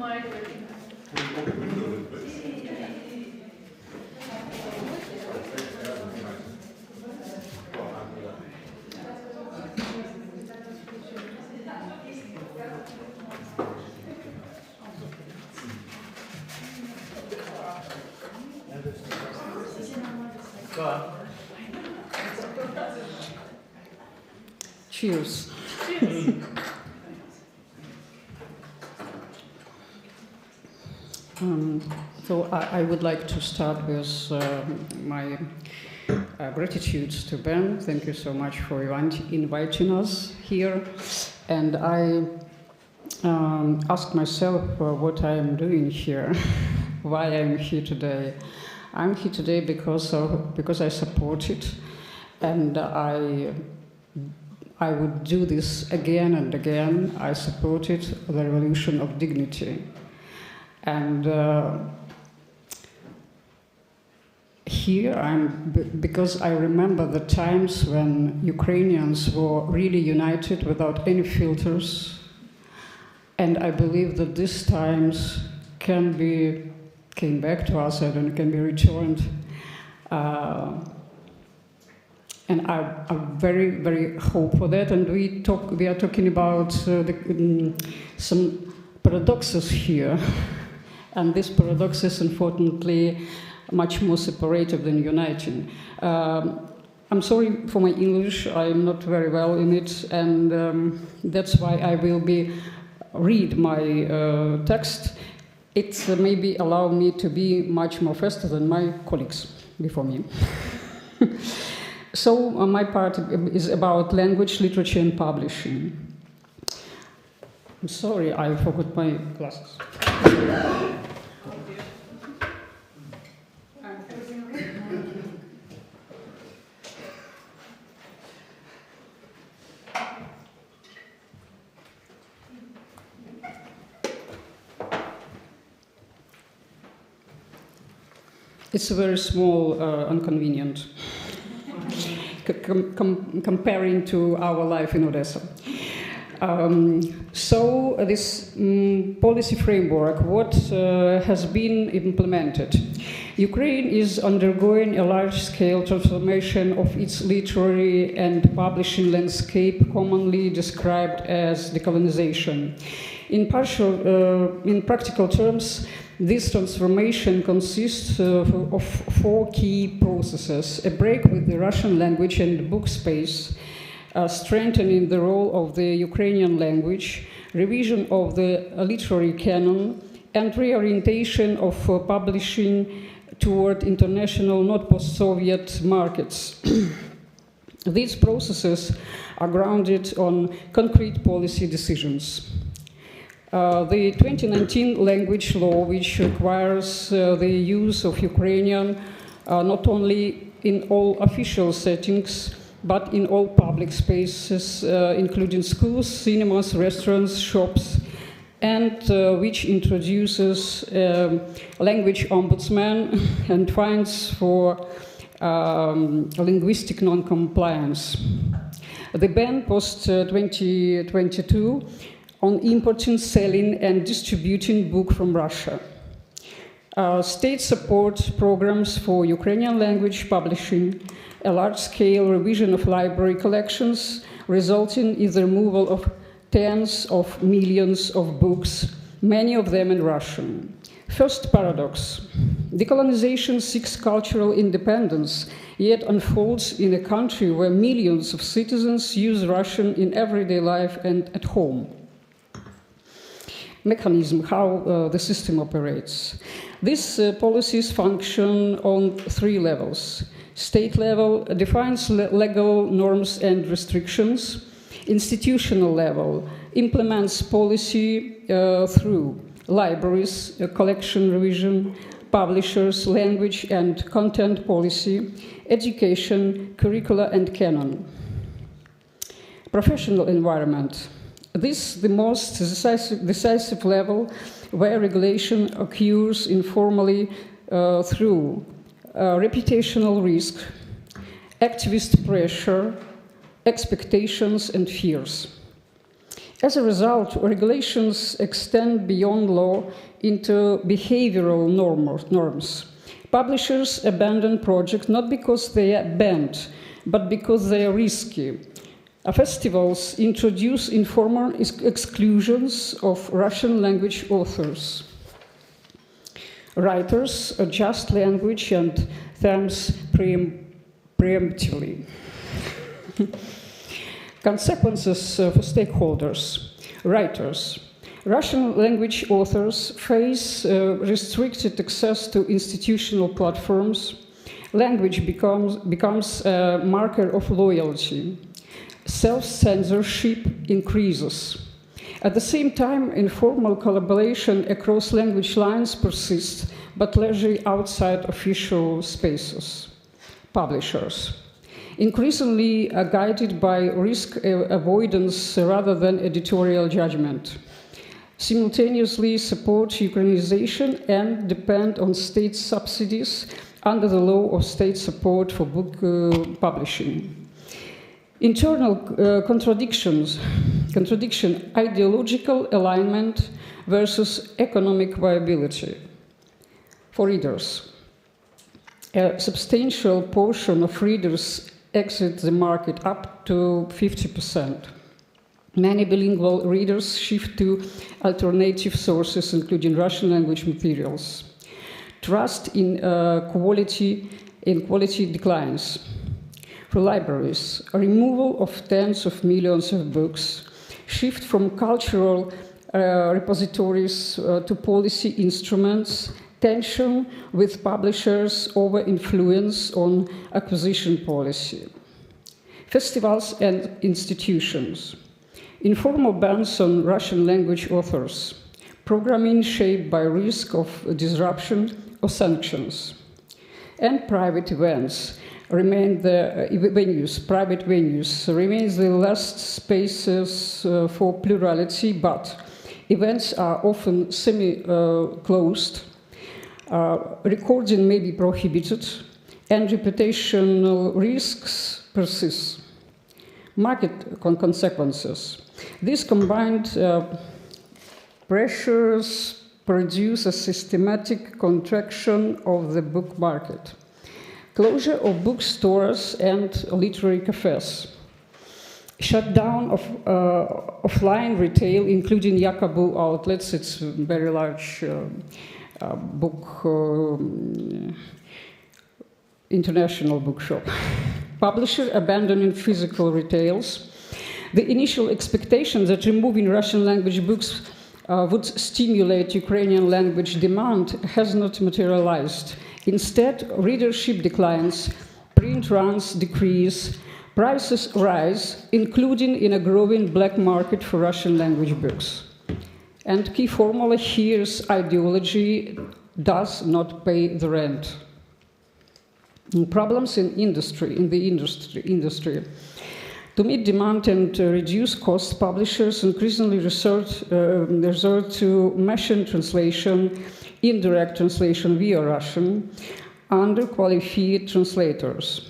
Go on. Cheers. So I would like to start with my gratitude to Ben. Thank you so much for inviting us here. And I asked myself what I am doing here, why I'm here today. I'm here today because I support it, and I would do this again and again. I supported the revolution of dignity. And here because I remember the times when Ukrainians were really united without any filters. And I believe that these times came back to us and can be returned. And I very, very hope for that. And we are talking about some paradoxes here. And these paradoxes, unfortunately, much more separated than uniting. I'm sorry for my English. I'm not very well in it, and that's why I will read my text. It maybe allow me to be much more faster than my colleagues before me. So my part is about language, literature, and publishing. I'm sorry, I forgot my glasses. It's a very small inconvenience comparing to our life in Odessa. So this policy framework, what has been implemented? Ukraine is undergoing a large-scale transformation of its literary and publishing landscape, commonly described as decolonization. In practical terms, this transformation consists of four key processes: a break with the Russian language and book space, strengthening the role of the Ukrainian language, revision of the literary canon, and reorientation of publishing toward international, not post-Soviet markets. These processes are grounded on concrete policy decisions. The 2019 language law, which requires the use of Ukrainian not only in all official settings, but in all public spaces, including schools, cinemas, restaurants, shops, and which introduces language ombudsman and fines for linguistic non-compliance. The ban post-2022 on importing, selling, and distributing books from Russia. State support programs for Ukrainian language publishing, a large-scale revision of library collections, resulting in the removal of tens of millions of books, many of them in Russian. First paradox: decolonization seeks cultural independence, yet unfolds in a country where millions of citizens use Russian in everyday life and at home. Mechanism, how the system operates. These policies function on three levels. State level defines legal norms and restrictions. Institutional level implements policy through libraries, collection revision, publishers, language and content policy, education, curricula and canon. Professional environment. This is the most decisive level where regulation occurs informally through reputational risk, activist pressure, expectations and fears. As a result, regulations extend beyond law into behavioral norms. Publishers abandon projects not because they are banned, but because they are risky. Festivals introduce informal exclusions of Russian language authors. Writers adjust language and terms preemptively. Consequences for stakeholders. Writers. Russian language authors face restricted access to institutional platforms. Language becomes a marker of loyalty. Self-censorship increases. At the same time, informal collaboration across language lines persists, but largely outside official spaces. Publishers. Increasingly guided by risk avoidance rather than editorial judgment. Simultaneously support Ukrainization and depend on state subsidies under the law of state support for book publishing. Internal contradiction, ideological alignment versus economic viability. For readers, a substantial portion of readers exit the market, up to 50%. Many bilingual readers shift to alternative sources, including Russian language materials. Trust in quality declines. For libraries, a removal of tens of millions of books, shift from cultural repositories to policy instruments, tension with publishers over influence on acquisition policy. Festivals and institutions. Informal bans on Russian language authors. Programming shaped by risk of disruption or sanctions. And private events remain private venues remains the last spaces for plurality, but events are often semi-closed. Recording may be prohibited, and reputational risks persist. Market consequences. These combined pressures produce a systematic contraction of the book market. Closure of bookstores and literary cafes. Shutdown of offline retail, including Yakobu outlets. It's a very large book, international bookshop. Publisher abandoning physical retails. The initial expectation that removing Russian language books would stimulate Ukrainian language demand has not materialized. Instead, readership declines, print runs decrease, prices rise, including in a growing black market for Russian language books. And key formula here is ideology does not pay the rent. Problems in the industry. To meet demand and reduce costs, publishers increasingly resort to machine translation, indirect translation via Russian, underqualified translators.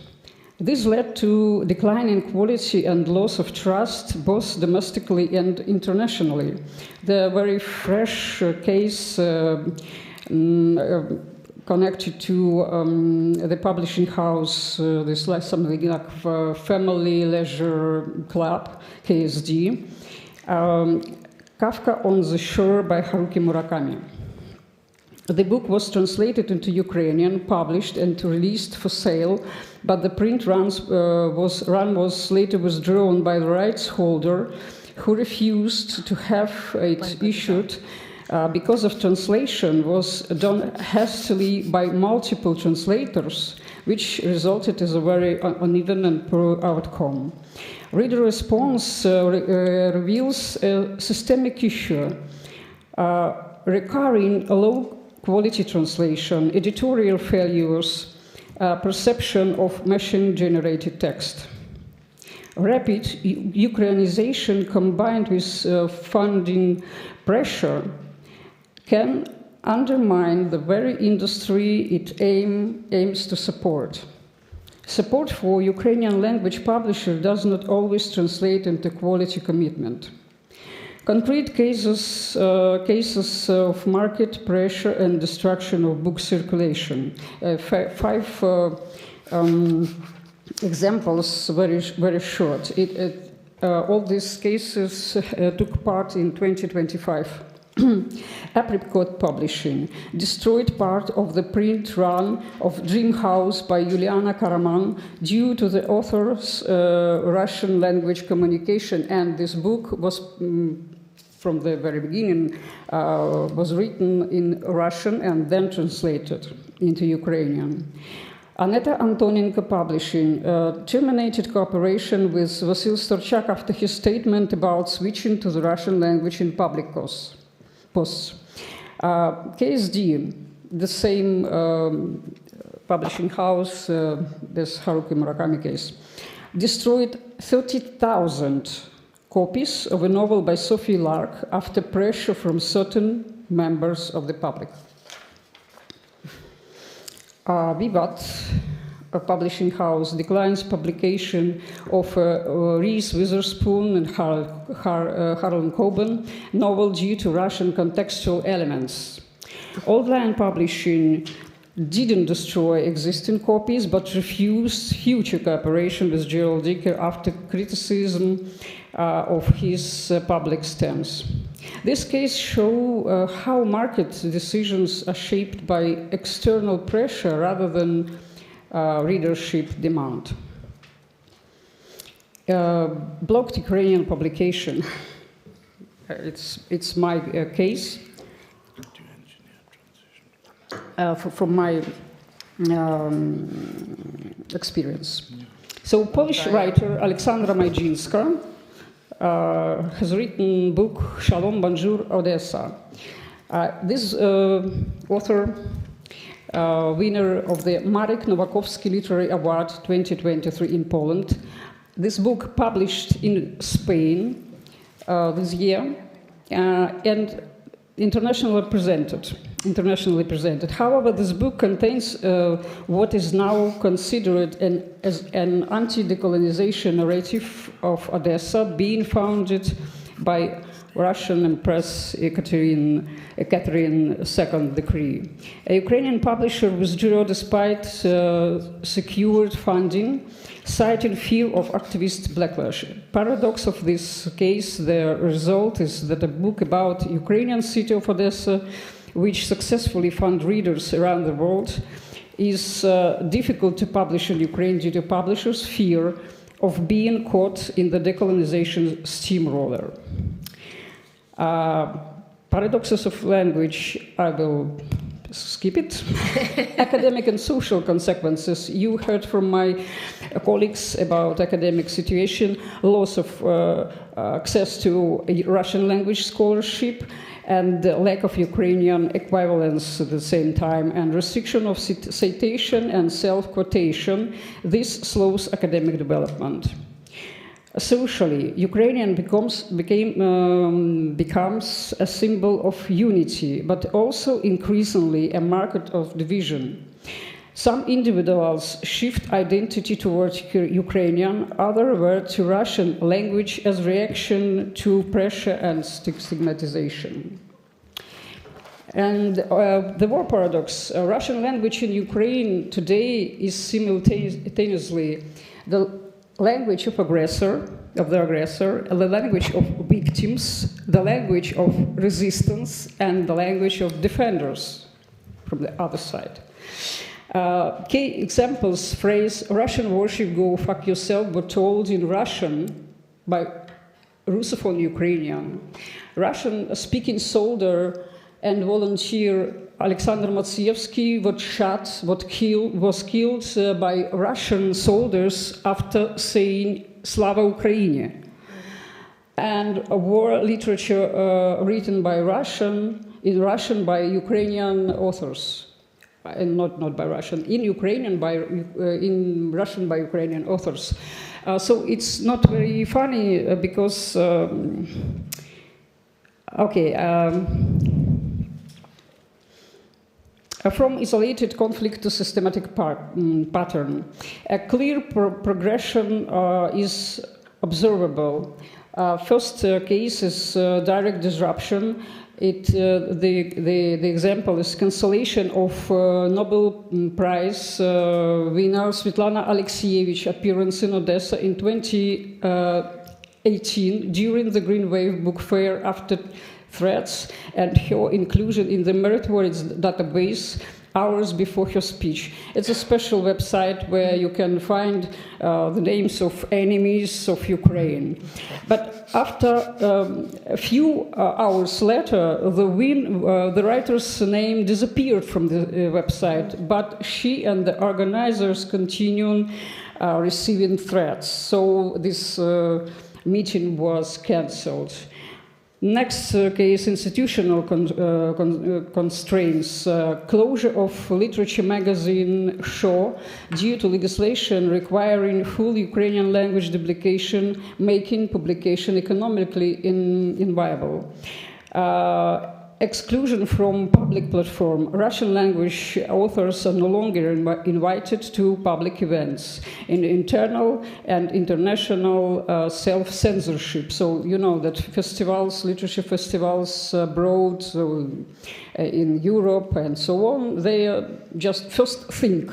This led to decline in quality and loss of trust, both domestically and internationally. The very fresh case connected to the publishing house, this like something like Family Leisure Club, KSD, Kafka on the Shore by Haruki Murakami. The book was translated into Ukrainian, published, and released for sale, but the print run was later withdrawn by the rights holder, who refused to have it issued because of translation was done hastily by multiple translators, which resulted in a very uneven and poor outcome. Reader response reveals a systemic issue, recurring low-quality translation, editorial failures, perception of machine-generated text. Rapid Ukrainization combined with funding pressure can undermine the very industry it aims to support. Support for Ukrainian language publishers does not always translate into quality commitment. Concrete cases of market pressure and destruction of book circulation. Five examples, very short. All these cases took part in 2025. Apricot Publishing destroyed part of the print run of Dream House by Yuliana Karaman due to the author's Russian language communication, and this book was from the very beginning was written in Russian and then translated into Ukrainian. Aneta Antonenko Publishing terminated cooperation with Vasil Storchak after his statement about switching to the Russian language in public posts. KSD, the same publishing house, this Haruki Murakami case, destroyed 30,000 copies of a novel by Sophie Lark after pressure from certain members of the public. Vivat, a publishing house, declines publication of Reese Witherspoon and Harlan Coben novel due to Russian contextual elements. Old Lion Publishing didn't destroy existing copies but refused future cooperation with Gerald Dicker after criticism of his public stance. This case shows how market decisions are shaped by external pressure rather than readership demand. Blocked Ukrainian publication. It's my case. From my experience. So Polish writer Aleksandra Majinska has written book Shalom, Bonjour, Odessa. This author, winner of the Marek Nowakovsky Literary Award 2023 in Poland. This book published in Spain this year and internationally presented. However, this book contains what is now considered as an anti-decolonization narrative of Odessa, being founded by Russian Empress Ekaterina II decree. A Ukrainian publisher withdrew despite secured funding, citing fear of activist backlash. Paradox of this case, the result is that a book about Ukrainian city of Odessa, which successfully fund readers around the world, is difficult to publish in Ukraine due to publishers' fear of being caught in the decolonization steamroller. Paradoxes of language, I will skip it. Academic and social consequences. You heard from my colleagues about academic situation, loss of access to Russian language scholarship, and the lack of Ukrainian equivalence at the same time, and restriction of citation and self-quotation. This slows academic development. Socially, Ukrainian becomes a symbol of unity, but also increasingly a marker of division. Some individuals shift identity towards Ukrainian, others revert to Russian language as reaction to pressure and stigmatization. And the war paradox, Russian language in Ukraine today is simultaneously the language of the aggressor, the language of victims, the language of resistance, and the language of defenders from the other side. Key examples phrase Russian worship go fuck yourself were told in Russian by Russophone Ukrainian. Russian speaking soldier and volunteer Alexander Mikheitseva was killed by Russian soldiers after saying Slava Ukraini. And a war literature written by in Russian by Ukrainian authors. And not by Russian, in Russian by Ukrainian authors. So it's not very funny because, from isolated conflict to systematic pattern, a clear progression is observable. First case is direct disruption. The example is cancellation of Nobel Prize winner Svetlana Alexievich appearance in Odessa in 2018 during the Green Wave Book Fair after threats and her inclusion in the meritorious database hours before her speech. It's a special website where you can find the names of enemies of Ukraine. But after a few hours later, the writer's name disappeared from the website, but she and the organizers continue receiving threats. So this meeting was cancelled. Next case, institutional constraints. Closure of literature magazine Show due to legislation requiring full Ukrainian language duplication, making publication economically inviable. Exclusion from public platform. Russian language authors are no longer invited to public events. In internal and international self-censorship. So you know that festivals, literature festivals abroad, in Europe and so on, they just first think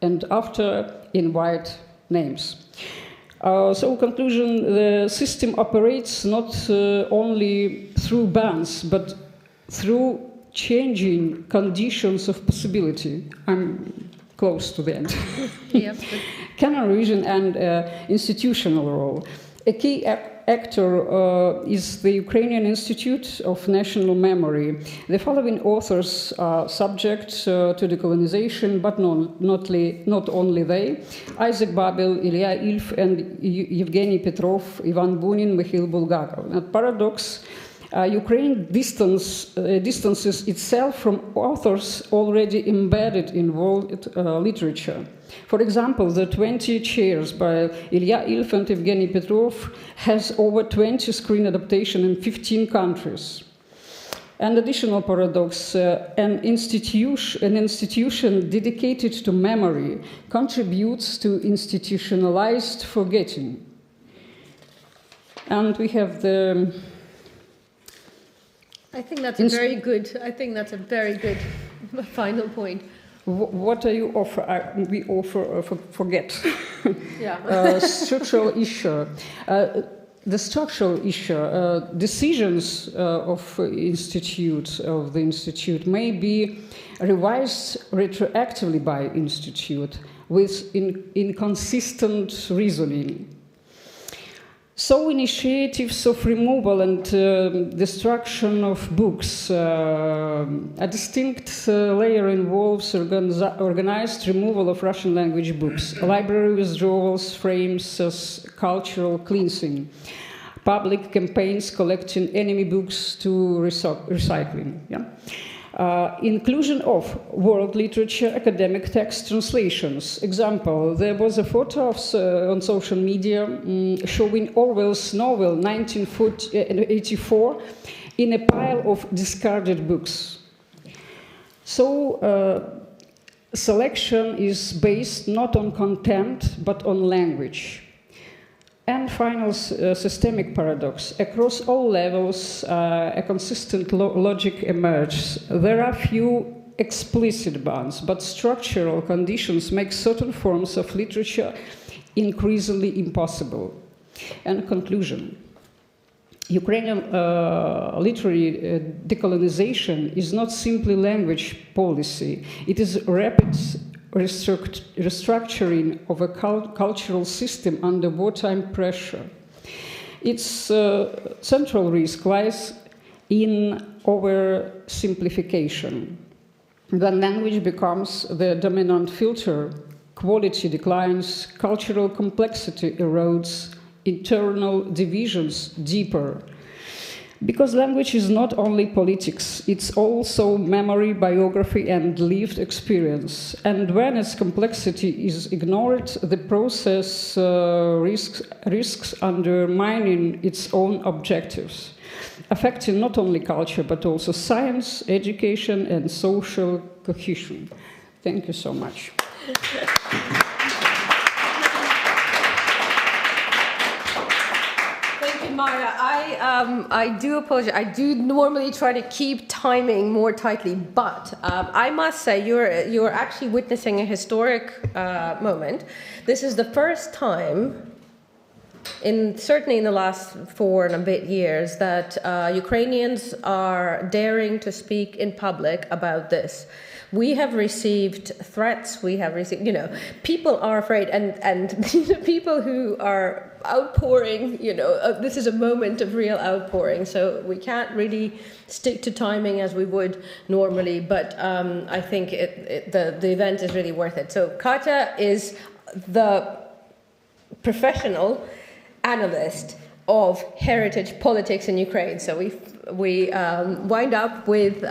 and after invite names. So conclusion, the system operates not only through bans, but through changing conditions of possibility. I'm close to the end. Yeah. Canon revision and institutional role. A key actor is the Ukrainian Institute of National Memory. The following authors are subject to decolonization, but not only they: Isaac Babel, Ilya Ilf, and Evgeny Petrov, Ivan Bunin, Mikhail Bulgakov. And paradox, Ukraine distances itself from authors already embedded in world literature. For example, the 20 Chairs by Ilya Ilf and Evgeny Petrov has over 20 screen adaptations in 15 countries. An additional paradox, an institution dedicated to memory contributes to institutionalized forgetting. And we have the... I think that's a very good final point. What do you offer? We offer forget. Yeah. Structural issue. The structural issue, decisions of the institute may be revised retroactively by institute with inconsistent reasoning. So initiatives of removal and destruction of books, a distinct layer involves organized removal of Russian language books, library withdrawals frames as cultural cleansing, public campaigns collecting enemy books to recycling. Yeah? Inclusion of world literature, academic text translations. Example, there was a photo on social media showing Orwell's novel 1984 in a pile of discarded books. So selection is based not on content but on language. And final systemic paradox. Across all levels, a consistent logic emerges. There are few explicit bans, but structural conditions make certain forms of literature increasingly impossible. And conclusion. Ukrainian literary decolonization is not simply language policy. It is rapid restructuring of a cultural system under wartime pressure. Its central risk lies in oversimplification. When language becomes the dominant filter, quality declines, cultural complexity erodes, internal divisions deeper. Because language is not only politics, it's also memory, biography, and lived experience. And when its complexity is ignored, the process risks undermining its own objectives, affecting not only culture, but also science, education, and social cohesion. Thank you so much. Thank you Maya, I do apologize. I do normally try to keep timing more tightly, but I must say you're actually witnessing a historic moment. This is the first time, certainly in the last 4 and a bit years, that Ukrainians are daring to speak in public about this. We have received threats. We have received, people are afraid, and people who are outpouring. This is a moment of real outpouring. So we can't really stick to timing as we would normally, but I think the event is really worth it. So Katya is the professional analyst of heritage politics in Ukraine. So we wind up with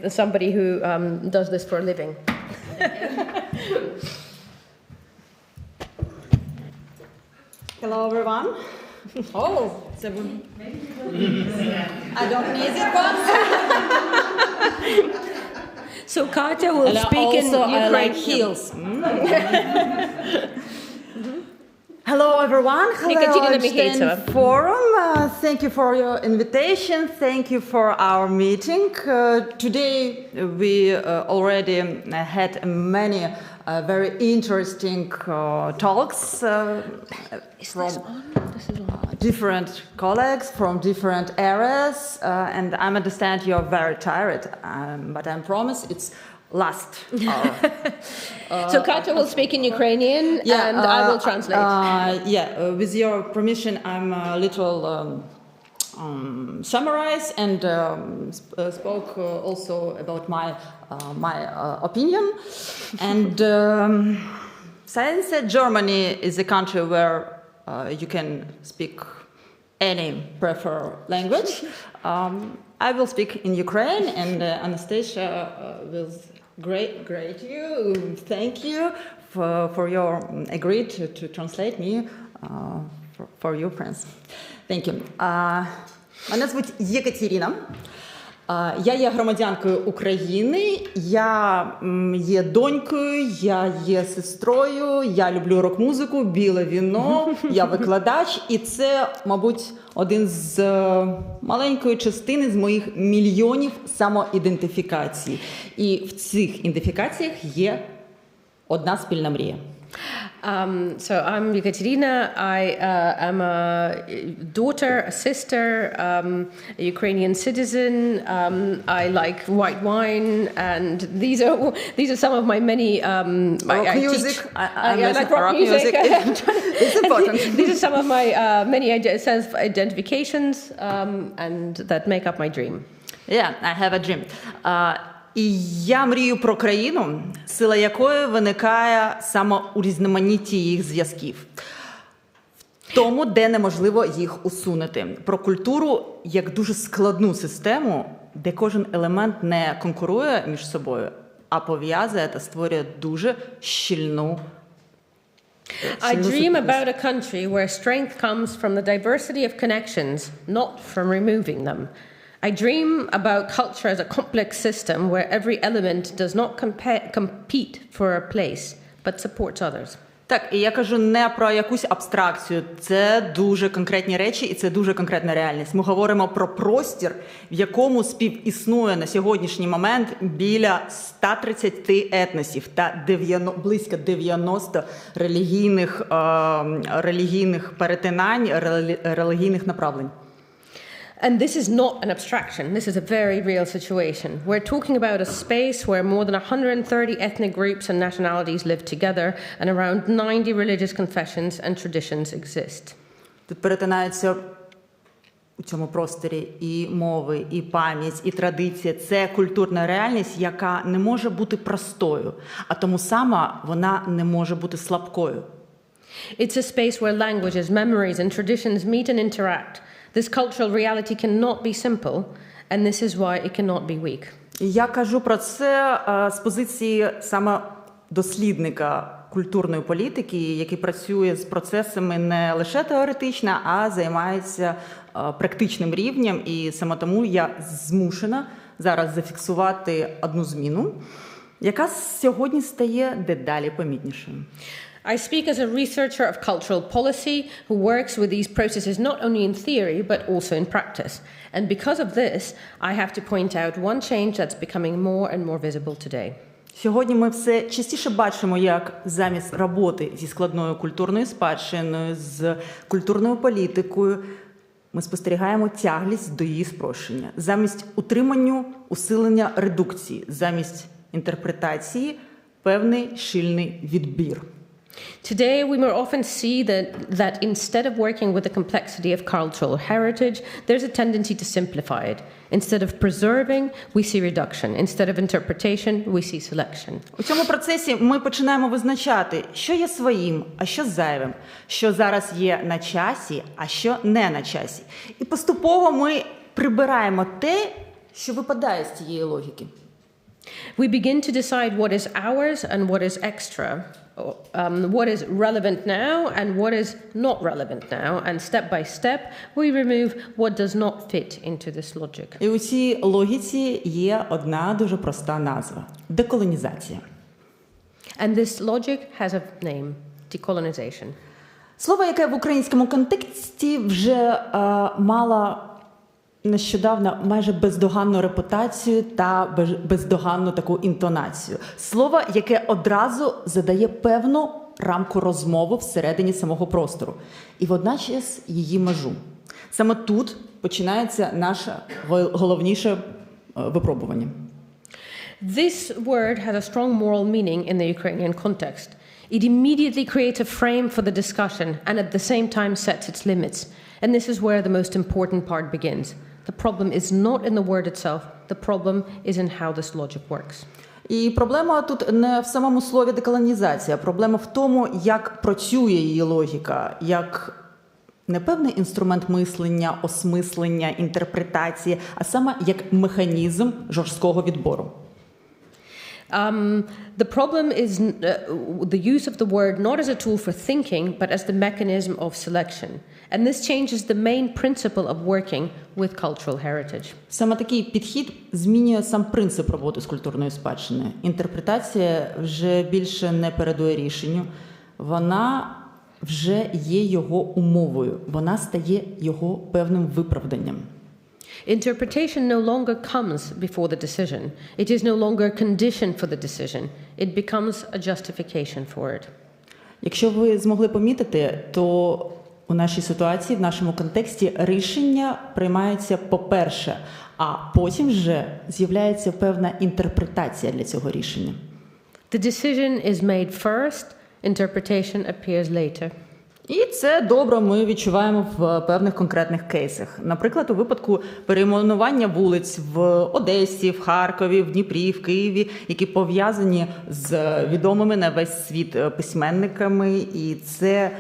somebody who does this for a living. Hello, everyone. Oh, I don't need it, but so Katya will speak in Ukrainian. I like heels. Hello, everyone. Hello, Mikheitseva. Forum. Thank you for your invitation. Thank you for our meeting. Today, we already had many very interesting talks from different colleagues from different areas. And I understand you're very tired, but I promise it's last hour. So Katya will speak in Ukrainian, and I will translate. With your permission, I'm a little summarize and spoke also about my opinion. And since Germany is a country where you can speak any preferred language, I will speak in Ukraine, and Anastasia will great you. Thank you for your agreed to translate me for your friends. Thank you. Мене звуть Ekaterina. Я є громадянкою України, я є донькою, я є сестрою, я люблю рок-музику, біле віно, я викладач. І це, мабуть, один з маленької частини з моїх мільйонів самоідентифікацій. І в цих ідентифікаціях є одна спільна мрія. So I'm Ekaterina. I am a daughter, a sister, a Ukrainian citizen. I like white wine, and these are some of my many rock music. I like rock music. It's important. These are some of my many self-identifications, and that make up my dream. Yeah, I have a dream. І я мрію про країну, сила якої виникає саме у різноманітті їх зв'язків. В тому, де неможливо їх усунути. Про культуру як дуже складну систему, де кожен елемент не конкурує між собою, а пов'язує та створює дуже щільну I dream about a country where strength comes from the diversity of connections, not from removing them. I dream about culture as a complex system where every element does not compete for a place, but supports others. Так, і я кажу не про якусь абстракцію, це дуже конкретні речі і це дуже конкретна реальність. Ми говоримо про простір, в якому співіснує на сьогоднішній момент біля 130 етносів та близько 90 релігійних перетинань, релігійних направлень. And this is not an abstraction. This is a very real situation. We're talking about a space where more than 130 ethnic groups and nationalities live together, and around 90 religious confessions and traditions exist. Тут перетинаються у цьому просторі і мови, і пам'ять, і традиція. Це культурна реальність, яка не може бути простою, а тому сама вона не може бути слабкою. It's a space where languages, memories and traditions meet and interact. This cultural reality cannot be simple, and this is why it cannot be weak. Я кажу про це з позиції саме дослідника культурної політики, який працює з процесами не лише теоретично, а займається практичним рівнем. І саме тому я змушена зараз зафіксувати одну зміну, яка сьогодні стає дедалі помітнішою. I speak as a researcher of cultural policy who works with these processes not only in theory but also in practice. And because of this, I have to point out one change that's becoming more and more visible today. Сьогодні ми все частіше бачимо, як замість роботи зі складною культурною спадщиною, з культурною політикою, ми спостерігаємо тяглість до її спрощення. Замість утриманню, усилення редукції, замість інтерпретації – певний щільний відбір. Today, we more often see that instead of working with the complexity of cultural heritage, there's a tendency to simplify it. Instead of preserving, we see reduction. Instead of interpretation, we see selection. У цьому процесі ми починаємо визначати, що є своїм, а що зайвим, що зараз є на часі, а що не на часі. І поступово ми прибираємо те, що випадає з цієї логіки. We begin to decide what is ours and what is extra. What is relevant now and what is not relevant now, and step by step we remove what does not fit into this logic. І у цій логіці є одна дуже проста назва – деколонізація. And this logic has a name – decolonization. Слово, яке в українському контексті вже мало нещодавно майже бездоганну репутацію та бездоганну таку інтонацію. Слово, яке одразу задає певну рамку розмови всередині самого простору. І водночас її межу. Саме тут починається наше головніше випробування. This word has a strong moral meaning in the Ukrainian context. It immediately creates a frame for the discussion and at the same time sets its limits. And this is where the most important part begins. The problem is not in the word itself. The problem is in how this logic works. І проблема тут не в самому слові деколонізація. Проблема в тому, як працює її логіка, як не певний інструмент мислення, осмислення, інтерпретації, а саме як механізм жорсткого відбору. The problem is the use of the word not as a tool for thinking, but as the mechanism of selection. And this changes the main principle of working with cultural heritage. Саме такий підхід змінює сам принцип роботи з культурною спадщиною. Інтерпретація вже більше не передує рішенню, вона вже є його умовою, вона стає його певним виправданням. Interpretation no longer comes before the decision. It is no longer a condition for the decision. It becomes a justification for it. Якщо ви змогли помітити, то у нашій ситуації, в нашому контексті, рішення приймається по-перше, а потім вже з'являється певна інтерпретація для цього рішення. The decision is made first, interpretation appears later. І це добре ми відчуваємо в певних конкретних кейсах. Наприклад, у випадку перейменування вулиць в Одесі, в Харкові, в Дніпрі, в Києві, які пов'язані з відомими на весь світ письменниками. І це,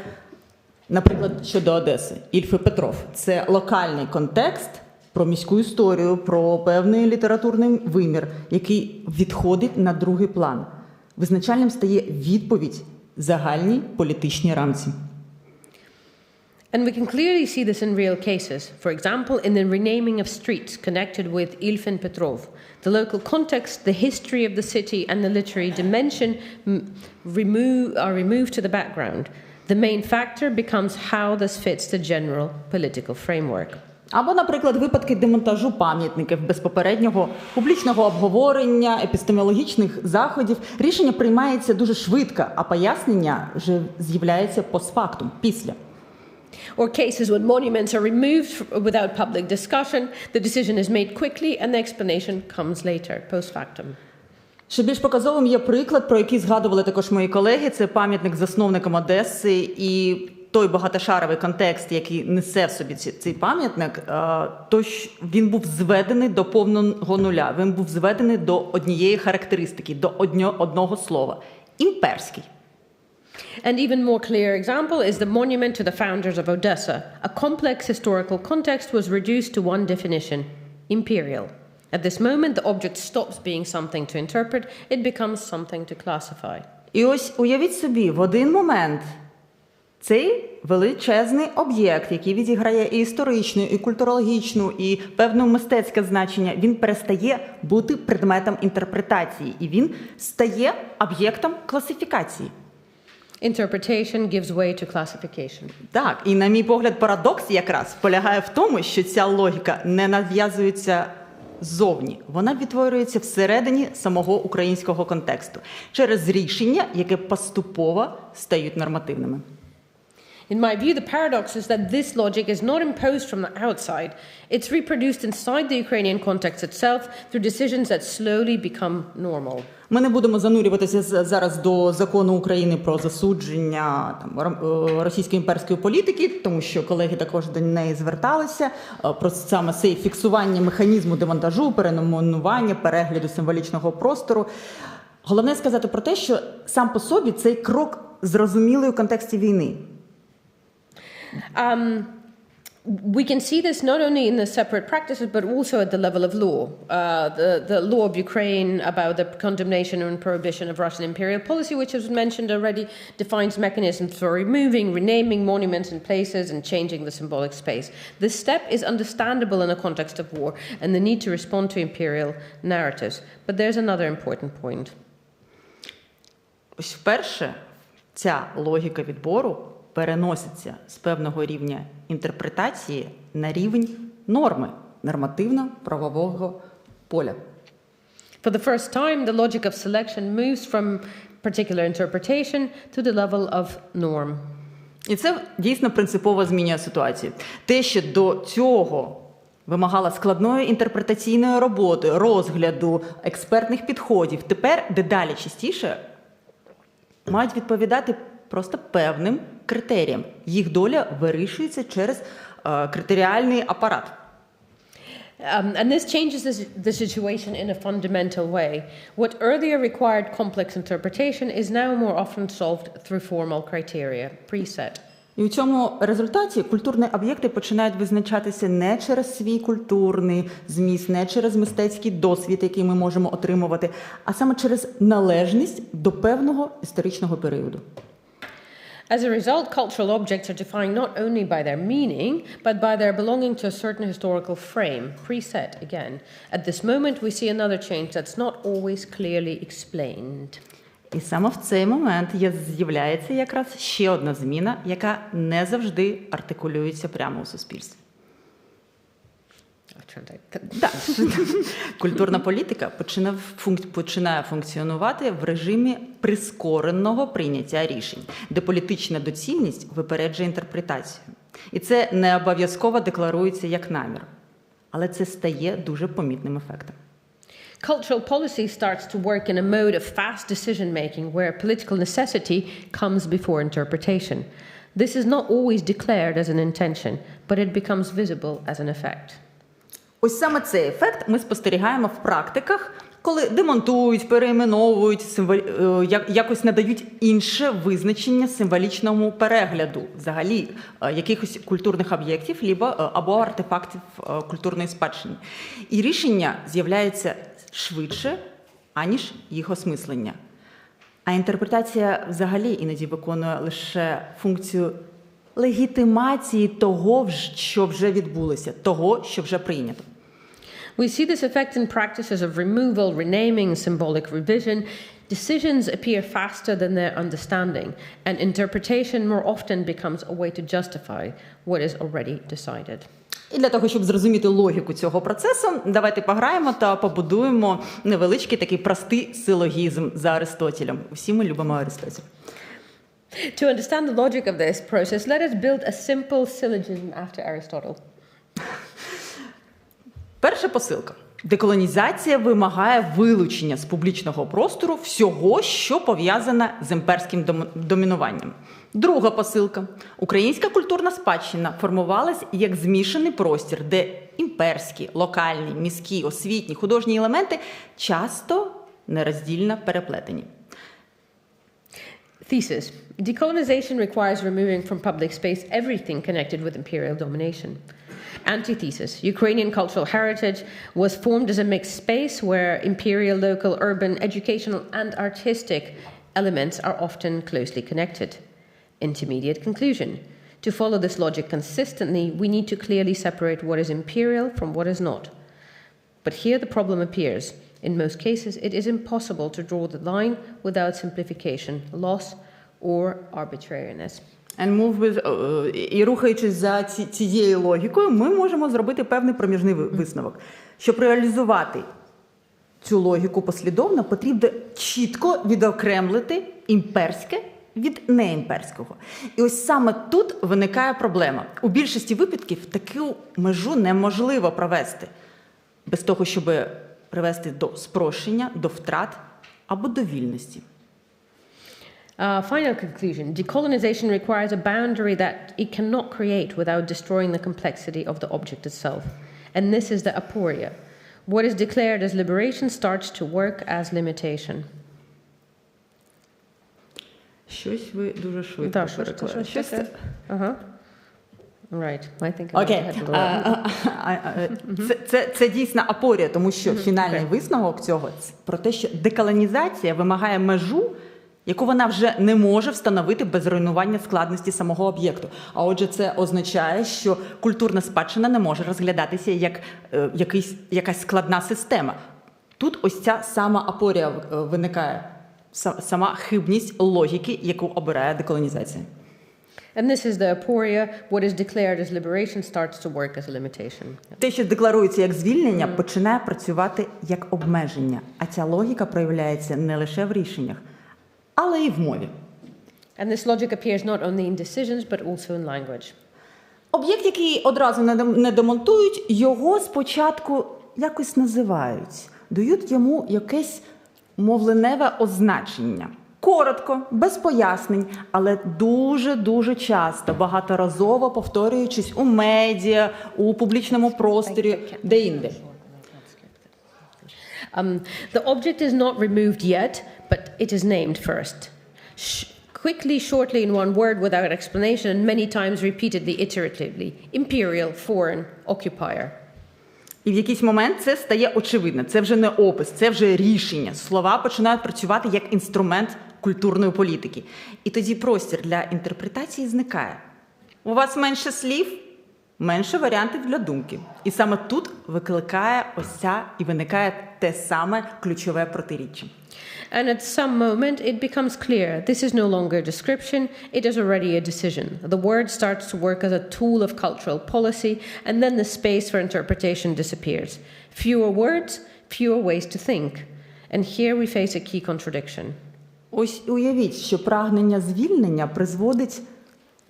наприклад, щодо Одеси. Ільф і Петров. Це локальний контекст про міську історію, про певний літературний вимір, який відходить на другий план. Визначальним стає відповідь загальній політичній рамці. And we can clearly see this in real cases. For example, in the renaming of streets connected with Ilf and Petrov. The local context, the history of the city, and the literary dimension are removed to the background. The main factor becomes how this fits the general political framework. Або, наприклад, випадки демонтажу пам'ятників без попереднього публічного обговорення, епістемологічних заходів. Рішення приймається дуже швидко, а пояснення вже з'являється постфактум, після. Or cases when monuments are removed without public discussion, the decision is made quickly and the explanation comes later, post factum. Ще більш показовим є приклад, про який згадували також мої колеги. Це пам'ятник засновникам Одеси і той багатошаровий контекст, який несе в собі цей пам'ятник, тож він був зведений до повного нуля. Він був зведений до однієї характеристики, до одного слова – імперський. An even more clear example is the monument to the founders of Odessa. A complex historical context was reduced to one definition, imperial. At this moment, the object stops being something to interpret, it becomes something to classify. І ось уявіть собі, в один момент цей величезний об'єкт, який відіграє і історичну, і культурологічну, і певне мистецьке значення, він перестає бути предметом інтерпретації, і він стає об'єктом класифікації. Interpretation gives way to classification. Так, і на мій погляд, парадокс якраз полягає в тому, що ця логіка не нав'язується ззовні. Вона відтворюється всередині самого українського контексту через рішення, які поступово стають нормативними. In my view, the paradox is that this logic is not imposed from the outside. It's reproduced inside the Ukrainian context itself through decisions that slowly become normal. Ми не будемо занурюватися зараз до закону України про засудження російської імперської політики, тому що колеги також до неї зверталися, про саме цей фіксування механізму демонтажу, переномінування, перегляду символічного простору. Головне сказати про те, що сам по собі цей крок зрозумілий у контексті війни. We can see this not only in the separate practices, but also at the level of law. The law of Ukraine about the condemnation and prohibition of Russian imperial policy, which was mentioned already, defines mechanisms for removing, renaming monuments and places and changing the symbolic space. This step is understandable in the context of war and the need to respond to imperial narratives. But there's another important point. Вперше ця логіка відбору переноситься з певного рівня інтерпретації на рівень норми, нормативно-правового поля. For the first time, the logic of selection moves from particular interpretation to the level of norm. І це дійсно принципово змінює ситуацію. Те, що до цього вимагало складної інтерпретаційної роботи, розгляду, експертних підходів, тепер дедалі частіше мають відповідати просто певним критеріям. Їх доля вирішується через критеріальний апарат. And this changes the situation in a fundamental way. What earlier required complex interpretation is now more often solved through formal criteria, preset. І у цьому результаті культурні об'єкти починають визначатися не через свій культурний зміст, не через мистецький досвід, який ми можемо отримувати, а саме через належність до певного історичного періоду. As a result, cultural objects are defined not only by their meaning, but by their belonging to a certain historical frame, preset again. At this moment, we see another change that's not always clearly explained. І саме в цей момент з'являється якраз ще одна зміна, яка не завжди артикулюється прямо у суспільстві. Культурна політика починає функціонувати в режимі прискореного прийняття рішень, де політична доцільність випереджує інтерпретацію. І це не обов'язково декларується як намір, але це стає дуже помітним ефектом. Cultural policy starts to work in a mode of fast decision-making where political necessity comes before interpretation. This is not always declared as an intention, but it becomes visible as an effect. Ось саме цей ефект ми спостерігаємо в практиках, коли демонтують, перейменовують, якось надають інше визначення символічному перегляду взагалі якихось культурних об'єктів або артефактів культурної спадщини. І рішення з'являється швидше, аніж їх осмислення. А інтерпретація взагалі іноді виконує лише функцію легітимації того, що вже відбулося, того, що вже прийнято. We see this effect in practices of removal, renaming, symbolic revision. Decisions appear faster than their understanding, and interpretation more often becomes a way to justify what is already decided. І для того, щоб зрозуміти логіку цього процесу, давайте пограємо та побудуємо невеличкий такий простий силогізм за Аристотелем. Всі ми любимо Аристотеля. To understand the logic of this process, let us build a simple syllogism after Aristotle. Перша посилка. Деколонізація вимагає вилучення з публічного простору всього, що пов'язане з імперським домінуванням. Друга посилка. Українська культурна спадщина формувалась як змішаний простір, де імперські, локальні, міські, освітні, художні елементи часто нероздільно переплетені. Thesis. Decolonization requires removing from public space everything connected with imperial domination. Antithesis. Ukrainian cultural heritage was formed as a mixed space where imperial, local, urban, educational, and artistic elements are often closely connected. Intermediate conclusion. To follow this logic consistently, we need to clearly separate what is imperial from what is not. But here the problem appears. In most cases, it is impossible to draw the line without simplification, loss, or arbitrariness. And move with, і рухаючись за цією логікою, ми можемо зробити певний проміжний висновок. Щоб реалізувати цю логіку послідовно, потрібно чітко відокремлити імперське від неімперського. І ось саме тут виникає проблема. У більшості випадків таку межу неможливо провести без того, щоб привести до спрощення, до втрат або до вільності. Final conclusion. Decolonization requires a boundary that it cannot create without destroying the complexity of the object itself. And this is the aporia. What is declared as liberation starts to work as limitation. Щось ви дуже швидко перекладаєте. Щось це? Right. I think це дійсно апорія, тому що фінальний висновок цього про те, що деколонізація вимагає межу, яку вона вже не може встановити без руйнування складності самого об'єкту. А отже, це означає, що культурна спадщина не може розглядатися як якась складна система. Тут ось ця сама апорія виникає, сама хибність логіки, яку обирає деколонізація. And this is the aporia. What is declared as liberation starts to work as a limitation. Те, що декларується як звільнення, починає працювати як обмеження. А ця логіка проявляється не лише в рішеннях, але й в мові. And this logic appears not only in decisions, but also in language. Об'єкт, який одразу не демонтують, його спочатку якось називають, дають йому якесь мовленеве означення. Коротко, без пояснень, але дуже-дуже часто, багаторазово повторюючись у медіа, у публічному просторі, де-інде. The object is not removed yet, but it is named first. Quickly, shortly, in one word, without explanation, and many times repeatedly, iteratively. Imperial, foreign, occupier. І в якийсь момент це стає очевидно. Це вже не опис, це вже рішення. Слова починають працювати як інструмент культурної політики. І тоді простір для інтерпретації зникає. У вас менше слів, менше варіантів для думки. І саме тут викликає ось ця і виникає те саме ключове протиріччя. And at some moment it becomes clear this is no longer a description, it is already a decision. The word starts to work as a tool of cultural policy, and then the space for interpretation disappears. Fewer words, fewer ways to think. And here we face a key contradiction. Ось уявіть, що прагнення звільнення призводить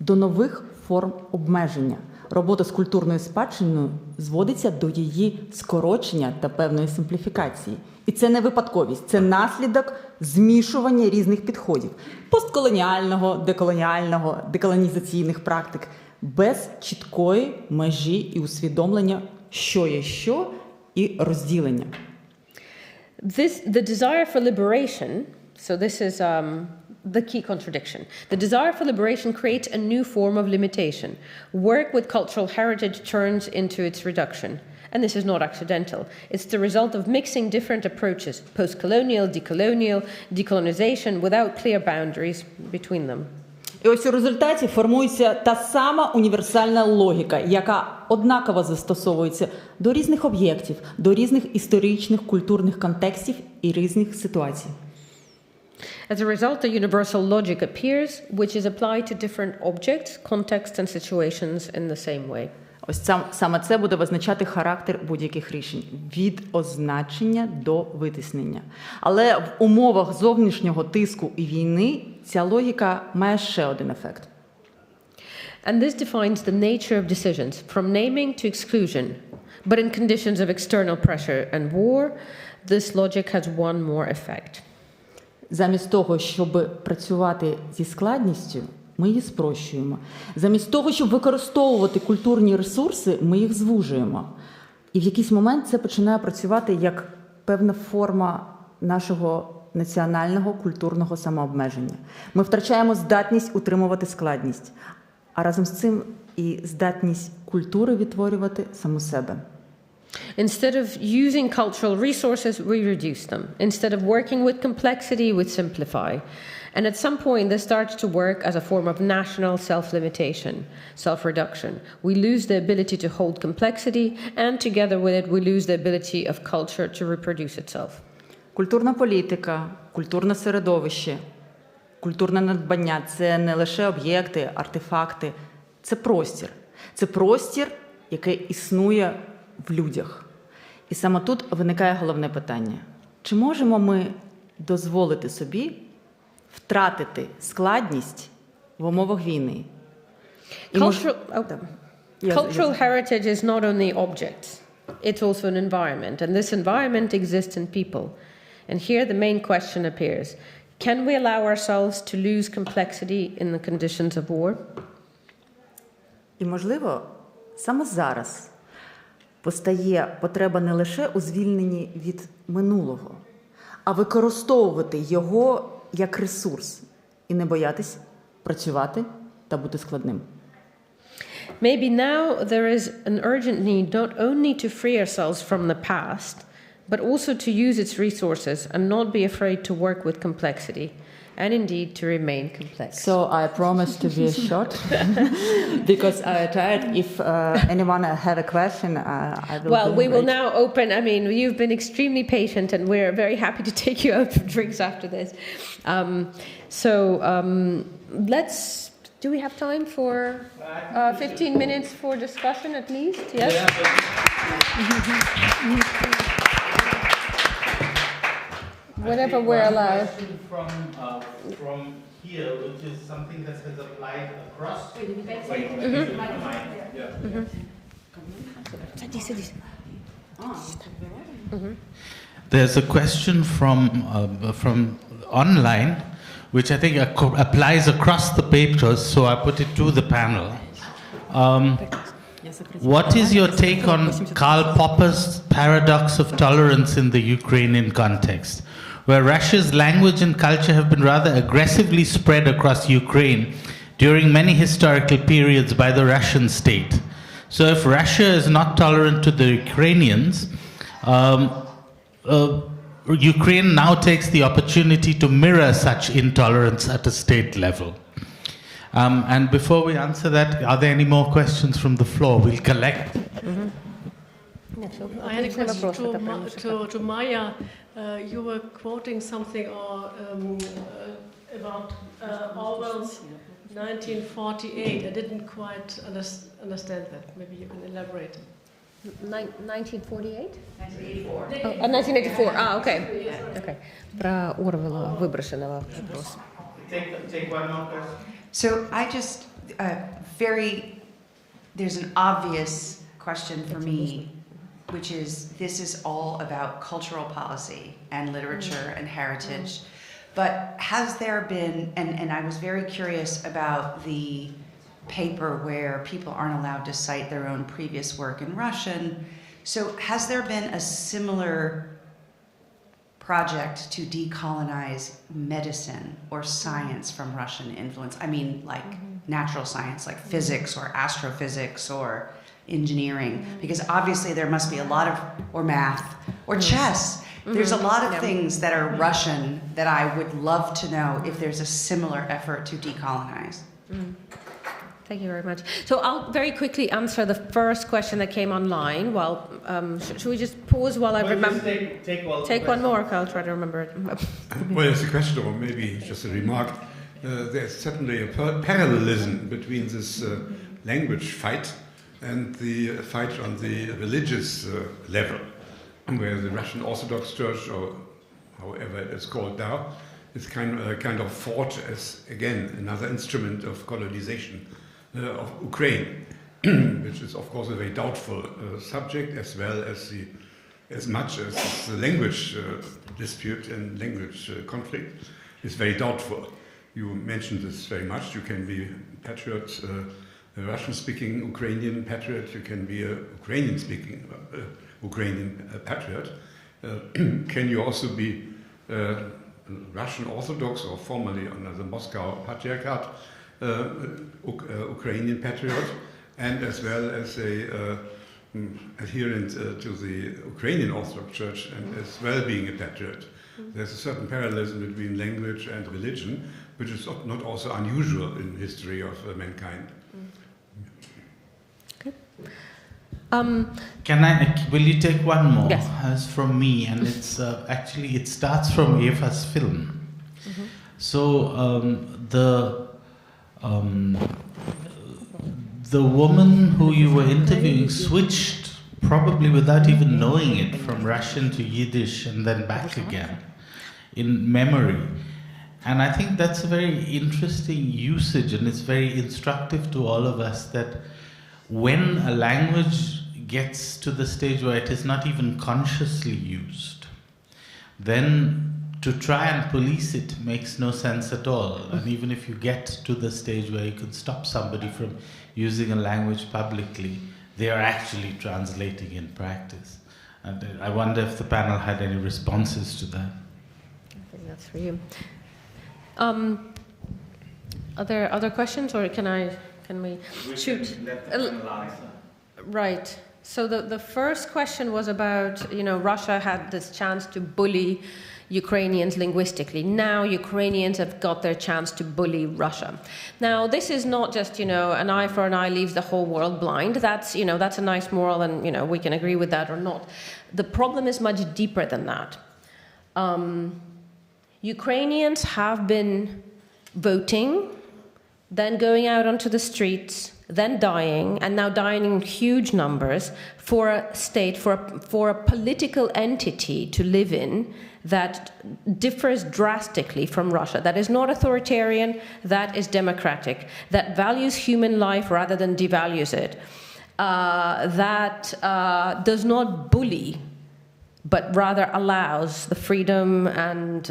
до нових форм обмеження. Робота з культурною спадщиною зводиться до її скорочення та певної симпліфікації. І це не випадковість, це наслідок змішування різних підходів – постколоніального, деколоніального, деколонізаційних практик, без чіткої межі і усвідомлення, що є що, і розділення. The desire for liberation, so this is the key contradiction. The desire for liberation creates a new form of limitation. Work with cultural heritage turns into its reduction. And this is not accidental. It's the result of mixing different approaches, post-colonial, decolonial, decolonization, without clear boundaries between them. І ось у результаті формується та сама універсальна логіка, яка однаково застосовується до різних об'єктів, до різних історичних, культурних контекстів і різних ситуацій. As a result, a universal logic appears, which is applied to different objects, contexts and situations in the same way. Ось саме це буде визначати характер будь-яких рішень – від означення до витиснення. Але в умовах зовнішнього тиску і війни ця логіка має ще один ефект. And this defines the nature of decisions, from naming to exclusion. But in conditions of external pressure and war, this logic has one more effect. Замість того, щоб працювати зі складністю, ми її спрощуємо. Замість того, щоб використовувати культурні ресурси, ми їх звужуємо. І в якийсь момент це починає працювати як певна форма нашого національного культурного самообмеження. Ми втрачаємо здатність утримувати складність, а разом з цим і здатність культури відтворювати саму себе. Instead of using cultural resources, we reduce them. Instead of working with complexity, we simplify. And at some point, this starts to work as a form of national self-limitation, self-reduction. We lose the ability to hold complexity, and together with it, we lose the ability of culture to reproduce itself. Культурна політика, культурне середовище, культурне надбання – це не лише об'єкти, артефакти, це простір. Це простір, який існує в людях. І саме тут виникає головне питання. Чи можемо ми дозволити собі втратити складність в умовах війни? Cultural heritage is not only objects, it's also an environment, and this environment exists in people. And here the main question appears. Can we allow ourselves to lose complexity in the conditions of war? І, можливо, саме зараз постає потреба не лише у звільненні від минулого, а використовувати його як ресурс і не боятись працювати та бути складним. Maybe now there is an urgent need not only to free ourselves from the past, but also to use its resources and not be afraid to work with complexity, and indeed to remain complex. So I promise to be short, because I tried. If anyone have a question, I will. Well, we will now open. I mean, you've been extremely patient, and we're very happy to take you out for drinks after this. Let's. Do we have time for 15 minutes for discussion at least? Yes. Whatever we're allowed. From here, which is something that has applied across. There's a question from online, which I think applies across the papers, so I put it to the panel. What is your take on Karl Popper's paradox of tolerance in the Ukrainian context, where Russia's language and culture have been rather aggressively spread across Ukraine during many historical periods by the Russian state? So if Russia is not tolerant to the Ukrainians, Ukraine now takes the opportunity to mirror such intolerance at a state level. And before we answer that, are there any more questions from the floor? We'll collect. I had a question to Maya. You were quoting something about Orwell's 1948. I didn't quite understand that. Maybe you can elaborate. 1948? 1984. 1984. Okay. Okay. Про Орвелла выброшенного вопрос. Take one more question. So I just, there's an obvious question for me, which is, this is all about cultural policy and literature and heritage. But has there been, and I was very curious about the paper where people aren't allowed to cite their own previous work in Russian. So has there been a similar project to decolonize medicine or science from Russian influence? I mean, like natural science, like physics or astrophysics or engineering, because obviously there must be a lot of, or math, or chess. There's a lot of things that are Russian that I would love to know if there's a similar effort to decolonize. Thank you very much. So I'll very quickly answer the first question that came online. While should we just pause while I remember? Take one more. I'll try to remember it. Well, it's a question, or maybe just a remark. There's certainly a parallelism between this language fight and the fight on the religious level, where the Russian Orthodox Church, or however it is called now, is kind of fought as, again, another instrument of colonization of Ukraine, which is, of course, a very doubtful subject, as well as much as the language dispute and language conflict is very doubtful. You mentioned this very much. You can be a patriot, a Russian-speaking Ukrainian patriot. You can be a Ukrainian-speaking Ukrainian patriot. Can you also be Russian Orthodox or formerly under the Moscow Patriarchate Ukrainian patriot, and as well as a adherent to the Ukrainian Orthodox Church, and as well being a patriot? There's a certain parallelism between language and religion, which is not also unusual in the history of mankind. Will you take one more? Yes. As from me, and it's actually, it starts from Eva's film. So the woman who you were interviewing switched, probably without even knowing it, from Russian to Yiddish and then back again in memory. And I think that's a very interesting usage, and it's very instructive to all of us that when a language gets to the stage where it is not even consciously used, then to try and police it makes no sense at all. And even if you get to the stage where you can stop somebody from using a language publicly, they are actually translating in practice. And I wonder if the panel had any responses to that. I think that's for you. Are there other questions, or can we shoot? Right. So the first question was about, Russia had this chance to bully Ukrainians linguistically. Now Ukrainians have got their chance to bully Russia. Now this is not just, an eye for an eye leaves the whole world blind. That's a nice moral, and we can agree with that or not. The problem is much deeper than that. Ukrainians have been voting, then going out onto the streets, then dying, and now dying in huge numbers for a state, for a political entity to live in that differs drastically from Russia, that is not authoritarian, that is democratic, that values human life rather than devalues it, that does not bully, but rather allows the freedom. And,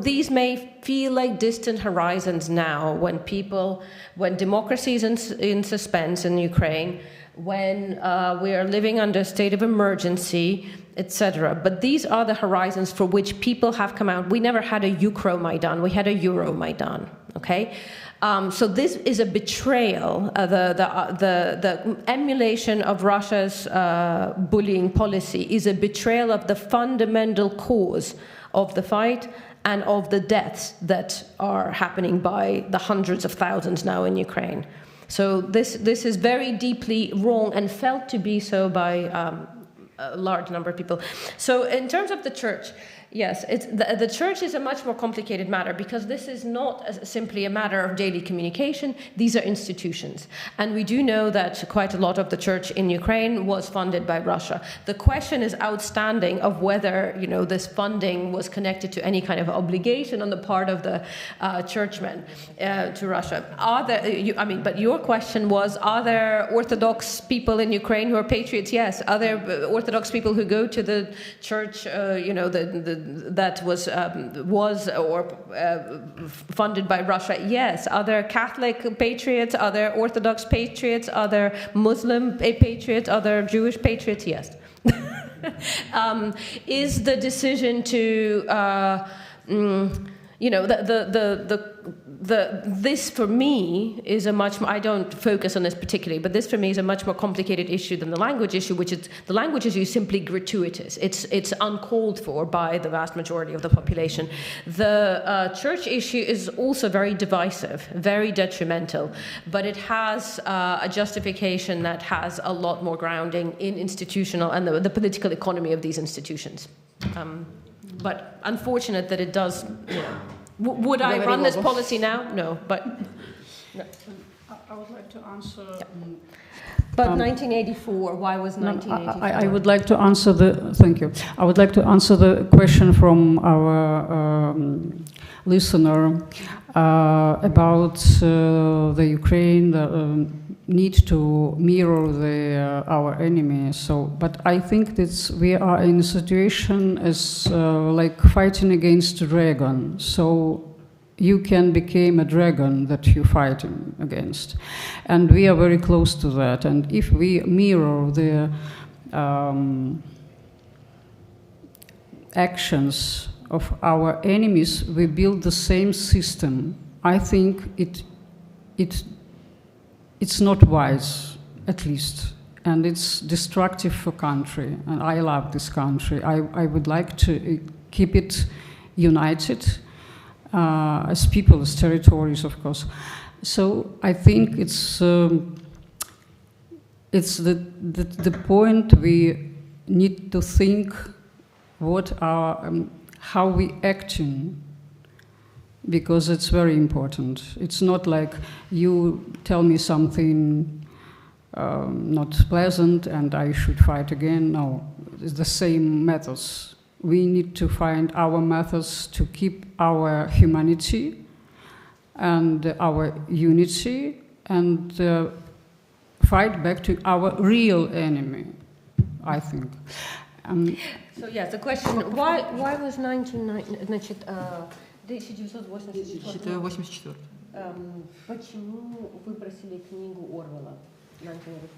these may feel like distant horizons now when democracy is in suspense in Ukraine, when we are living under a state of emergency, etc. But these are the horizons for which people have come out. We never had a Ukro-Maidan, we had a Euro-Maidan, okay? So this is a betrayal. The emulation of Russia's bullying policy is a betrayal of the fundamental cause of the fight and of the deaths that are happening by the hundreds of thousands now in Ukraine. So this is very deeply wrong and felt to be so by a large number of people. So in terms of the church, yes, the church is a much more complicated matter, because this is not simply a matter of daily communication. These are institutions. And we do know that quite a lot of the church in Ukraine was funded by Russia. The question is outstanding of whether, this funding was connected to any kind of obligation on the part of the churchmen to Russia. But your question was, are there Orthodox people in Ukraine who are patriots? Yes. Are there Orthodox people who go to the church, that was funded by Russia? Yes. Are there Catholic patriots? Are there Orthodox patriots? Are there Muslim patriots? Are there Jewish patriots? Yes. Is the decision to this for me is a much more, I don't focus on this particularly, but this for me is a much more complicated issue than the language issue, which is, the language issue is simply gratuitous. It's uncalled for by the vast majority of the population. The church issue is also very divisive, very detrimental, but it has a justification that has a lot more grounding in institutional and the political economy of these institutions. But unfortunate that it does, would I run this policy now? No, but... No. I would like to answer... Yeah. But 1984, why was 1984? I would like to answer thank you. I would like to answer the question from our listener about the Ukraine, the need to mirror our enemy. But I think that we are in a situation as like fighting against a dragon. So you can become a dragon that you're fighting against, and we are very close to that. And if we mirror the actions of our enemies, we build the same system. I think it's not wise, at least, and it's destructive for country. And I love this country. I would like to keep it united as people, as territories, of course. So I think it's the point we need to think what our how we acting because it's very important. It's not like you tell me something not pleasant and I should fight again. No, it's the same methods. We need to find our methods to keep our humanity and our unity and fight back to our real enemy, I think. So yes, the question, why was 1984? Почему вы просили книгу Орвелла?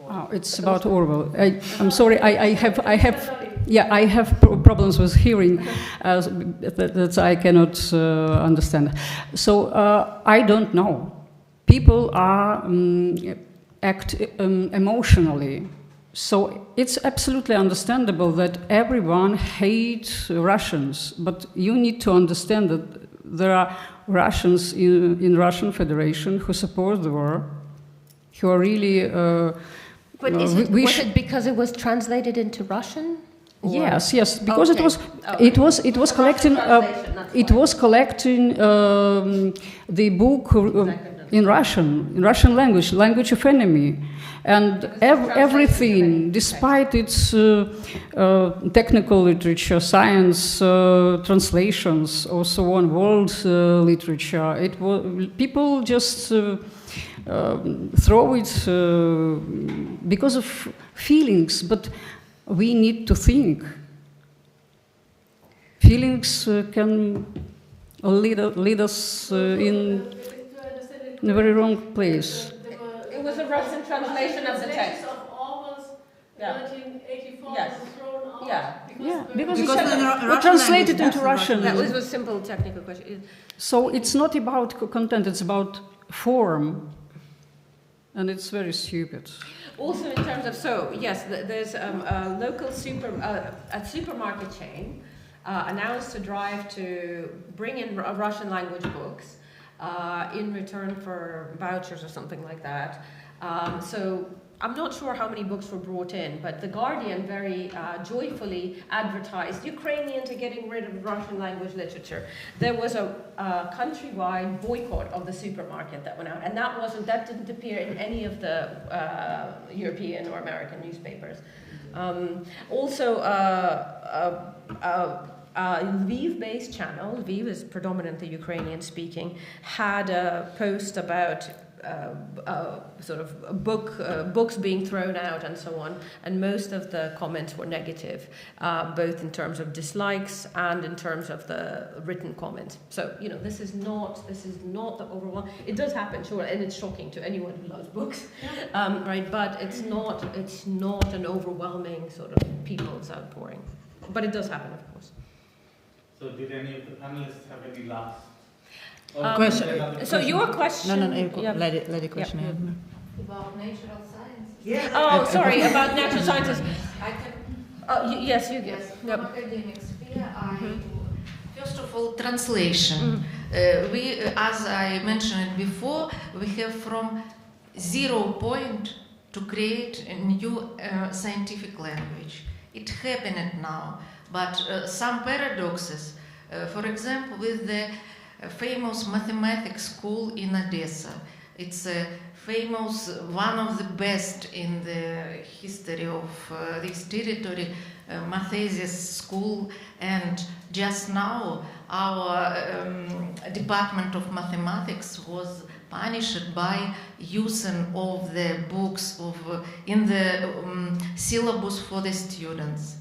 Oh, it's about Orwell. I'm sorry. I have problems with hearing that I cannot understand. So I don't know. People are act emotionally. So it's absolutely understandable that everyone hates Russians, but you need to understand that there are Russians in Russian Federation who support the war, who are really... But was it because it was translated into Russian? Or? Yes, because it was collecting the book in Russian language of enemy. And everything, despite its technical literature, science, translations, or so on, world literature, people just throw it because of feelings, but we need to think. Feelings can lead us in a very wrong place. It was a Russian translation of the text. Of Orwell's 1984 Yes. was thrown out. Because it translated into Russian. That was a simple technical question. So it's not about content, it's about form. And it's very stupid. Also in terms of, there's a local supermarket chain announced a drive to bring in Russian language books in return for vouchers or something like that. So I'm not sure how many books were brought in, but The Guardian very joyfully advertised Ukrainians are getting rid of Russian language literature. There was a countrywide boycott of the supermarket that went out, and that didn't appear in any of the European or American newspapers. Lviv-based channel, Lviv is predominantly Ukrainian-speaking, had a post about books being thrown out and so on, and most of the comments were negative, both in terms of dislikes and in terms of the written comments. So this is not the overall. It does happen, sure, and it's shocking to anyone who loves books, right? But it's not an overwhelming sort of people's outpouring, but it does happen, of course. So did any of the panelists have any last? Question. So your question. No. Let it question. Yeah. About natural sciences. Yeah. Oh, sorry. About natural sciences. Yes, you get. Yes, from academic sphere, first of all, translation. We, as I mentioned before, we have from 0 point to create a new scientific language. It happened now, but some paradoxes. For example, with the famous mathematics school in Odessa. It's a famous, one of the best in the history of this territory, Mathesius school, and just now our Department of Mathematics was punished by using of the books in the syllabus for the students.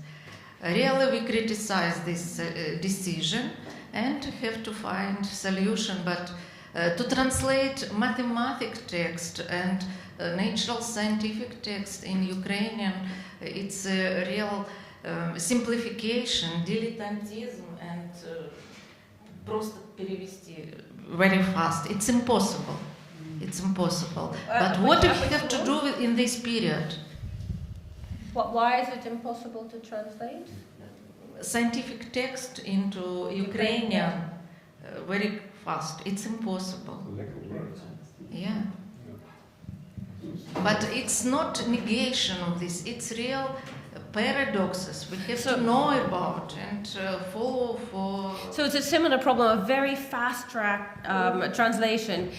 Really, we criticize this decision and have to find solution, but to translate mathematics text and natural scientific text in Ukrainian, it's a real simplification, dilettantism, and просто перевести very fast. It's impossible. It's impossible. But what do we have to do in this period? Why is it impossible to translate? Scientific text into Ukrainian very fast. It's impossible. Yeah. But it's not negation of this. It's real paradoxes we have to know about and follow for. So it's a similar problem, a very fast-track translation,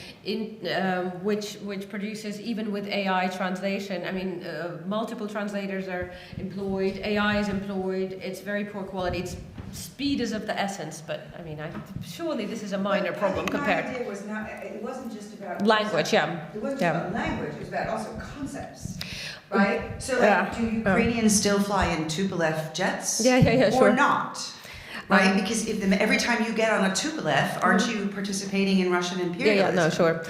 which produces, even with AI translation, I mean, multiple translators are employed, AI is employed, it's very poor quality, speed is of the essence, but I mean, surely this is a minor problem compared. My idea was not, it wasn't just about language, yeah. It wasn't yeah. just about language, it was about also concepts, right? So, like, do Ukrainians still fly in Tupolev jets? Yeah, sure. Or not? Right, because every time you get on a Tupolev, aren't you participating in Russian imperialism? Yeah, no, sure.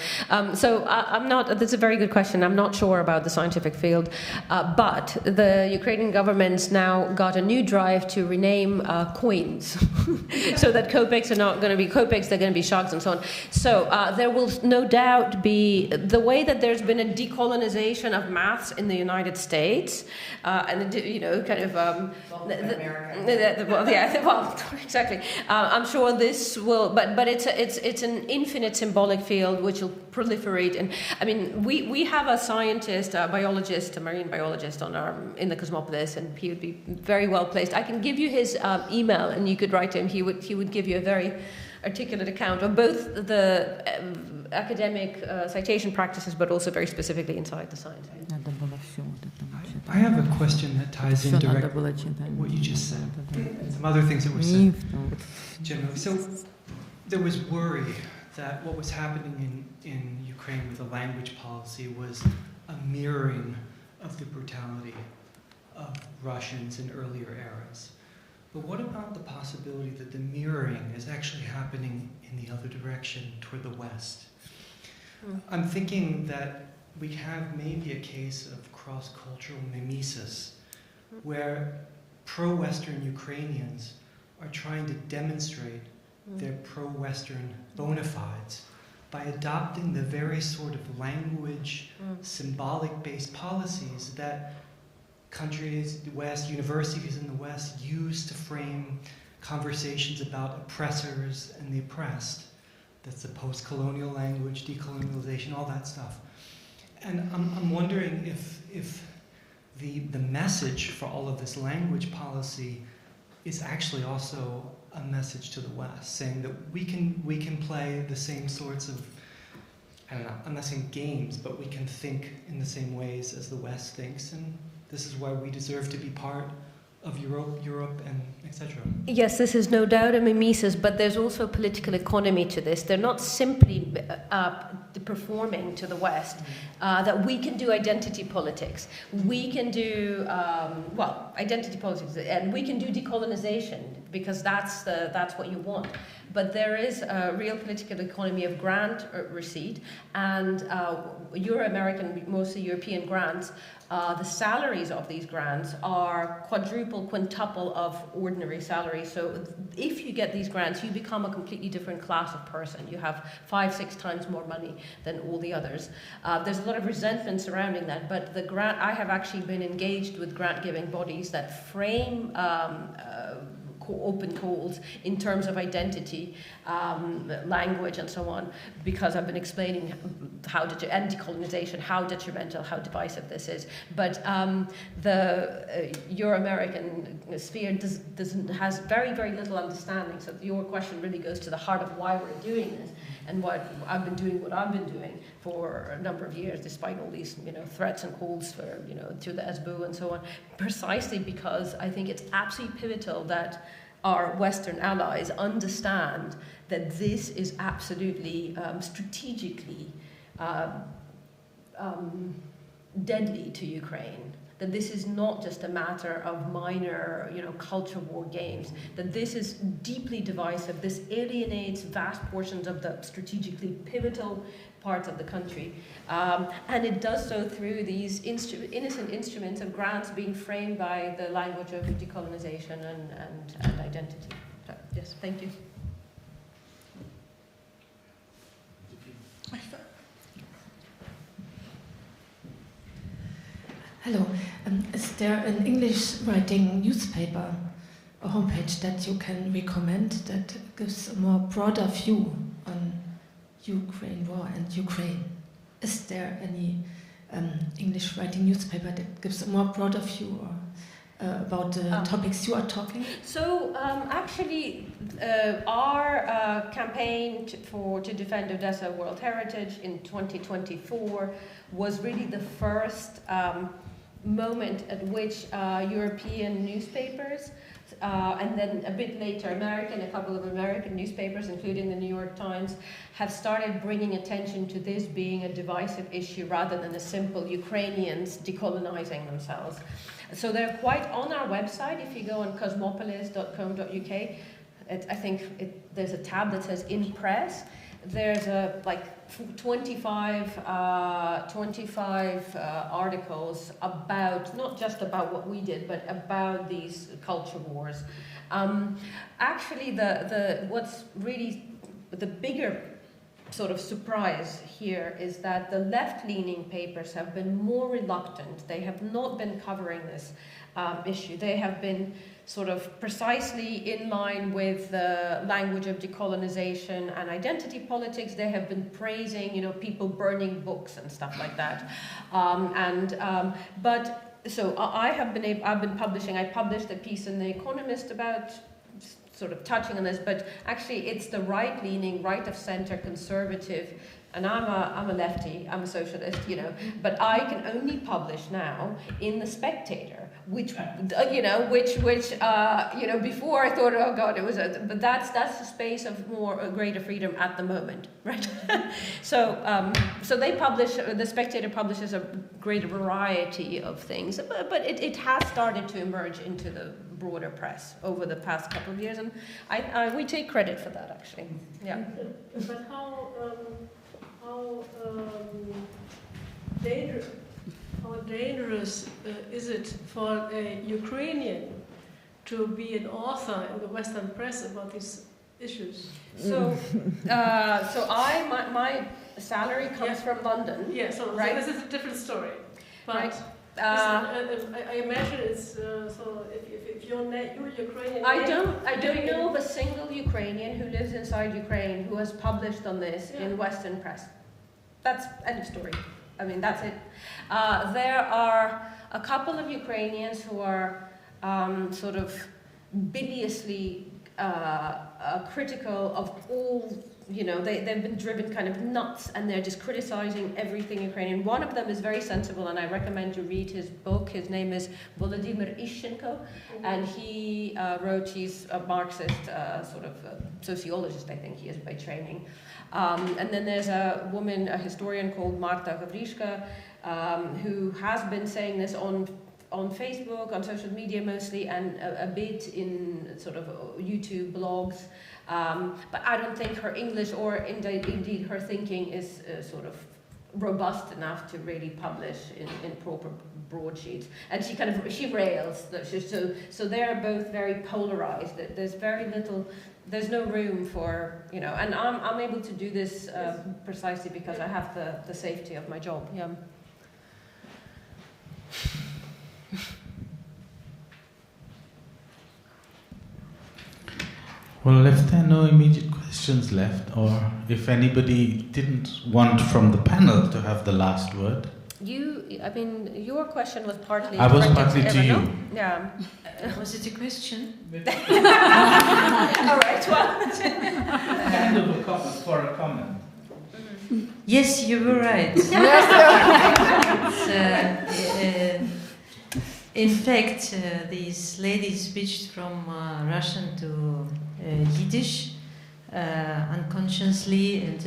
So I'm not. That's a very good question. I'm not sure about the scientific field, but the Ukrainian government's now got a new drive to rename coins, so that kopecks are not going to be kopecks; they're going to be sharks and so on. So there will no doubt be the way that there's been a decolonization of maths in the United States, and kind of exactly. I'm sure this will, but it's an infinite symbolic field which will proliferate. And I mean, we have a scientist, a biologist, a marine biologist in the Cosmopolis, and he would be very well placed. I can give you his email, and you could write to him. He would give you a very articulate account of both the academic citation practices, but also very specifically inside the science. I have a question that ties in directly with what you just said, and some other things that were said generally. So there was worry that what was happening in Ukraine with the language policy was a mirroring of the brutality of Russians in earlier eras. But what about the possibility that the mirroring is actually happening in the other direction, toward the West? I'm thinking that we have maybe a case of cross-cultural mimesis, where pro-Western Ukrainians are trying to demonstrate their pro-Western bona fides by adopting the very sort of language, symbolic-based policies that countries, the West, universities in the West use to frame conversations about oppressors and the oppressed. That's the post-colonial language, decolonization, all that stuff. And I'm wondering if the message for all of this language policy is actually also a message to the West, saying that we can play the same sorts of, I don't know, I'm not saying games, but we can think in the same ways as the West thinks, and this is why we deserve to be part of Europe, and etc. Yes, this is no doubt a mimesis, but there's also a political economy to this. They're not simply performing to the West, that we can do identity politics. We can do, identity politics, and we can do decolonization, because that's what you want. But there is a real political economy of grant receipt, and Euro-American, mostly European grants, the salaries of these grants are quadruple, quintuple of ordinary salaries. So if you get these grants, you become a completely different class of person. You have 5-6 times more money than all the others. There's a lot of resentment surrounding that, but the grant, I have actually been engaged with grant-giving bodies that frame open calls in terms of identity, language, and so on, because I've been explaining and decolonization, how detrimental, how divisive this is. But the Euro-American sphere has very, very little understanding. So your question really goes to the heart of why we're doing this, and what I've been doing for a number of years, despite all these threats and calls for to the SBU and so on, precisely because I think it's absolutely pivotal that our Western allies understand that this is absolutely strategically deadly to Ukraine. That this is not just a matter of minor, culture war games. That this is deeply divisive. This alienates vast portions of the strategically pivotal parts of the country, and it does so through these innocent instruments of grants being framed by the language of decolonization and identity. So, yes, thank you. Hello. Is there an English writing newspaper or homepage that you can recommend that gives a more broader view on Ukraine war and Ukraine? Is there any English writing newspaper that gives a more broader view or about the topics you are talking? So actually, our campaign to defend Odessa World Heritage in 2024 was really the first moment at which European newspapers and then a bit later a couple of American newspapers, including the New York Times, have started bringing attention to this being a divisive issue rather than a simple Ukrainians decolonizing themselves. So they're quite on our website. If you go on cosmopolis.com.uk, I think there's a tab that says In Press. There's 25 articles about, not just about what we did, but about these culture wars. Actually, what's really the bigger sort of surprise here is that the left-leaning papers have been more reluctant. They have not been covering this issue. They have been sort of precisely in line with the language of decolonization and identity politics. They have been praising, people burning books and stuff like that. So I've been publishing. I published a piece in The Economist about sort of touching on this, but actually it's the right-leaning, right-of-center conservative, and I'm a lefty, I'm a socialist, but I can only publish now in The Spectator, which before I thought, oh God, but that's the space of greater freedom at the moment, right? So they publish, The Spectator publishes a greater variety of things, but it has started to emerge into the broader press over the past couple of years, and we take credit for that, actually. Yeah. But how dangerous is it for a Ukrainian to be an author in the Western press about these issues? So my salary comes from London. Yeah, so this is a different story. But right. I imagine it's so if you're Ukrainian. I don't know of a single Ukrainian who lives inside Ukraine who has published on this in Western press. That's end of story. I mean, that's it. There are a couple of Ukrainians who are sort of biliously critical of all. They've been driven kind of nuts, and they're just criticizing everything Ukrainian. One of them is very sensible, and I recommend you read his book. His name is Volodymyr Ishchenko, and he's a Marxist, sort of sociologist, I think he is by training. And then there's a woman, a historian called Marta Gavryshka, who has been saying this on Facebook, on social media mostly, and a bit in sort of YouTube blogs. But I don't think her English or indeed her thinking is sort of robust enough to really publish in proper broadsheets. And she rails. So they're both very polarized. There's very little. There's no room for, and I'm able to do this precisely because I have the safety of my job. Yeah. Well, if there are no immediate questions left, or if anybody didn't want from the panel to have the last word. Your question was partly. I was partly to you. Yeah. Was it a question? All right. Well. Kind of a comment for a comment. Yes, you were right. In fact, these ladies switched from Russian to Yiddish unconsciously, and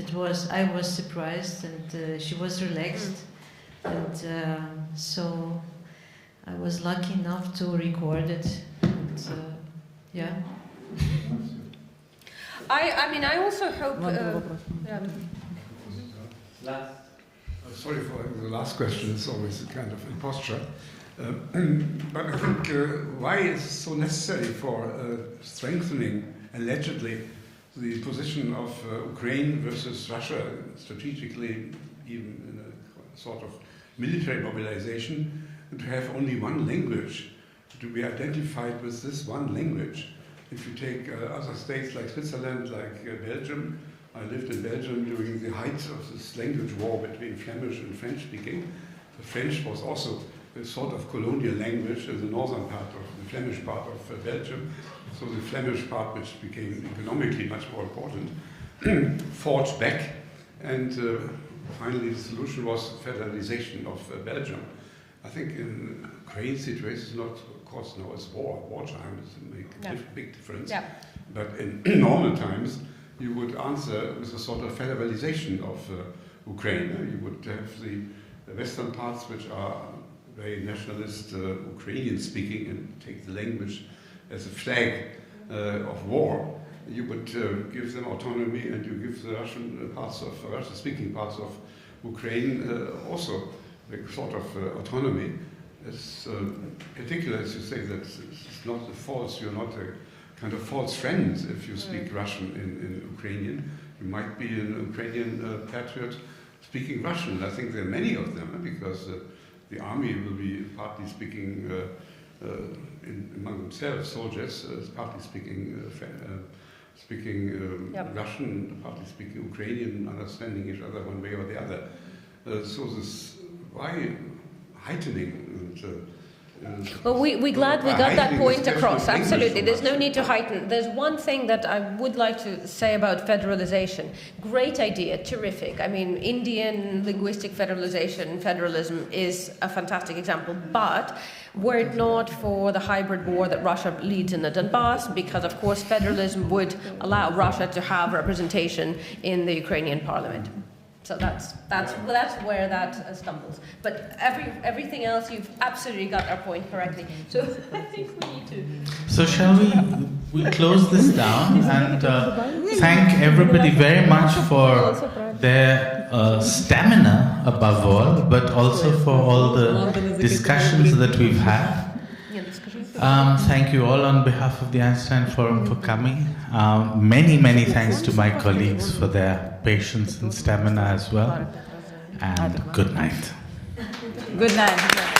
I was surprised, and she was relaxed, and so I was lucky enough to record it. And, yeah. I also hope. Sorry for the last question. It's always a kind of imposture. But I think why is it so necessary for strengthening, allegedly, the position of Ukraine versus Russia strategically, even in a sort of military mobilization, to have only one language, to be identified with this one language. If you take other states like Switzerland, like Belgium, I lived in Belgium during the height of this language war between Flemish and French speaking. The French was also a sort of colonial language in the northern part of the Flemish part of Belgium. So the Flemish part, which became economically much more important, fought back, and finally the solution was federalization of Belgium. I think in Ukraine's situation is not, of course, now it's wartime, it's a big difference. Yeah. But in normal times, you would answer with a sort of federalization of Ukraine. You would have the western parts, which are very nationalist, Ukrainian speaking, and take the language as a flag of war. You would give them autonomy, and you give the Russian parts of Russian-speaking parts of Ukraine also a sort of autonomy. It's ridiculous to say that it's not a false. You're not a kind of false friend if you speak Russian in Ukrainian. You might be an Ukrainian patriot speaking Russian. I think there are many of them because the army will be partly speaking among themselves. Soldiers partly speaking Russian, partly speaking Ukrainian, understanding each other one way or the other. So this why heightening well, we're glad we got that point across. Absolutely. There's no need to heighten. There's one thing that I would like to say about federalization. Great idea, terrific. I mean, Indian linguistic federalism is a fantastic example. But were it not for the hybrid war that Russia leads in the Donbass, because, of course, federalism would allow Russia to have representation in the Ukrainian parliament. So that's where that stumbles. But everything else, you've absolutely got our point correctly. So I think we need to. So shall we close this down and thank everybody very much for their stamina above all, but also for all the discussions that we've had. Thank you all on behalf of the Einstein Forum for coming. Many thanks to my colleagues for their patience and stamina as well. And good night. Good night.